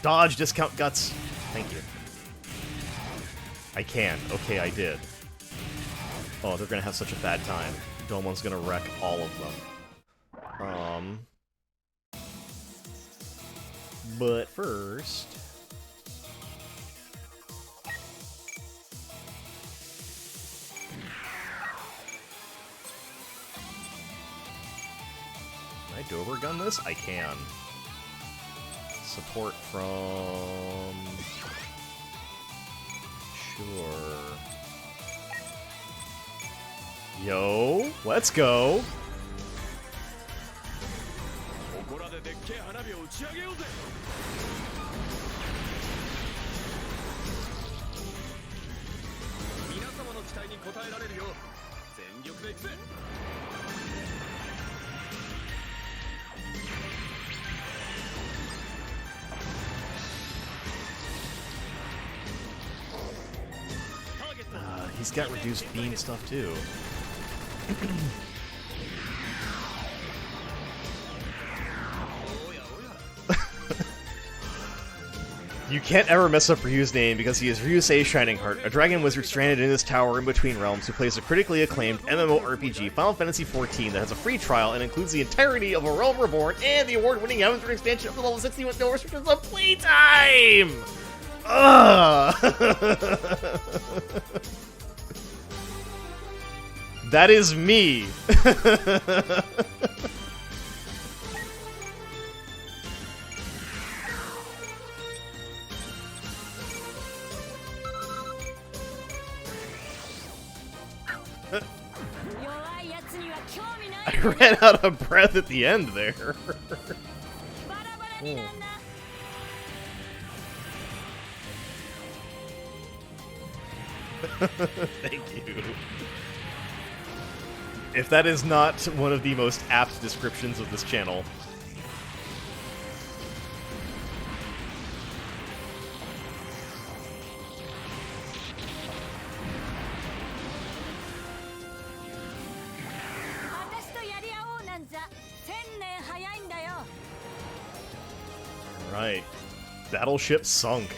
Dodge, discount guts. Thank you. I can. Okay, I did. Oh, they're gonna have such a bad time. Domon's gonna wreck all of them. But first... Can I Dover gun this? I can. Support from... Sure. Yo, let's go. He's got reduced beam stuff too. You can't ever mess up Ryu's name because he is Ryusei Shining Heart, a dragon wizard stranded in this tower in between realms who plays a critically acclaimed MMORPG Final Fantasy XIV that has a free trial and includes the entirety of A Realm Reborn and the award-winning Avatar expansion up to level 60 with no restrictions of playtime! Ugh! That is me! I ran out of breath at the end there. Thank you. If that is not one of the most apt descriptions of this channel. Right. Battleship sunk.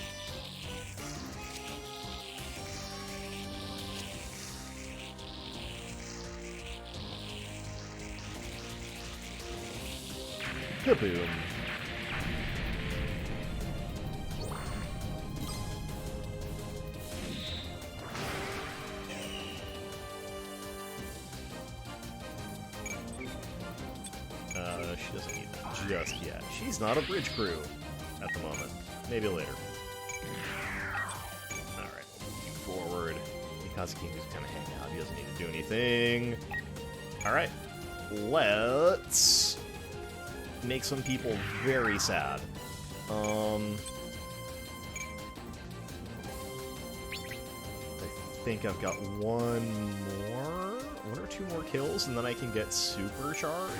Kaboom. She doesn't need that just yet. She's not a bridge crew at the moment. Maybe later. Alright, forward. Mikazuki can just kind of hang out. He doesn't need to do anything. Alright. Let's make some people very sad. I think I've got one or two more kills, and then I can get supercharged.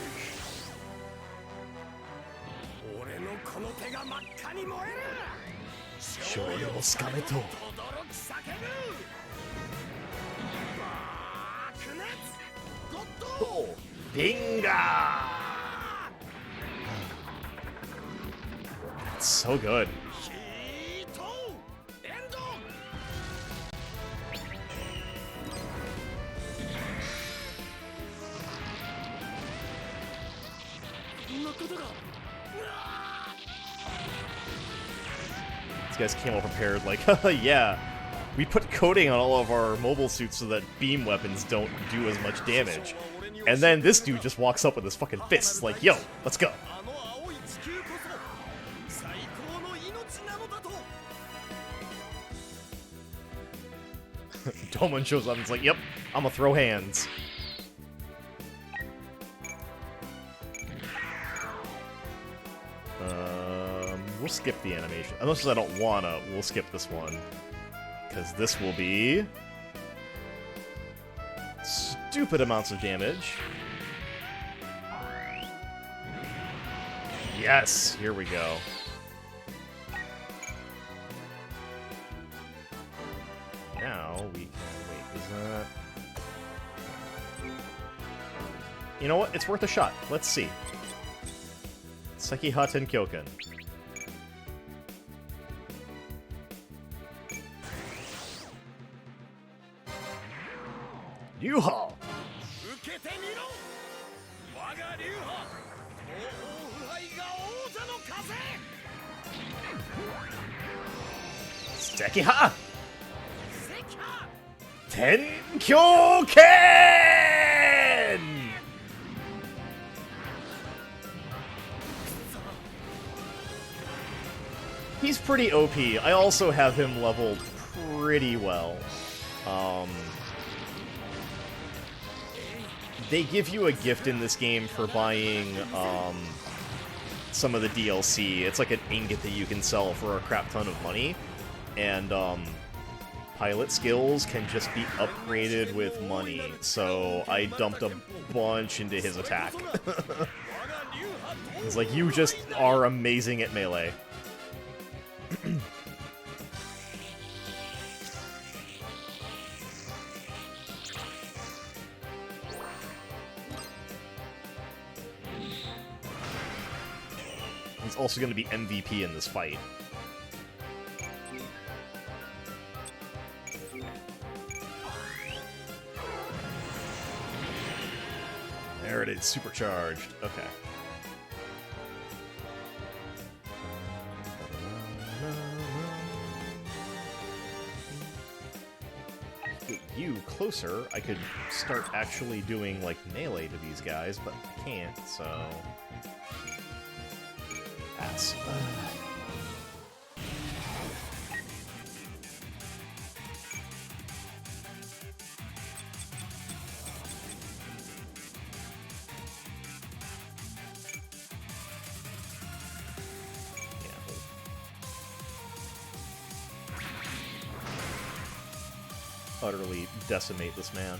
この手が真っ赤に燃える醤油をつかめと轟く叫ぶ爆熱ゴッド Oh, Binga! It's so good. ヒートエンドこんなことが These guys came all prepared, like, yeah, we put coating on all of our mobile suits so that beam weapons don't do as much damage. And then this dude just walks up with his fucking fists, like, yo, let's go. あの青い地球こそ最高の命なのだと Domon shows up and is like, yep, I'm gonna throw hands. We'll skip the animation. Unless I don't wanna, we'll skip this one. Because this will be... stupid amounts of damage. Yes! Here we go. Now we can... wait, is that... You know what? It's worth a shot. Let's see. Sekiha Tenkyoken. Yuha! 受けてみろ我が流派東方腐敗が王者の風 Sekiha! 赤波 Tenkyoken! He's pretty OP. I also have him leveled pretty well. They give you a gift in this game for buying some of the DLC. It's like an ingot that you can sell for a crap ton of money. And pilot skills can just be upgraded with money. So I dumped a bunch into his attack. It's like, you just are amazing at melee. He's also going to be MVP in this fight. There it is, supercharged. Okay. Get you closer, I could start actually doing, like, melee to these guys, but I can't, so... Pass. Utterly decimate this man.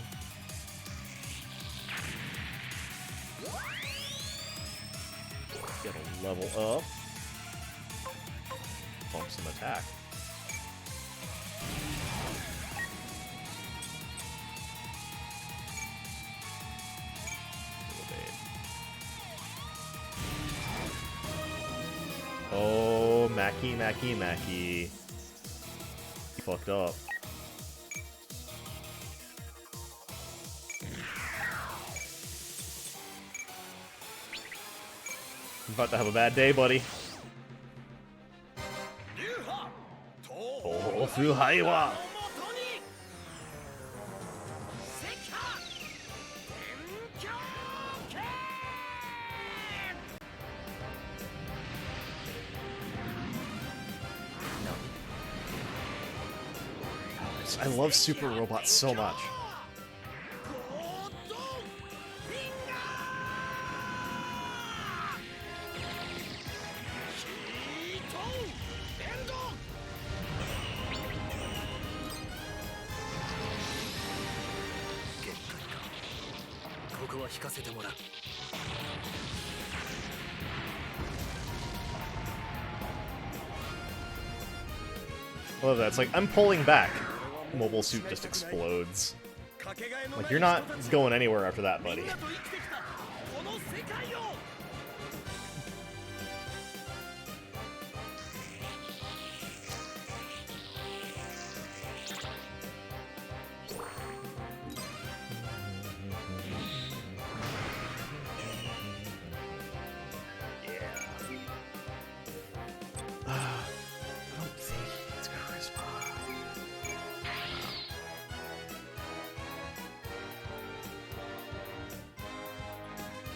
Get a level up. Bump some attack. Oh, Mackie, Mackie, Mackie. He fucked up. I'm about to have a bad day, buddy. Oh, Fuhaiwa! I love super robots so much. I love that. It's like, I'm pulling back. Mobile suit just explodes. Like, you're not going anywhere after that, buddy.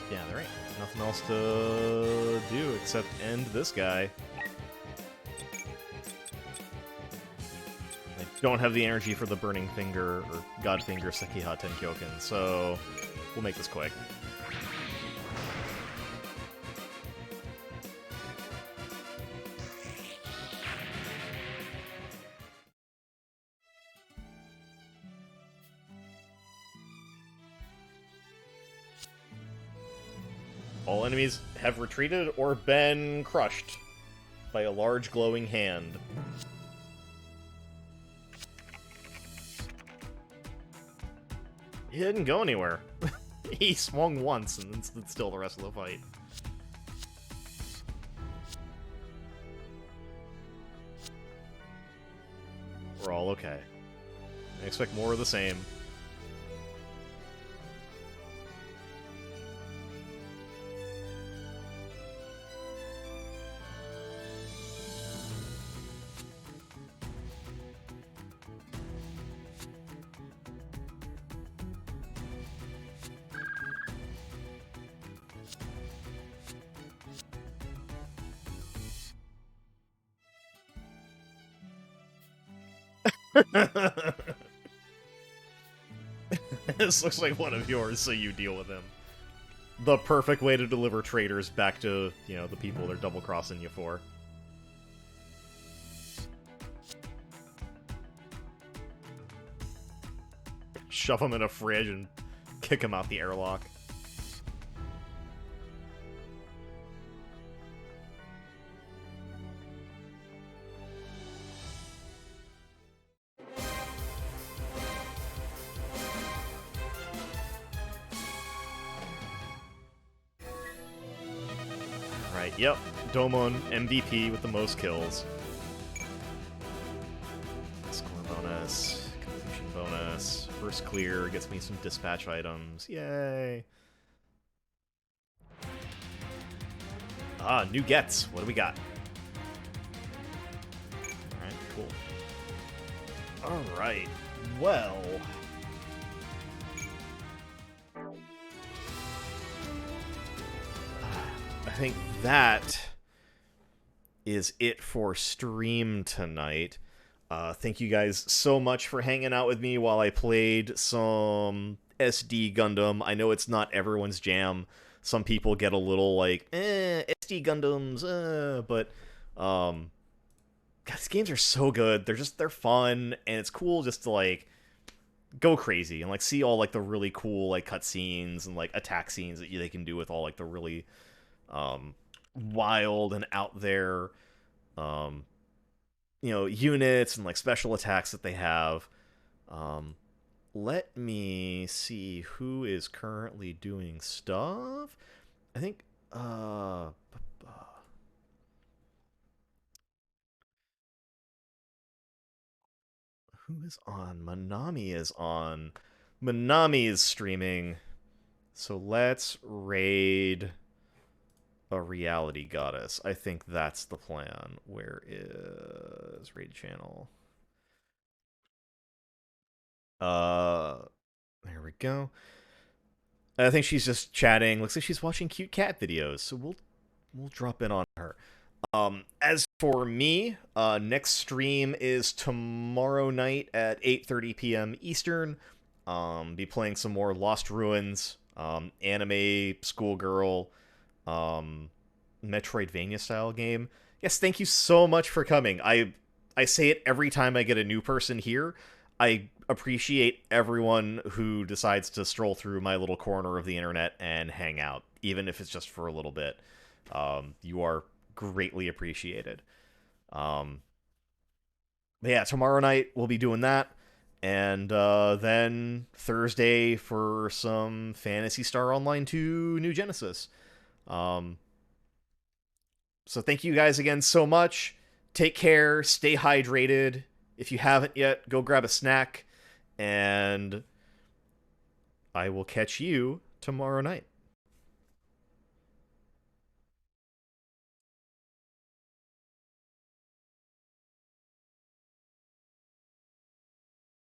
Yeah, there ain't nothing else to do except end this guy. I don't have the energy for the Burning Finger or God Finger Sekiha Tenkyoken, so we'll make this quick. All enemies have retreated or been crushed by a large glowing hand. He didn't go anywhere. He swung once and then stood still the rest of the fight. We're all okay. I expect more of the same. This looks like one of yours, so you deal with him. The perfect way to deliver traitors back to, you know, the people they're double-crossing you for. Shove him in a fridge and kick him out the airlock. Right, yep. Domon, MVP with the most kills. Score bonus, completion bonus, first clear, gets me some dispatch items. Yay! Ah, new gets. What do we got? Alright, cool. Alright, well... I think that is it for stream tonight. Thank you guys so much for hanging out with me while I played some SD Gundam. I know it's not everyone's jam. Some people get a little like, SD Gundams, but God, these games are so good. They're fun, and it's cool just to like go crazy and like see all like the really cool like cutscenes and like attack scenes that they can do with all like the really wild and out there, you know, units and like special attacks that they have. Let me see who is currently doing stuff. I think, who is on? Manami is on. Manami is streaming. So let's raid a reality goddess. I think that's the plan. Where is raid channel? There we go. I think she's just chatting. Looks like she's watching cute cat videos, so we'll drop in on her. As for me, next stream is tomorrow night at 8:30 p.m. Eastern. Be playing some more Lost Ruins, anime schoolgirl, Metroidvania style game. Yes, thank you so much for coming. I say it every time I get a new person here. I appreciate everyone who decides to stroll through my little corner of the internet and hang out, even if it's just for a little bit. You are greatly appreciated. But yeah, tomorrow night we'll be doing that. And then Thursday for some Phantasy Star Online 2 New Genesis. So thank you guys again so much. Take care. Stay hydrated. If you haven't yet, go grab a snack. And I will catch you tomorrow night.